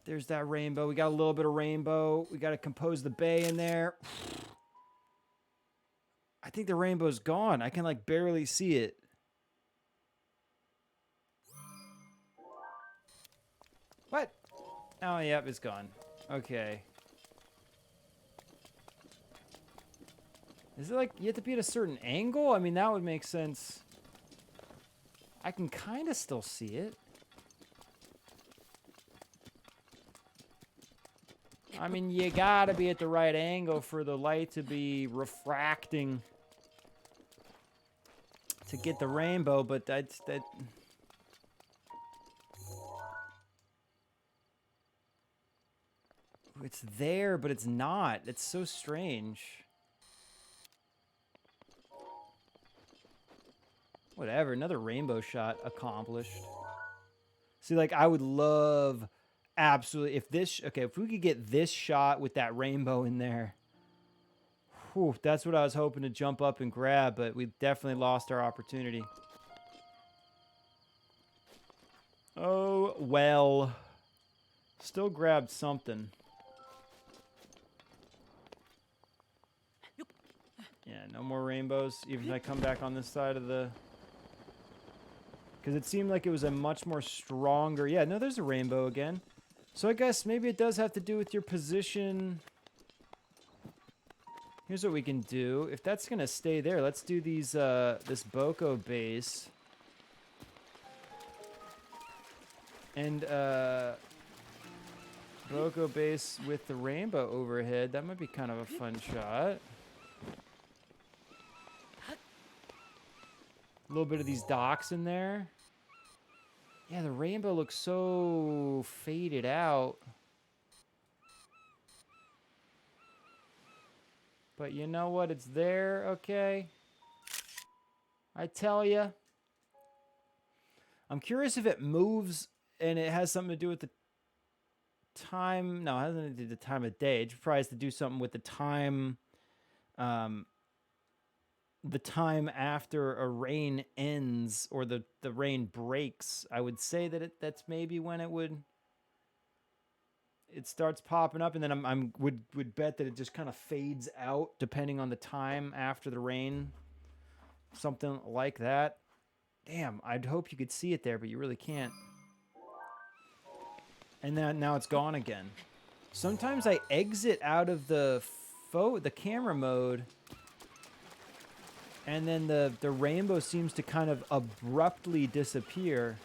There's that rainbow. We got a little bit of rainbow. We got to compose the bay in there. I think the rainbow's gone. I can like barely see it. What? Oh, yep, it's gone. Okay. Is it like you have to be at a certain angle? I mean, that would make sense. I can kind of still see it. I mean, you gotta be at the right angle for the light to be refracting to get the rainbow, but that... It's there, but it's not. It's so strange. Whatever, another rainbow shot accomplished. See, like, I would love... Absolutely. If we could get this shot with that rainbow in there. Whew, that's what I was hoping to jump up and grab, but we definitely lost our opportunity. Oh, well. Still grabbed something. Yeah, no more rainbows, even if I come back on this side of the... Because it seemed like it was a much more stronger... Yeah, no, there's a rainbow again. So I guess maybe it does have to do with your position. Here's what we can do. If that's going to stay there, let's do these this Boko base. And Boko base with the rainbow overhead. That might be kind of a fun shot. A little bit of these docks in there. Yeah, the rainbow looks so faded out. But you know what? It's there, okay? I tell you. I'm curious if it moves and it has something to do with the time. No, it hasn't to do with the time of day. It probably has to do something with the time. the time after a rain ends or the rain breaks, I would say that that's maybe when it starts popping up, and then I'm would bet that it just kind of fades out depending on the time after the rain, something like that. Damn, I'd hope you could see it there, but you really can't. And then now it's gone again. Sometimes I exit out of the camera mode, and then the rainbow seems to kind of abruptly disappear.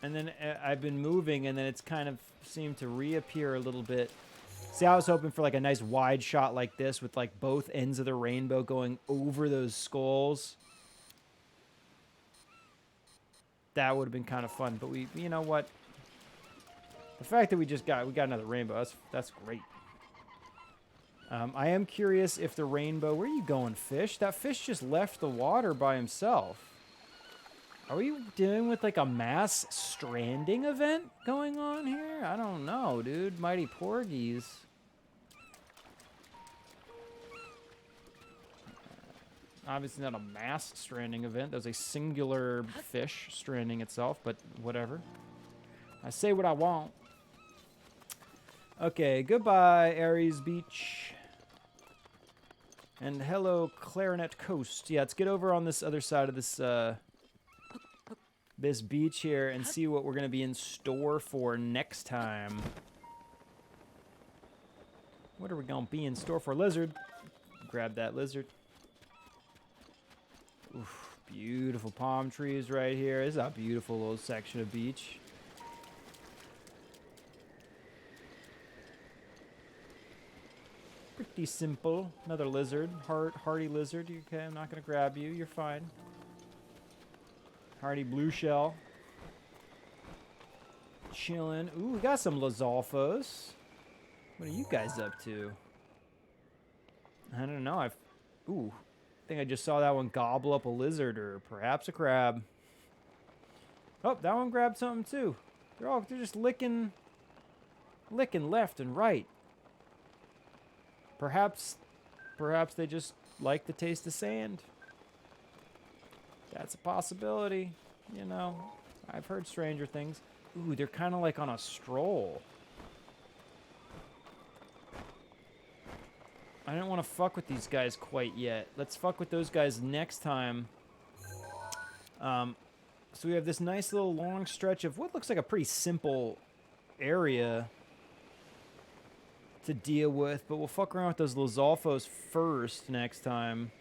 And then I've been moving, and then it's kind of seemed to reappear a little bit. See, I was hoping for like a nice wide shot like this with like both ends of the rainbow going over those skulls. That would have been kind of fun, but you know what? The fact that we got another rainbow, that's great. I am curious if the rainbow, where are you going, fish? That fish just left the water by himself. Are we dealing with like a mass stranding event going on here? I don't know, dude. Mighty porgies. Obviously not a mass stranding event. There's a singular fish stranding itself, but whatever. I say what I want. Okay, goodbye, Ares Beach. And hello, Clarinet Coast. Yeah, let's get over on this other side of this beach here and see what we're going to be in store for next time. What are we going to be in store for? Lizard. Grab that lizard. Oof, beautiful palm trees right here. This is a beautiful little section of beach. Pretty simple. Another lizard. Hardy lizard. Okay, I'm not going to grab you. You're fine. Hardy blue shell. Chilling. Ooh, we got some Lizalfos. What are you guys up to? I don't know. Ooh. I think I just saw that one gobble up a lizard or perhaps a crab. Oh, that one grabbed something too. They're just licking left and right. Perhaps they just like the taste of sand. That's a possibility. You know, I've heard stranger things. Ooh, they're kind of like on a stroll. I don't want to fuck with these guys quite yet. Let's fuck with those guys next time. So we have this nice little long stretch of what looks like a pretty simple area to deal with, but we'll fuck around with those Lizalfos first next time.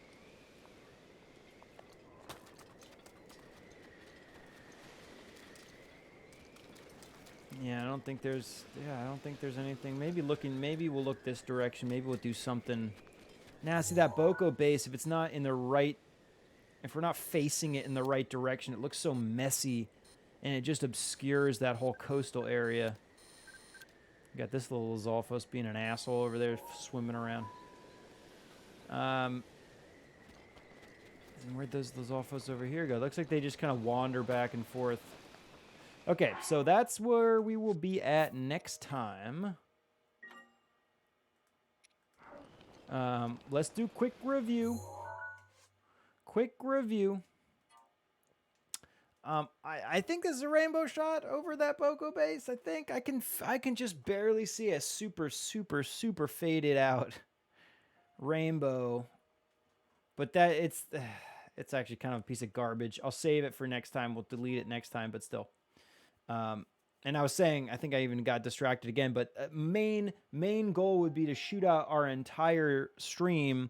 Yeah, I don't think there's anything. Maybe we'll look this direction. Maybe we'll do something. Now, see that Boko base, if it's not in the right, if we're not facing it in the right direction, it looks so messy, and it just obscures that whole coastal area. Got this little Lizalfos being an asshole over there, swimming around. And where'd those Lizalfos over here go? Looks like they just kind of wander back and forth. Okay, so that's where we will be at next time. Let's do quick review. I think this is a rainbow shot over that Boko base. I think I can just barely see a super faded out rainbow. But it's actually kind of a piece of garbage. I'll save it for next time. We'll delete it next time, but still. And I was saying, I think I even got distracted again, but main goal would be to shoot out our entire stream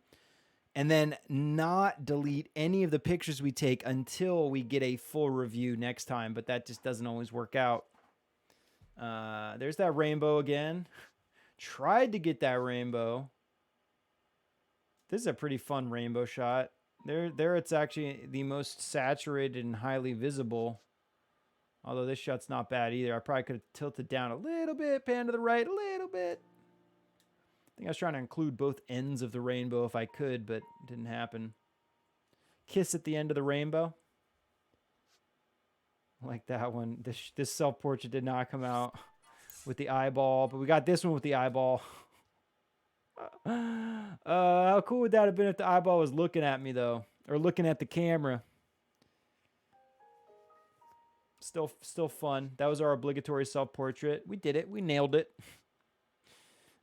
and then not delete any of the pictures we take until we get a full review next time, but that just doesn't always work out. There's that rainbow again. Tried to get that rainbow. This is a pretty fun rainbow shot. There it's actually the most saturated and highly visible. Although this shot's not bad either. I probably could have tilted down a little bit, pan to the right a little bit. I think I was trying to include both ends of the rainbow if I could, but it didn't happen. Kiss at the end of the rainbow. Like that one. This self-portrait did not come out with the eyeball, but we got this one with the eyeball. How cool would that have been if the eyeball was looking at me, though? Or looking at the camera? Still fun. That was our obligatory self-portrait. We did it. We nailed it.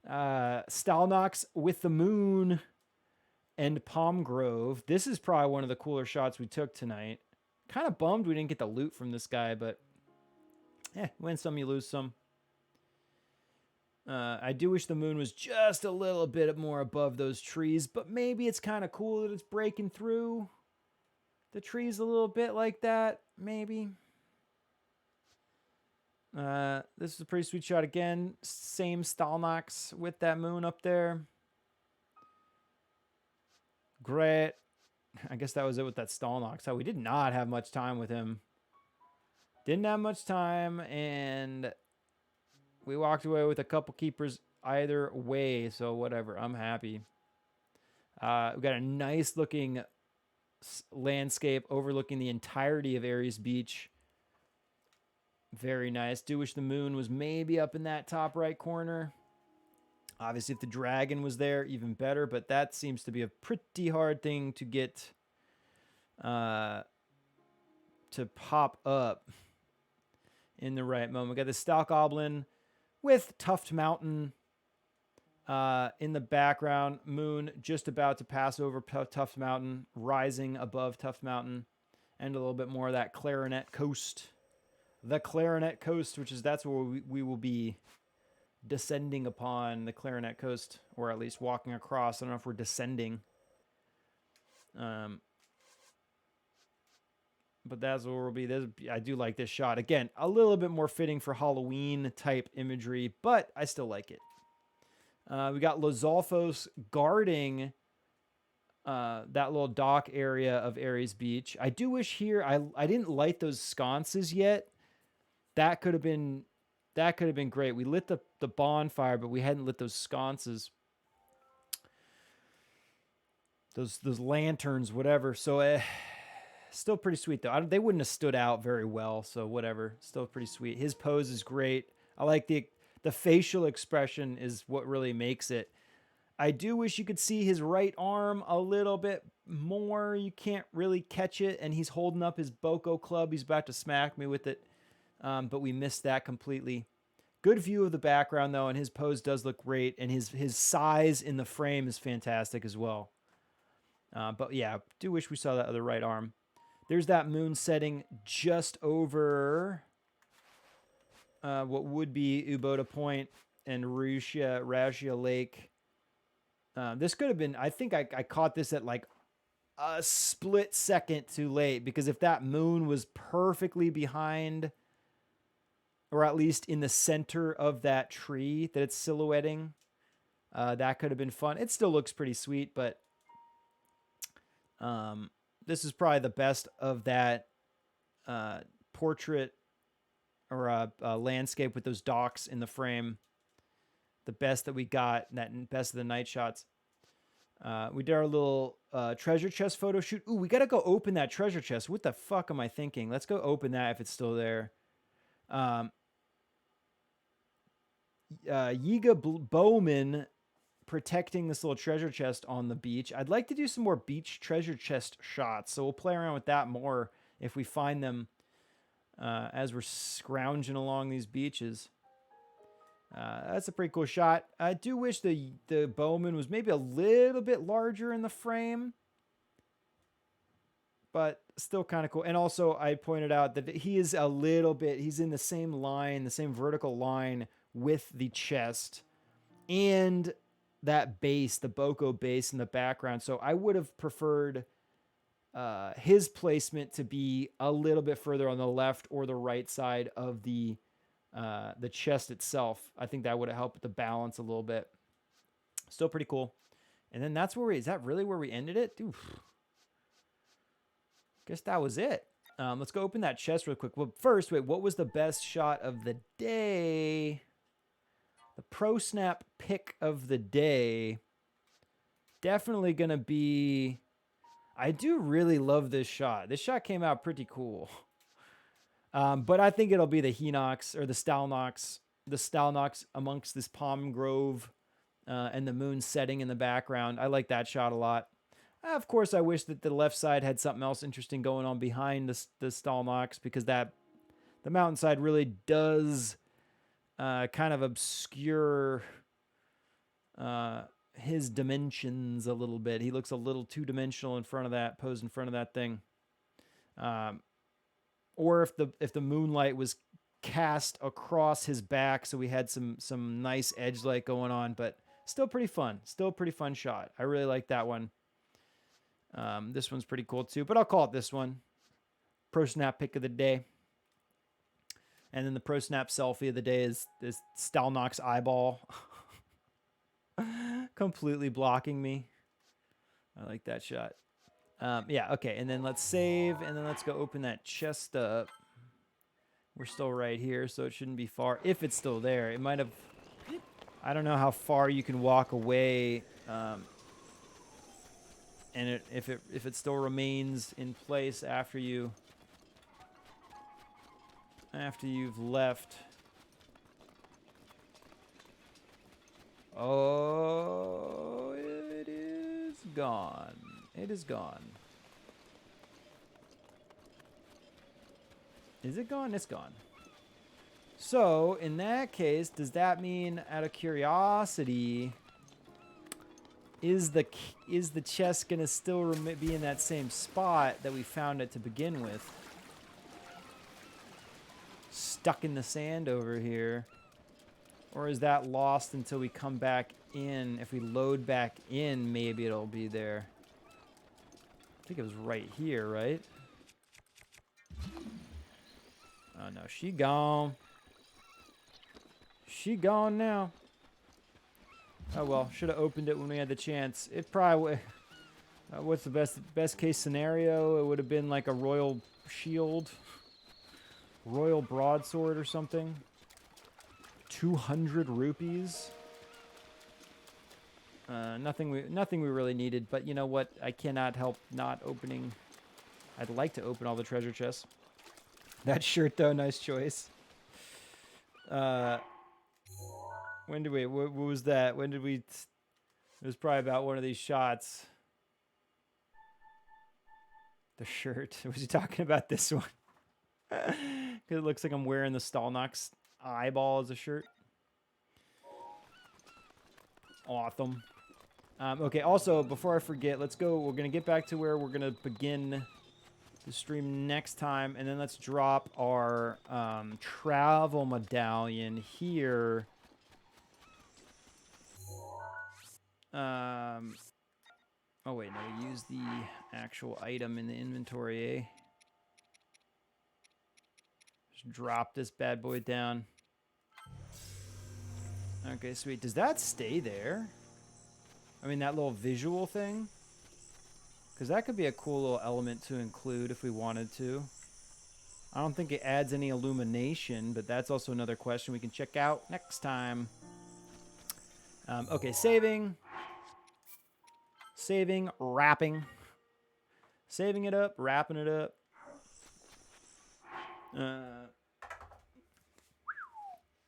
Stalnox with the moon and Palm Grove. This is probably one of the cooler shots we took tonight. Kind of bummed we didn't get the loot from this guy, but win some, you lose some. I do wish the moon was just a little bit more above those trees, but maybe it's kind of cool that it's breaking through the trees a little bit like that. Maybe. This is a pretty sweet shot again. Same Stalnox with that moon up there. Great. I guess that was it with that Stalnox. We did not have much time with him. Didn't have much time, and we walked away with a couple keepers either way, so whatever. I'm happy. We got a nice looking landscape overlooking the entirety of Aris Beach. Very nice. Do wish the moon was maybe up in that top right corner. Obviously, if the dragon was there, even better, but that seems to be a pretty hard thing to get to pop up in the right moment. We got the Stalk Goblin with Tuft Mountain in the background. Moon just about to pass over Tuft Mountain, rising above Tuft Mountain, and a little bit more of that Clarinet Coast. The Clarinet Coast, that's where we will be descending upon the Clarinet Coast, or at least walking across. I don't know if we're descending. But that's where we'll be. I do like this shot. Again, a little bit more fitting for Halloween type imagery, but I still like it. We got Lozalfos guarding that little dock area of Ares Beach. I do wish here, I didn't light those sconces yet. That could have been great. We lit the bonfire, but we hadn't lit those sconces. Those lanterns, whatever. So still pretty sweet, though. They wouldn't have stood out very well, so whatever. Still pretty sweet. His pose is great. I like the facial expression is what really makes it. I do wish you could see his right arm a little bit more. You can't really catch it, and he's holding up his Boko club. He's about to smack me with it, but we missed that completely. Good view of the background, though, and his pose does look great, and his size in the frame is fantastic as well. But yeah, do wish we saw that other right arm. There's that moon setting just over what would be Ubota Point and Rajia Lake. This could have been, I think I caught this at like a split second too late, because if that moon was perfectly behind, or at least in the center of that tree that it's silhouetting, that could have been fun. It still looks pretty sweet, but this is probably the best of that portrait or landscape with those docks in the frame. The best that we got, that best of the night shots. We did our little treasure chest photo shoot. Ooh, we got to go open that treasure chest. What the fuck am I thinking? Let's go open that if it's still there. Yiga Bowman protecting this little treasure chest on the beach. I'd like to do some more beach treasure chest shots, so we'll play around with that more if we find them as we're scrounging along these beaches. That's a pretty cool shot. I do wish the Bowman was maybe a little bit larger in the frame, but still kind of cool. And also, I pointed out that he is a little bit, he's in the same line, the same vertical line with the chest and that base, the Boko base in the background. So I would have preferred his placement to be a little bit further on the left or the right side of the chest itself. I think that would have helped with the balance a little bit. Still pretty cool. And then that's where is that really where we ended it? Oof. Guess that was it. Let's go open that chest real quick. Well, first, wait, what was the best shot of the day? The Pro Snap pick of the day. Definitely going to be... I do really love this shot. This shot came out pretty cool. But I think it'll be the Hinox or the Stalnox the Stalnox amongst this palm grove and the moon setting in the background. I like that shot a lot. Of course, I wish that the left side had something else interesting going on behind the Stalnox, because the mountainside really does kind of obscure his dimensions a little bit. He looks a little two-dimensional in front of that, posed in front of that thing. Or if the moonlight was cast across his back, so we had some nice edge light going on, but still pretty fun. Still a pretty fun shot. I really like that one. This one's pretty cool too, but I'll call it this one. Pro Snap pick of the day. And then the Pro Snap selfie of the day is Stalnox eyeball. Completely blocking me. I like that shot. Yeah, okay, and then let's save, and then let's go open that chest up. We're still right here, so it shouldn't be far. If it's still there, it might have... I don't know how far you can walk away, and if it still remains in place after you've left. Oh, it is gone. It is gone. Is it gone? It's gone. So, in that case, does that mean, out of curiosity, is the chest gonna still be in that same spot that we found it to begin with? Stuck in the sand over here. Or is that lost until we come back in? If we load back in, maybe it'll be there. I think it was right here, right? Oh no, she gone. She gone now. Oh well, should have opened it when we had the chance. It probably what's the best case scenario? It would have been like a royal shield, royal broadsword or something. 200 rupees. Nothing we really needed, but you know what? I cannot help not opening. I'd like to open all the treasure chests. That shirt though, nice choice. When did we? What was that? When did we? It was probably about one of these shots. The shirt. Was he talking about this one? Because it looks like I'm wearing the Stalnox eyeball as a shirt. Awesome. Okay, also, before I forget, let's go. We're going to get back to where we're going to begin the stream next time, and then let's drop our travel medallion here. Oh, wait, no, we use the actual item in the inventory, eh? Just drop this bad boy down. Okay, sweet. Does that stay there? I mean, that little visual thing? Because that could be a cool little element to include if we wanted to. I don't think it adds any illumination, but that's also another question we can check out next time. Okay, saving. Saving, wrapping. Saving it up, wrapping it up.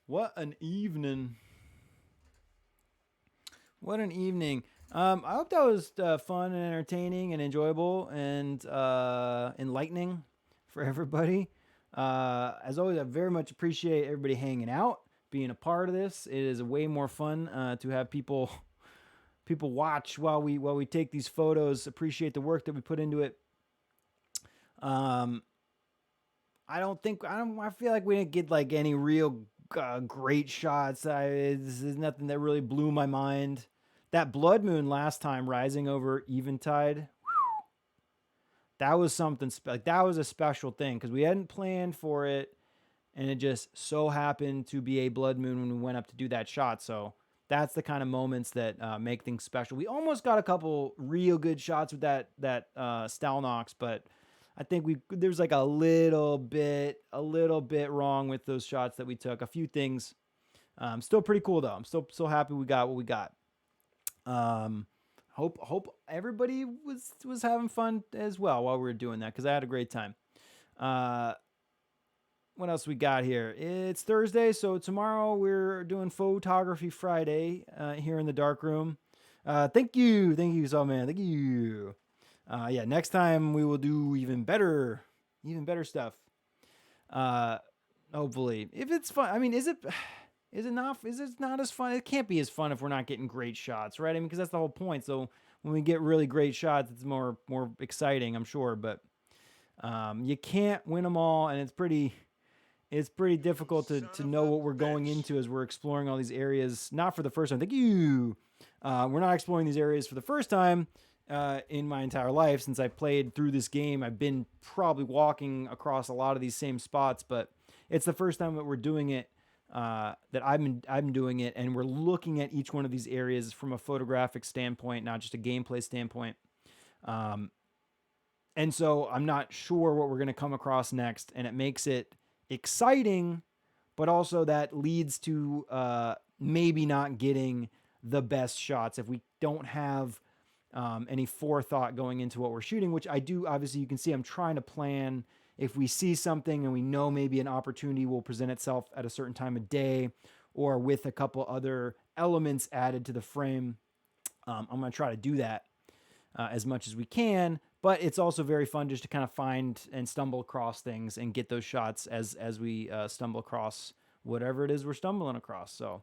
What an evening. What an evening. I hope that was fun and entertaining and enjoyable and enlightening for everybody. As always, I very much appreciate everybody hanging out, being a part of this. It is way more fun to have people watch while we take these photos, appreciate the work that we put into it. I feel like we didn't get like any real great shots. This is nothing that really blew my mind. That blood moon last time rising over Eventide, that was something that was a special thing because we hadn't planned for it, and it just so happened to be a blood moon when we went up to do that shot. So that's the kind of moments that make things special. We almost got a couple real good shots with that Stalnox, but I think there's like a little bit wrong with those shots that we took. A few things. Still pretty cool though. I'm still happy we got what we got. Hope everybody was having fun as well while we were doing that because I had a great time. what else we got here? It's Thursday, so tomorrow we're doing Photography Friday here in the dark room. Thank you, so man, thank you. Yeah, next time we will do even better stuff. Hopefully, if it's fun. I mean, is it not? Is it not as fun? It can't be as fun if we're not getting great shots, right? I mean, because that's the whole point. So when we get really great shots, it's more exciting, I'm sure. But you can't win them all, and it's pretty difficult to know what we're going into as we're exploring all these areas. Not for the first time. Thank you. We're not exploring these areas for the first time in my entire life since I played through this game. I've been probably walking across a lot of these same spots, but it's the first time that we're doing it. That I've been doing it, and we're looking at each one of these areas from a photographic standpoint, not just a gameplay standpoint. And so I'm not sure what we're going to come across next, and it makes it exciting, but also that leads to maybe not getting the best shots if we don't have any forethought going into what we're shooting, which I do. Obviously, you can see I'm trying to plan. If we see something and we know maybe an opportunity will present itself at a certain time of day or with a couple other elements added to the frame, I'm going to try to do that as much as we can. But it's also very fun just to kind of find and stumble across things and get those shots as we stumble across whatever it is we're stumbling across. So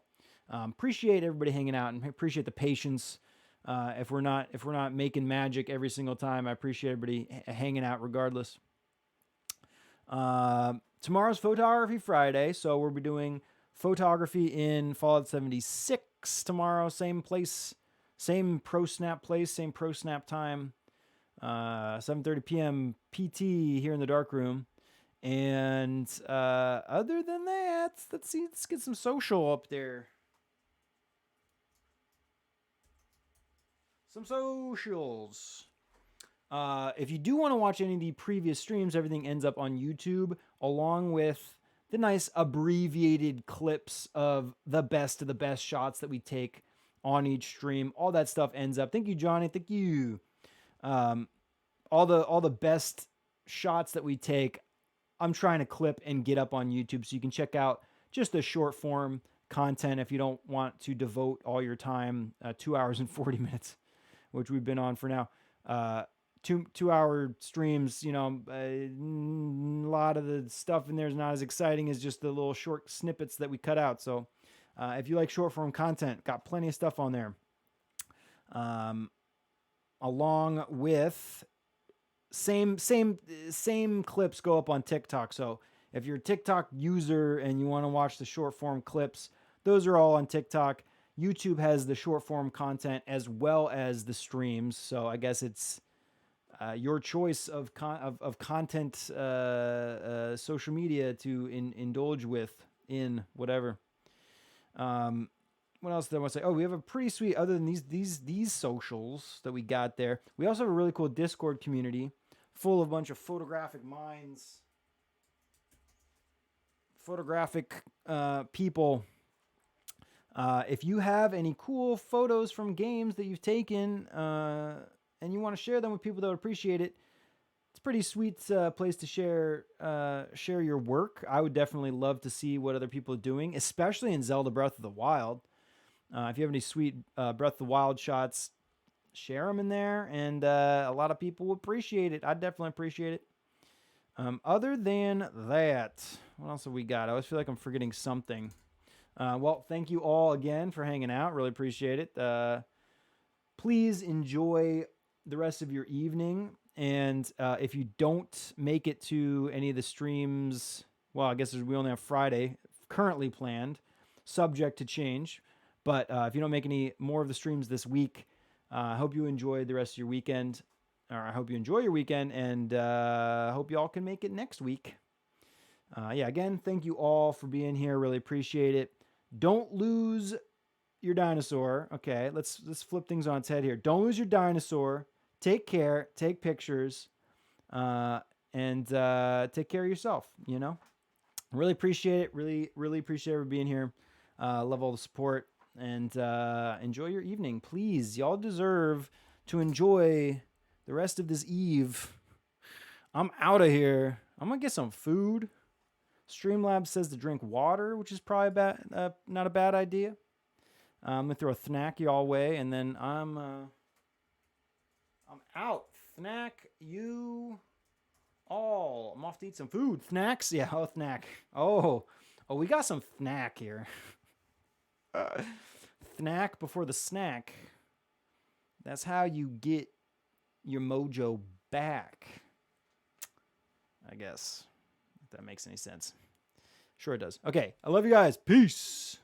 appreciate everybody hanging out and appreciate the patience. If we're not making magic every single time, I appreciate everybody hanging out regardless. Tomorrow's Photography Friday, so we'll be doing photography in Fallout 76 tomorrow. Same place, same Pro Snap place, same Pro Snap time. 7:30 p.m. PT here in the dark room. And other than that, let's get some social up there. Some socials. If you do want to watch any of the previous streams, everything ends up on YouTube, along with the nice abbreviated clips of the best shots that we take on each stream. All that stuff ends up. Thank you, Johnny. Thank you. All the best shots that we take, I'm trying to clip and get up on YouTube so you can check out just the short form content if you don't want to devote all your time, 2 hours and 40 minutes, which we've been on for now. 2-hour streams, you know, a lot of the stuff in there is not as exciting as just the little short snippets that we cut out. So if you like short form content, got plenty of stuff on there. Along with same clips go up on TikTok. So if you're a TikTok user and you want to watch the short form clips, those are all on TikTok. YouTube has the short form content as well as the streams. So I guess it's your choice of content, social media to indulge with in whatever. What else did I want to say? Oh, we have a pretty sweet, other than these socials that we got there, we also have a really cool Discord community full of a bunch of photographic minds, photographic people. If you have any cool photos from games that you've taken and you want to share them with people that would appreciate it, it's a pretty sweet place to share your work. I would definitely love to see what other people are doing, especially in Zelda Breath of the Wild. If you have any sweet Breath of the Wild shots, share them in there, and a lot of people will appreciate it. I'd definitely appreciate it. Other than that, what else have we got? I always feel like I'm forgetting something. Well, thank you all again for hanging out. Really appreciate it. Please enjoy the rest of your evening. And if you don't make it to any of the streams, well, I guess we only have Friday currently planned, subject to change. But if you don't make any more of the streams this week, I hope you enjoyed the rest of your weekend. Or I hope you enjoy your weekend, and I hope you all can make it next week. Yeah, again, thank you all for being here. Really appreciate it. Don't lose your dinosaur. Okay, let's flip things on its head here. Don't lose your dinosaur. Take care. Take pictures. And take care of yourself, you know? Really appreciate it. Really appreciate everybody being here. Love all the support. And enjoy your evening. Please, y'all deserve to enjoy the rest of this eve. I'm out of here. I'm going to get some food. Streamlabs says to drink water, which is probably not a bad idea. I'm gonna throw a Thnack y'all way, and then I'm out. Thnack you all. I'm off to eat some food. Thnacks? Yeah, oh, Thnack. Oh, we got some Thnack here. Thnack before the snack. That's how you get your mojo back. I guess. If that makes any sense. Sure it does. Okay, I love you guys. Peace.